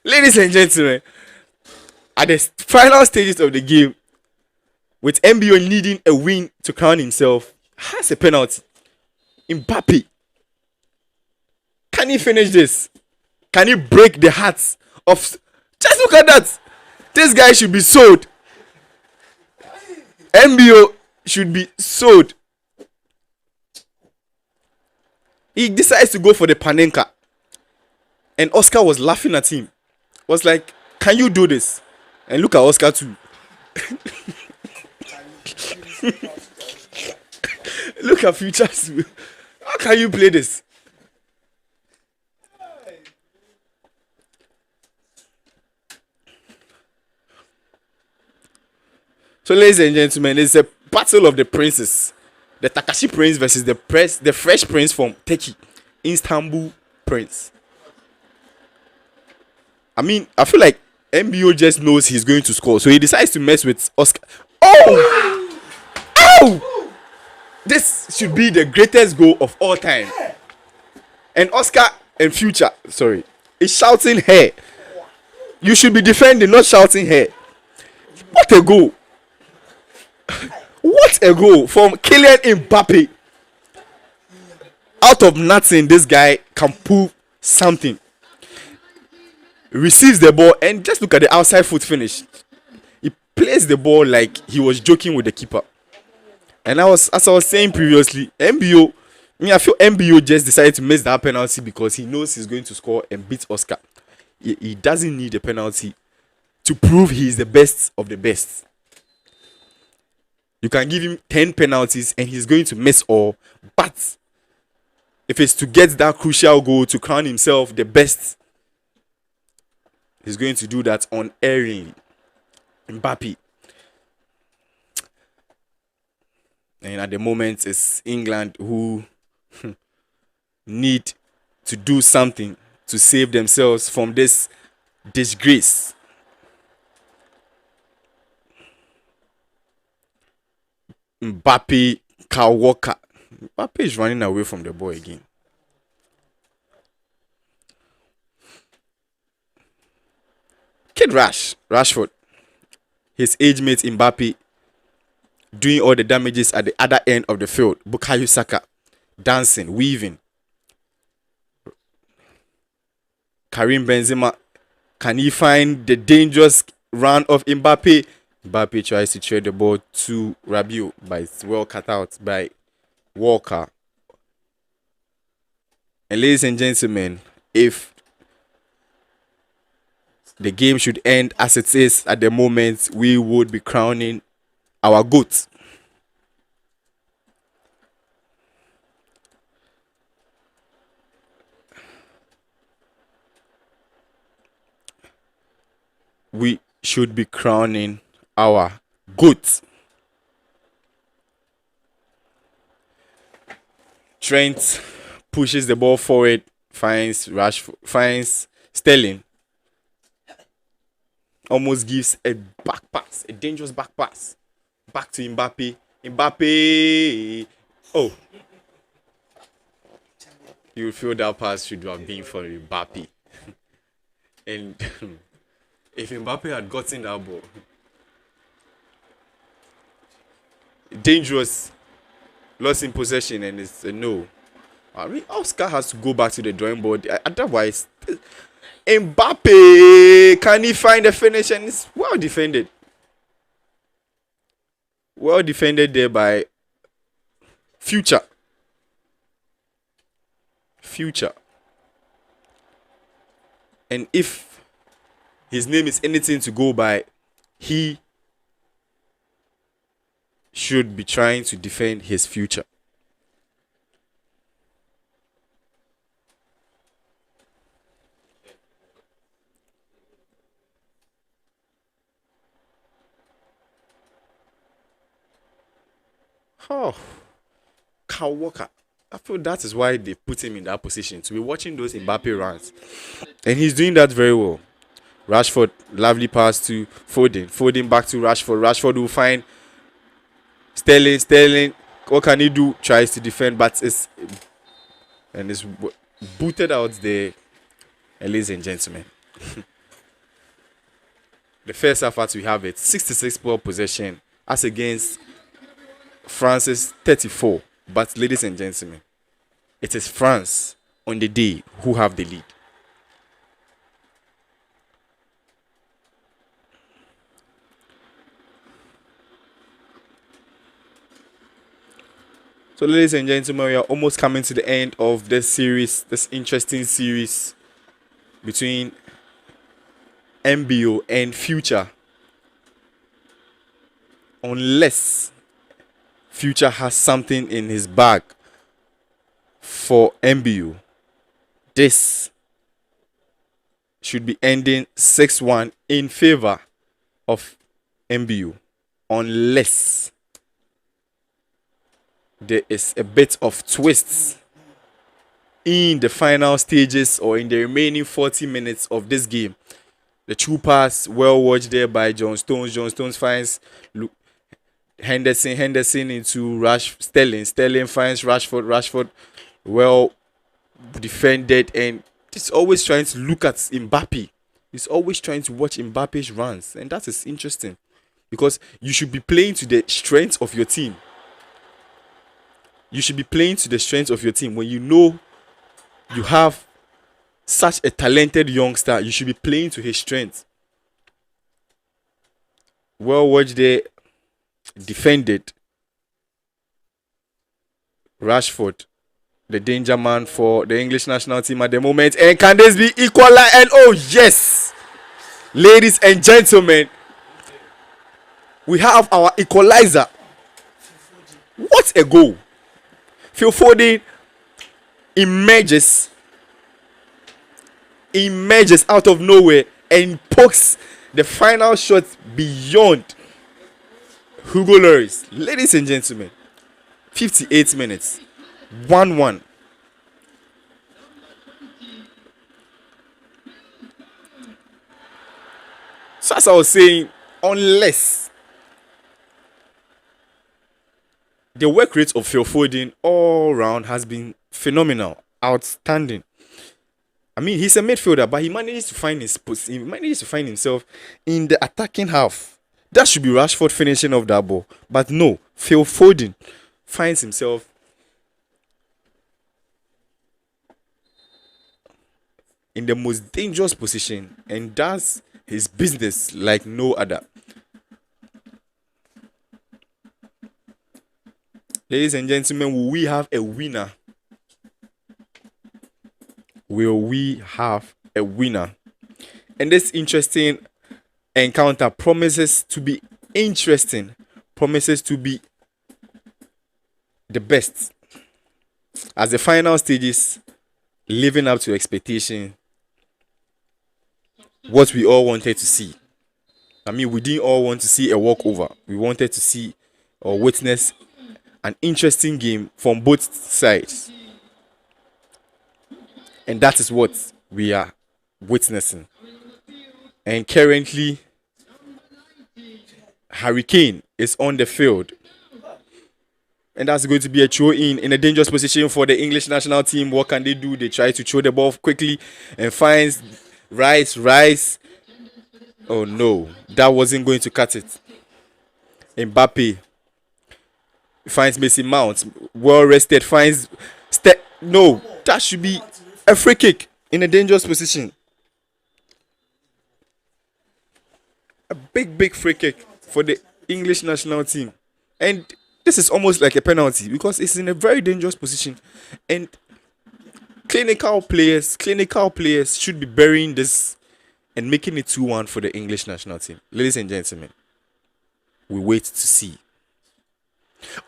Ladies and gentlemen, at the final stages of the game, with MBO needing a win to crown himself, has a penalty. Mbappe, can he finish this? Can he break the hearts of... Just look at that. This guy should be sold. MBO should be sold. He decides to go for the Panenka. And Oscar was laughing at him. Was like, can you do this? And look at Oscar too. Look at futures. How can you play this? So, ladies and gentlemen, it's a battle of the princes. The Takashi Prince versus the Fresh Prince from Turkey, Istanbul Prince. I mean, I feel like MBO just knows he's going to score, so he decides to mess with Oscar. Oh! Oh! This should be the greatest goal of all time. And Oscar and Future, sorry, is shouting here. You should be defending, not shouting here. What a goal! What a goal from Kylian Mbappe. Out of nothing, this guy can pull something. Receives the ball and just look at the outside foot finish. He plays the ball like he was joking with the keeper. And as I was saying previously, MBO, I feel MBO just decided to miss that penalty because he knows he's going to score and beat Oscar. He doesn't need a penalty to prove he is the best of the best. You can give him 10 penalties and he's going to miss all. But if it's to get that crucial goal to crown himself the best, he's going to do that unerringly. Mbappe. And at the moment, it's England who need to do something to save themselves from this disgrace. Mbappe, Kyle Walker. Mbappe is running away from the ball again. Kid Rashford. His age mate Mbappe doing all the damages at the other end of the field. Bukayo Saka dancing, weaving. Karim Benzema, can he find the dangerous run of Mbappe? Mbappe tries to trade the ball to Rabiot, but it's well cut out by Walker. And ladies and gentlemen, if the game should end as it is at the moment, we would be crowning our GOAT. We should be crowning our GOAT. Trent pushes the ball forward, finds Sterling. Almost gives a back pass, a dangerous back pass. Back to Mbappe. Mbappe. Oh. You feel that pass should have been for Mbappe. And if Mbappe had gotten that ball, dangerous, lost in possession, and it's a no. I mean, Oscar has to go back to the drawing board. Otherwise, Mbappe, can he find the finish? And it's well defended. Well defended there by Future. And if his name is anything to go by, he should be trying to defend his future. Oh, Kyle Walker. I feel that is why they put him in that position, to be watching those Mbappe runs. And he's doing that very well. Rashford, lovely pass to Foden. Foden back to Rashford. Rashford will find Sterling. What can he do? Tries to defend, but it's booted out there. And ladies and gentlemen, the first half we have it 66 ball possession as against France's 34. But ladies and gentlemen, it is France on the day who have the lead. So ladies and gentlemen, we are almost coming to the end of this series, this interesting series between MBO and Future. Unless Future has something in his bag for MBO. This should be ending 6-1 in favor of MBO, unless there is a bit of twists in the final stages or in the remaining 40 minutes of this game. The true pass, well watched there by John Stones. John Stones finds Henderson into Sterling. Sterling finds Rashford well defended, and he's always trying to look at Mbappe. He's always trying to watch Mbappe's runs, and that is interesting because you should be playing to the strength of your team. You should be playing to the strength of your team. When you know you have such a talented youngster, you should be playing to his strength. Well watched there, defended. Rashford, the danger man for the English national team at the moment. And can this be equalizer? And oh yes, ladies and gentlemen, we have our equalizer. What a goal! Phil Foden emerges out of nowhere and pokes the final shot beyond Hugo Lloris. Ladies and gentlemen, 58 minutes, 1-1. So as I was saying, unless the work rate of Phil Foden all round has been phenomenal, outstanding. I mean, he's a midfielder, but he manages to find himself in the attacking half. That should be Rashford finishing off that ball, but no, Phil Foden finds himself in the most dangerous position and does his business like no other. Ladies and gentlemen, will we have a winner? Will we have a winner? And this interesting encounter promises to be interesting, promises to be the best, as the final stages living up to expectation, what we all wanted to see. I mean, we didn't all want to see a walkover. We wanted to see or witness an interesting game from both sides. And that is what we are witnessing. And currently, Harry Kane is on the field. And that's going to be a throw in a dangerous position for the English national team. What can they do? They try to throw the ball quickly and finds Rice. Oh no, that wasn't going to cut it. Mbappe finds Mason Mount. Well rested, finds no, that should be a free kick in a dangerous position. A big free kick for the English national team. And this is almost like a penalty because it's in a very dangerous position. And clinical players should be burying this and making it 2-1 for the English national team. Ladies and gentlemen, we wait to see.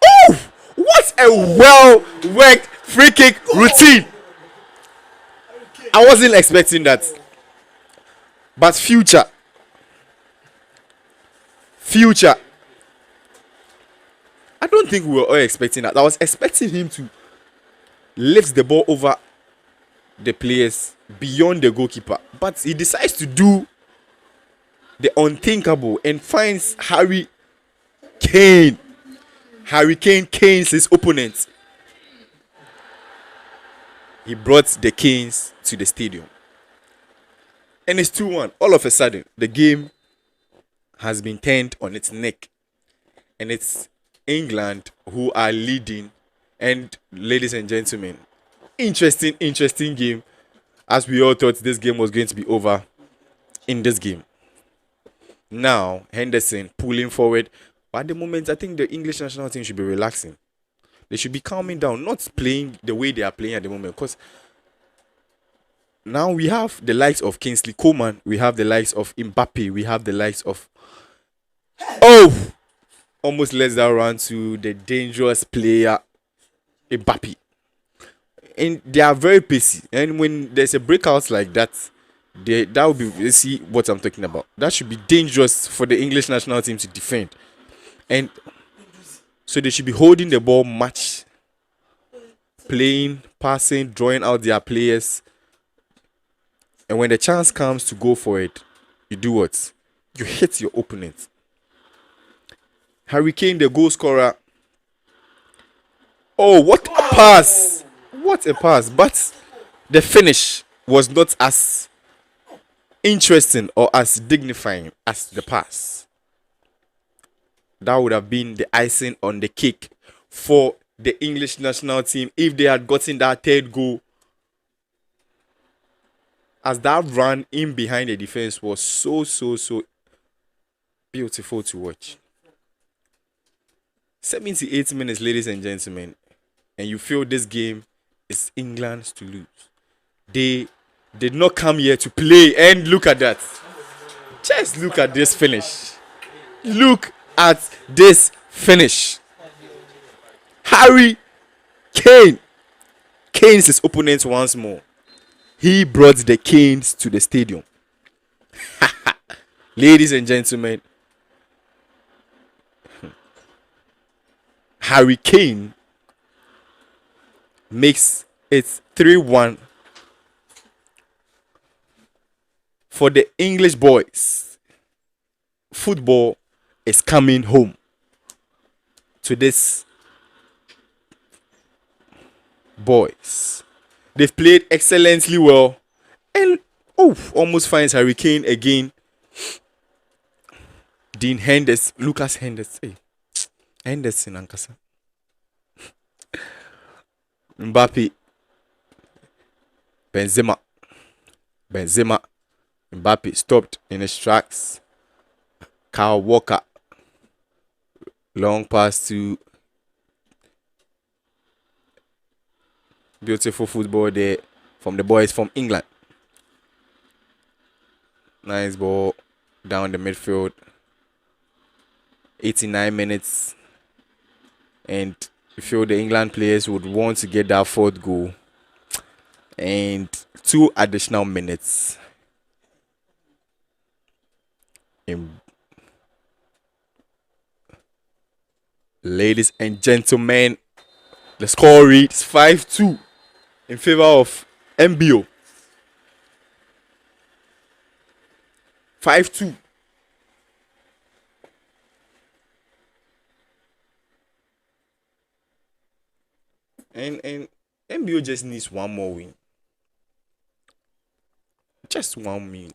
Oh! What a well-worked free kick routine! I wasn't expecting that. But future. I don't think we were all expecting that. I was expecting him to lift the ball over the players beyond the goalkeeper. But he decides to do the unthinkable and finds Harry Kane. Harry Kane canes his opponent. He brought the Canes to the stadium. And it's 2-1. All of a sudden, the game has been turned on its neck. And it's England who are leading. And ladies and gentlemen, interesting game. As we all thought this game was going to be over in this game. Now, Henderson pulling forward. But at the moment, I think the English national team should be relaxing. They should be calming down, not playing the way they are playing at the moment. Because now we have the likes of Kingsley Coman, we have the likes of Mbappe, we have the likes of... Oh! almost lets that run to the dangerous player Mbappe. And they are very pacey. And when there's a breakout like that, that would be, you see what I'm talking about. That should be dangerous for the English national team to defend. And so they should be holding the ball much, playing, passing, drawing out their players. And when the chance comes to go for it, you do what? You hit your opponent. Harry Kane, the goal scorer. Oh, what a pass! What a pass. But the finish was not as interesting or as dignifying as the pass. That would have been the icing on the cake for the English national team if they had gotten that third goal. As that run in behind the defense was so beautiful to watch. 78 minutes, ladies and gentlemen, and you feel this game is England's to lose. They did not come here to play, and look at that. Just look at this finish. Look at this finish. Harry Kane canes his opponent once more. He brought the Canes to the stadium. Ladies and gentlemen, Harry Kane makes it 3-1 for the English boys. Football is coming home to this boys. They've played excellently well, and almost finds Harry Kane again. Dean Henderson, Lucas Henderson, Henderson Ankasa, Mbappe, Benzema, Mbappe stopped in his tracks. Kyle Walker, long pass to. Beautiful football there from the boys from England. Nice ball down the midfield. 89 minutes. And you feel the England players would want to get that fourth goal. And 2 additional minutes. Ladies and gentlemen, the score reads 5-2 in favor of MBO. 5-2. And MBO just needs one more win. Just one win.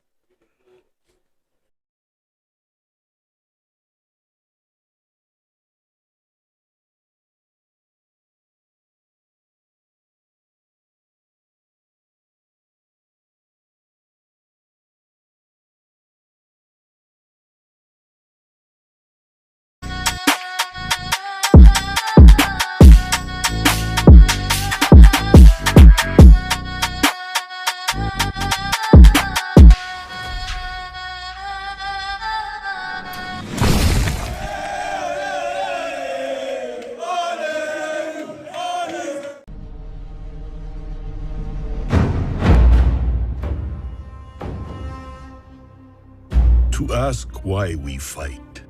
To ask why we fight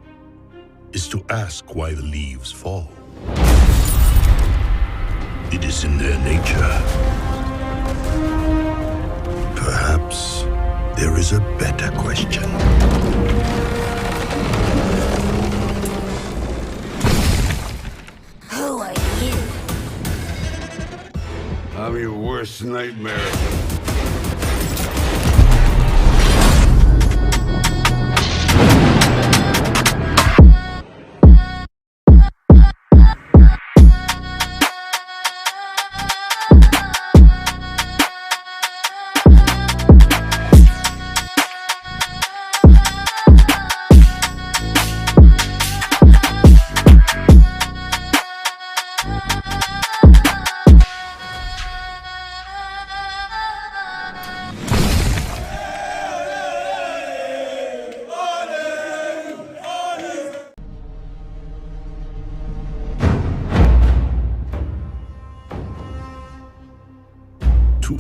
is to ask why the leaves fall. It is in their nature. Perhaps there is a better question. Who are you? I'm your worst nightmare.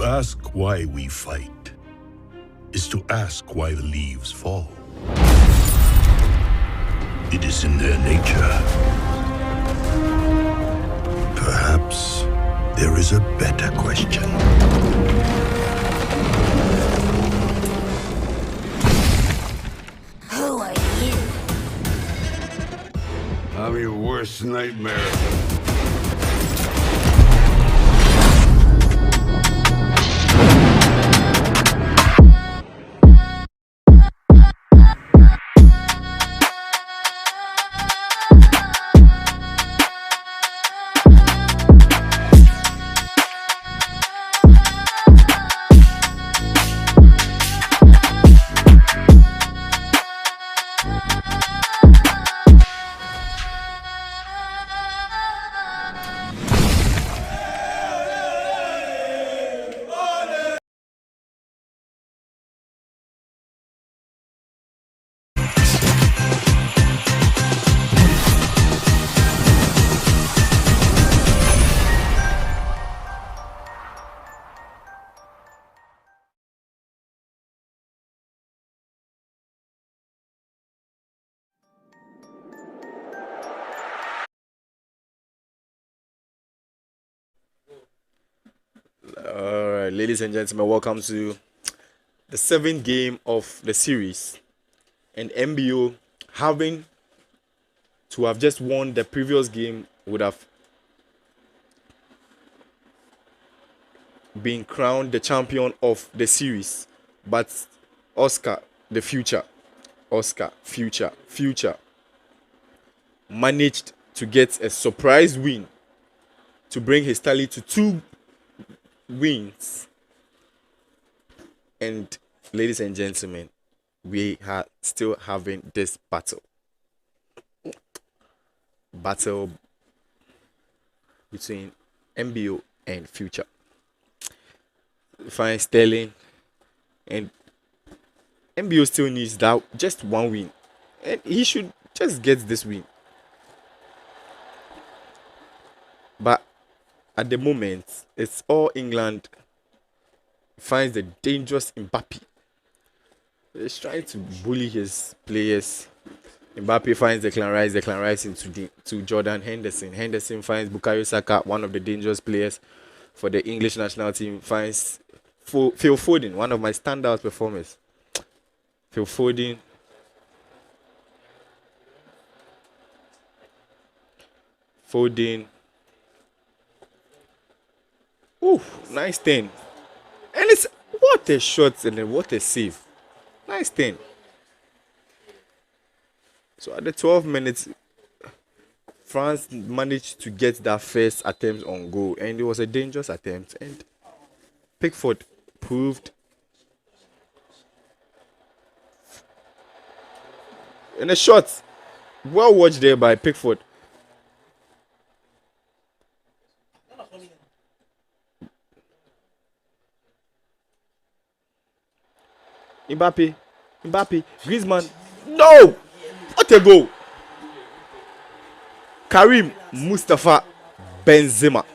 ask why we fight is to ask why the leaves fall. It is in their nature. Perhaps there is a better question. Who are you? I'm your worst nightmare. All right, ladies and gentlemen, welcome to the 7th game of the series. And MBO, having to have just won the previous game, would have been crowned the champion of the series. But Oscar, the future, managed to get a surprise win to bring his tally to 2 wins. And ladies and gentlemen, we are still having this battle between MBO and Future. Fine, Sterling, and MBO still needs that just 1 win, and he should just get this win. But at the moment, it's all England finds the dangerous Mbappe. He's trying to bully his players. Mbappe finds Declan Rice into Jordan Henderson. Henderson finds Bukayo Saka, one of the dangerous players for the English national team. Finds Phil Foden, one of my standout performers. Phil Foden. Ooh, nice 10. And it's what a shot and then what a save. Nice 10. So at the 12 minutes, France managed to get that first attempt on goal, and it was a dangerous attempt. And Pickford proved, in a shot, well watched there by Pickford. Mbappe, Griezmann, no! What a goal! Karim Mustafa Benzema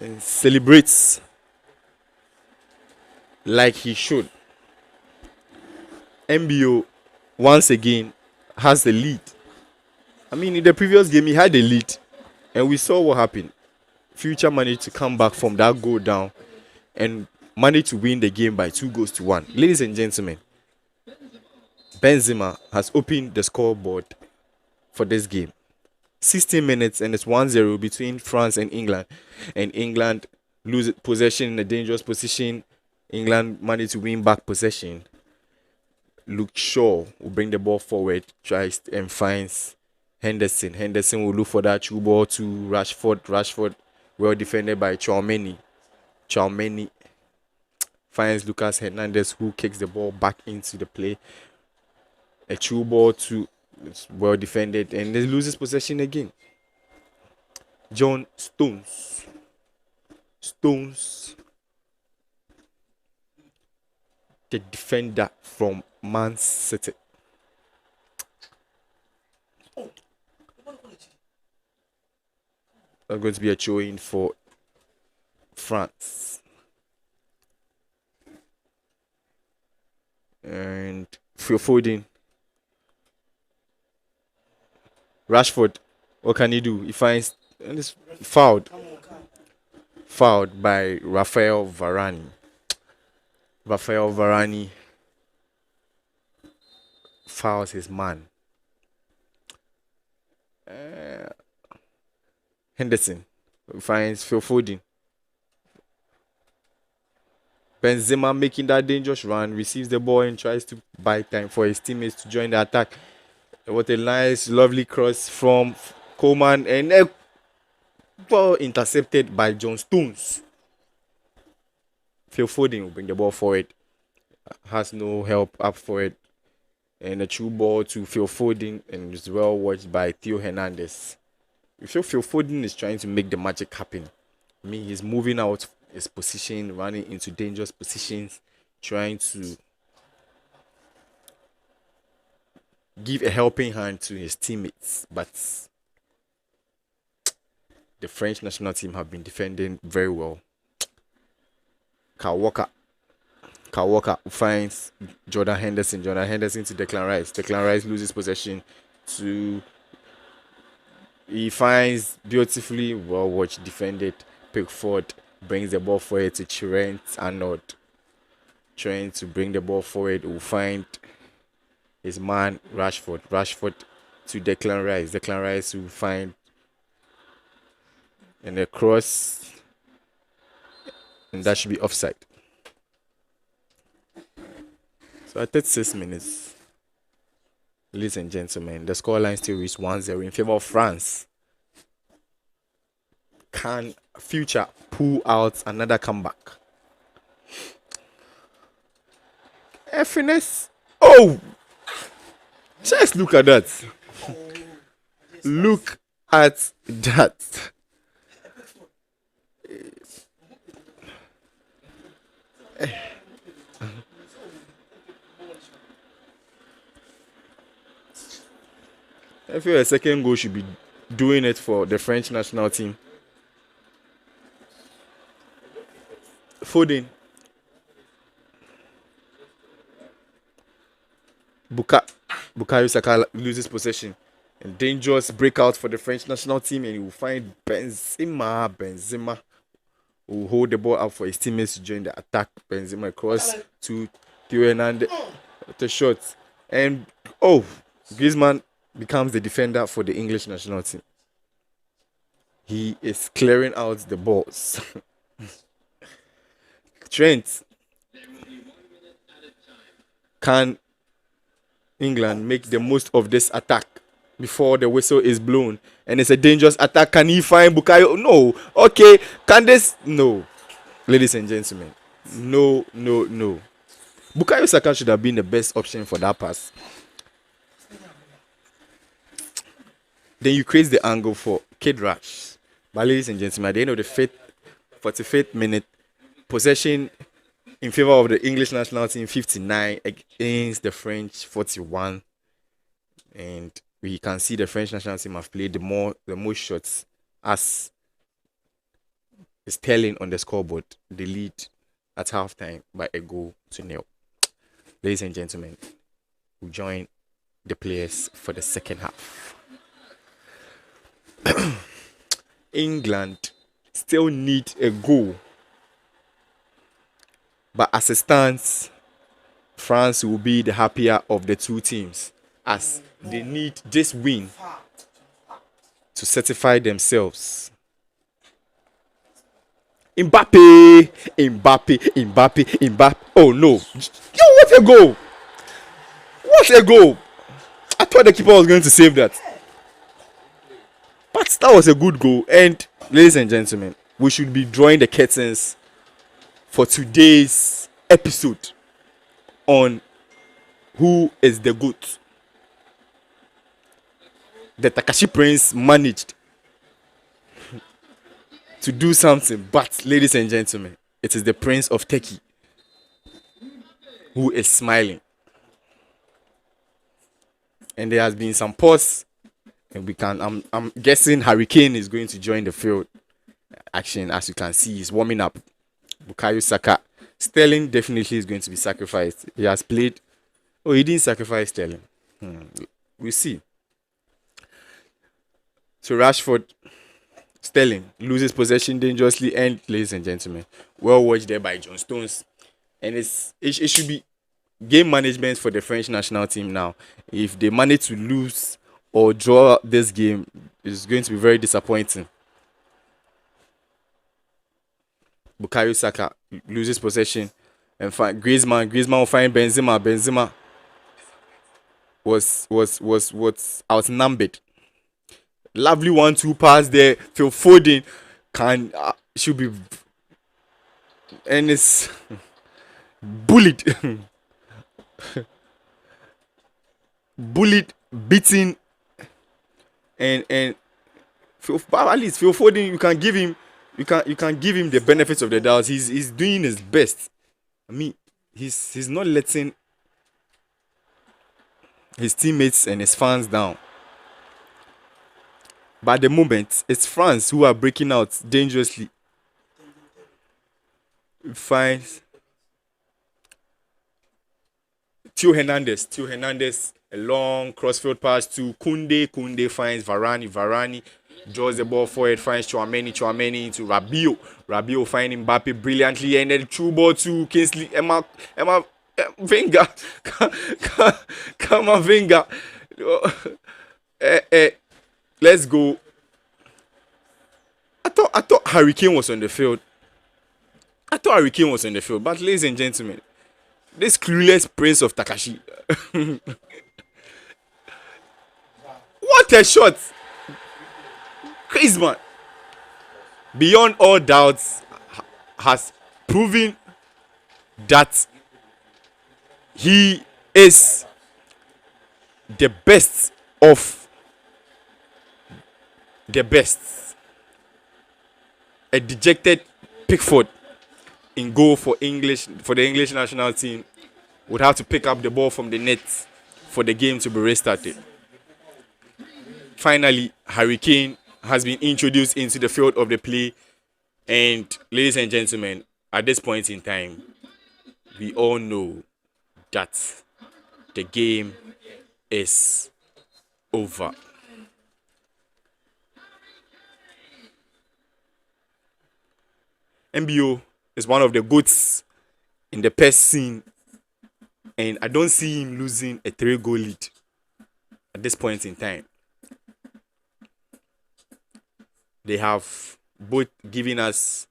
and celebrates like he should. MBO once again has the lead. I mean, in the previous game he had the lead, and we saw what happened. Future managed to come back from that goal down and managed to win the game by 2-1. Ladies and gentlemen, Benzema has opened the scoreboard for this game. 16 minutes and it's 1-0 between France and England. And England lose possession in a dangerous position. England managed to win back possession. Luke Shaw will bring the ball forward, tries and finds Henderson. Henderson will look for that through ball to Rashford. Rashford, well defended by Tchouaméni. Tchouaméni finds Lucas Hernandez, who kicks the ball back into the play. A true ball to, it's well defended, and they loses possession again. John Stones, the defender from Man City. There's going to be a throw in for France. And Phil Foden. Rashford, what can he do? He finds and it's fouled. Fouled by Rafael Varane. Rafael Varane fouls his man. Henderson finds Phil Foden. Benzema making that dangerous run, receives the ball and tries to buy time for his teammates to join the attack. What a nice, lovely cross from Coleman and ball intercepted by John Stones. Phil Foden will bring the ball forward. Has no help up for it. And a true ball to Phil Foden and is well watched by Theo Hernandez. You feel Phil Foden is trying to make the magic happen. I mean, he's moving out his position, running into dangerous positions, trying to give a helping hand to his teammates. But the French national team have been defending very well. Kyle Walker finds Jordan Henderson. Jordan Henderson to Declan Rice. Declan Rice loses possession to... He finds beautifully well-watched defended Pickford. Brings the ball forward to Trent Arnold. Trying to bring the ball forward. Will find his man Rashford. Rashford to Declan Rice. Declan Rice will find... And a cross... And that should be offside. So at 36 minutes, ladies and gentlemen, the scoreline still is 1-0 in favor of France. Can Future pull out another comeback? Finesse. Oh! Just look at that. Look at that. I feel a second goal should be doing it for the French national team. Foden. Bukayo Saka loses possession. A dangerous breakout for the French national team, and he will find Benzema. Benzema will hold the ball up for his teammates to join the attack. Benzema across to Theo Hernandez. The shot. And Griezmann becomes the defender for the English national team. He is clearing out the balls. Trent. Can England make the most of this attack before the whistle is blown? And it's a dangerous attack. Can he find Bukayo? No. Okay. Can this? No. Ladies and gentlemen. No. Bukayo Saka should have been the best option for that pass. Then you create the angle for Kid Rush. But ladies and gentlemen, at the end of the 45th minute, possession in favor of the English national team 59 against the French 41. And we can see the French national team have played the most shots, as is telling on the scoreboard. The lead at halftime by a goal to nil. Ladies and gentlemen, we join the players for the second half. England still need a goal, but as it stands, France will be the happier of the two teams, as they need this win to certify themselves. Mbappe. Oh no. Yo, what a goal! What a goal! I thought the keeper was going to save that. But that was a good goal. And ladies and gentlemen, we should be drawing the curtains for today's episode on who is the GOAT. The Takashi Prince managed to do something, but ladies and gentlemen, it is the Prince of Turkey who is smiling. And there has been some pause, and I'm guessing Harry Kane is going to join the field action. As you can see, he's warming up. Bukayo Saka. Sterling definitely is going to be sacrificed. He has played. Oh, he didn't sacrifice Sterling. We'll see. So Rashford, Sterling loses possession dangerously, and ladies and gentlemen, well watched there by John Stones. And it should be game management for the French national team now. If they manage to lose or draw this game, it's going to be very disappointing. Bukayo Saka loses possession and find Griezmann will find Benzema. Benzema was outnumbered. Lovely 1-2 pass there. Phil Foden should be, and it's bullied. Bullied, beaten, and at least Phil Foden, you can give him the benefits of the doubt. He's doing his best. I mean, he's not letting his teammates and his fans down. But at the moment, it's France who are breaking out dangerously. Finds Theo Hernandez, a long crossfield pass to Koundé. Koundé finds Varane draws the ball forward, finds Chouameni to Rabiot finds Mbappe brilliantly, and then through ball to Kingsley Wenger. Come on, Wenger. Let's go. I thought Harry Kane was on the field. But ladies and gentlemen, this clueless prince of Takashi. What a shot! Griezmann, beyond all doubts, has proven that he is the best of the best. A dejected Pickford in goal for the English national team would have to pick up the ball from the net for the game to be restarted. Finally, Harry Kane has been introduced into the field of the play, and ladies and gentlemen, at this point in time, we all know that the game is over. MBO is one of the goats in the PES scene, and I don't see him losing a 3-goal lead at this point in time. They have both given us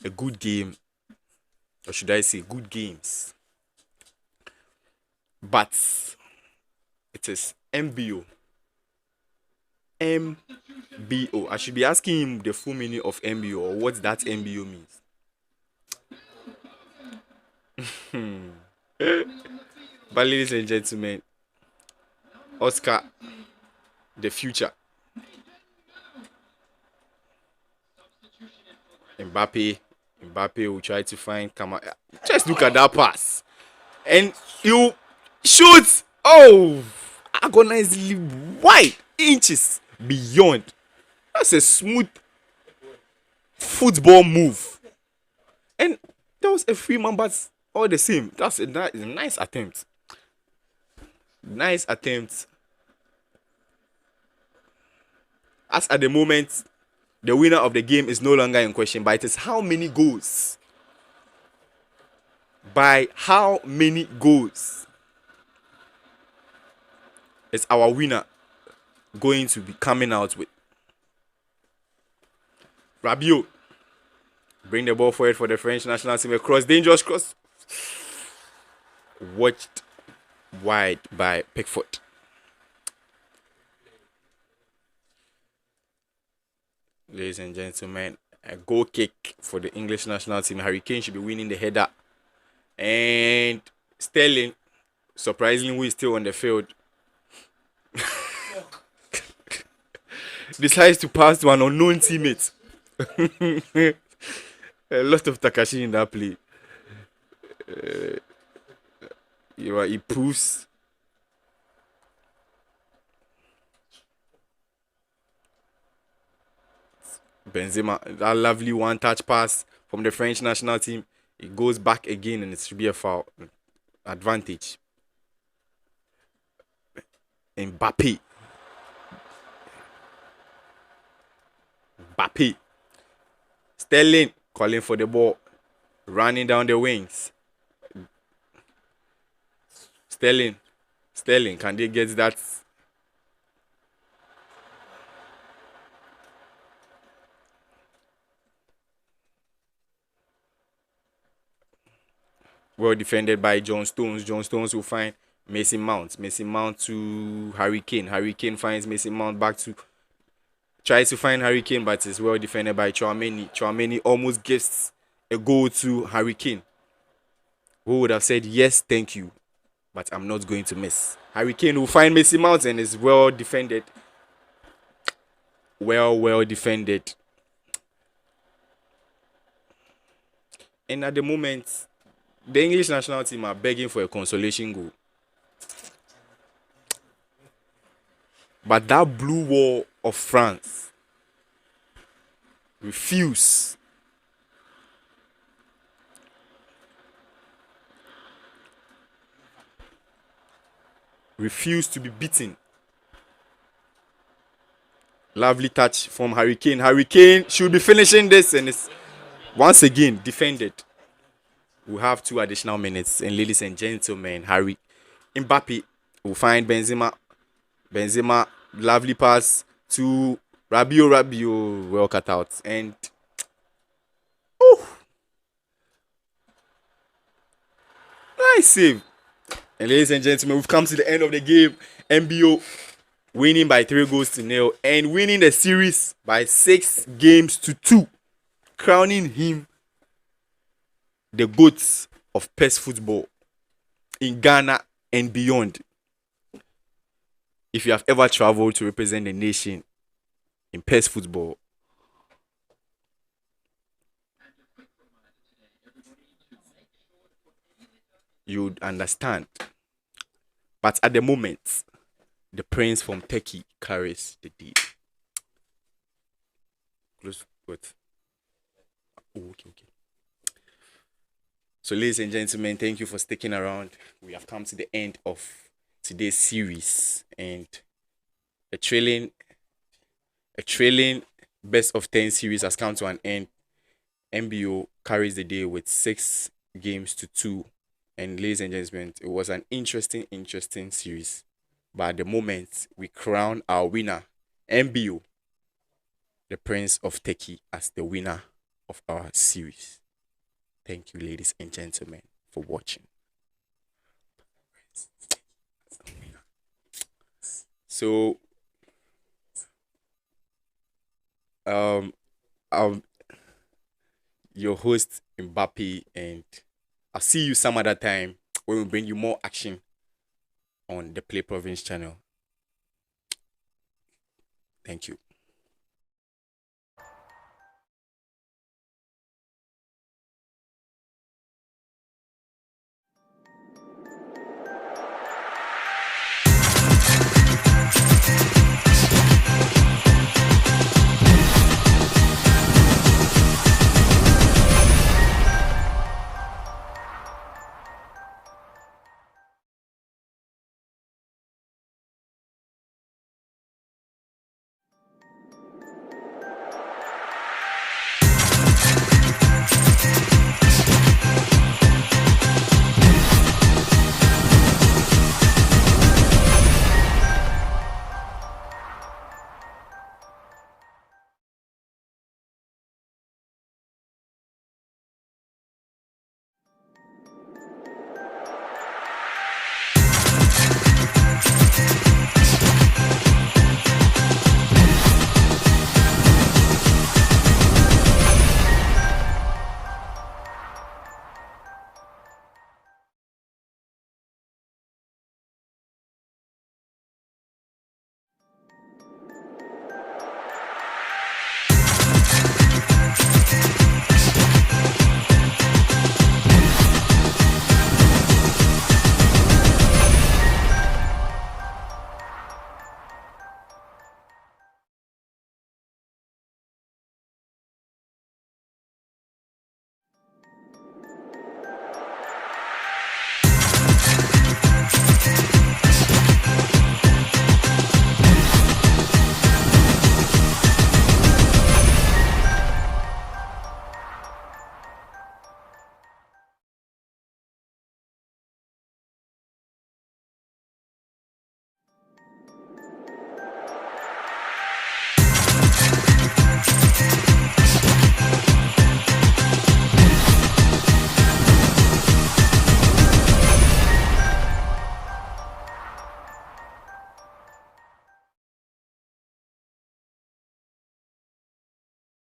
a good game, or should I say good games, but it is MBO. MBO. I should be asking him the full meaning of MBO or what that MBO means. But ladies and gentlemen, Oscar, the future. Mbappe will try to find Kama. Just look at that pass. And you shoot. Oh, agonizingly wide, inches beyond. That's a smooth football move. And that was a free man, but all the same, that's a nice attempt. Nice attempt. As at the moment, the winner of the game is no longer in question, but it is how many goals. By how many goals is our winner going to be coming out with? Rabiot, bring the ball forward for the French national team. A cross, dangerous cross. Watched wide by Pickford. Ladies and gentlemen, a goal kick for the English national team. Harry Kane should be winning the header. And Sterling, surprisingly, who is still on the field, decides to pass to an unknown teammate. A lot of Takashi in that play. He proves Benzema, that lovely one-touch pass from the French national team. It goes back again and it should be a foul. Advantage. Mbappe. Sterling calling for the ball. Running down the wings. Sterling, can they get that? Well defended by John Stones. John Stones will find Mason Mount. Mason Mount to Harry Kane. Harry Kane finds Mason Mount back to... Tries to find Harry Kane, but it's well defended by Tchouaméni. Tchouaméni almost gives a goal to Harry Kane, who would have said, yes, thank you, but I'm not going to miss. Harry Kane will find Mason Mount and is well defended. Well defended. And at the moment, the English national team are begging for a consolation goal. But that blue wall of France refuse to be beaten. Lovely touch from Harry Kane. Harry Kane should be finishing this and it's once again defended. We have 2 additional minutes, and ladies and gentlemen, Mbappe will find Benzema. Benzema, lovely pass to Rabiot, well cut out, and nice save. And ladies and gentlemen, we've come to the end of the game. MBO winning by 3-0 and winning the series by 6-2, crowning him the GOAT of PES football in Ghana and beyond. If you have ever traveled to represent the nation in PES football, you'd understand. But at the moment, the prince from Turkey carries the day. Close. What? Oh, okay. So, ladies and gentlemen, thank you for sticking around. We have come to the end of today's series, and a trailing best of 10 series has come to an end. MBO carries the day with 6-2. And ladies and gentlemen, it was an interesting series. But at the moment, we crown our winner, MBO, the Prince of Turkey, as the winner of our series. Thank you, ladies and gentlemen, for watching. So, your host Mbappe, and I'll see you some other time when we bring you more action on the Play Province channel. Thank you.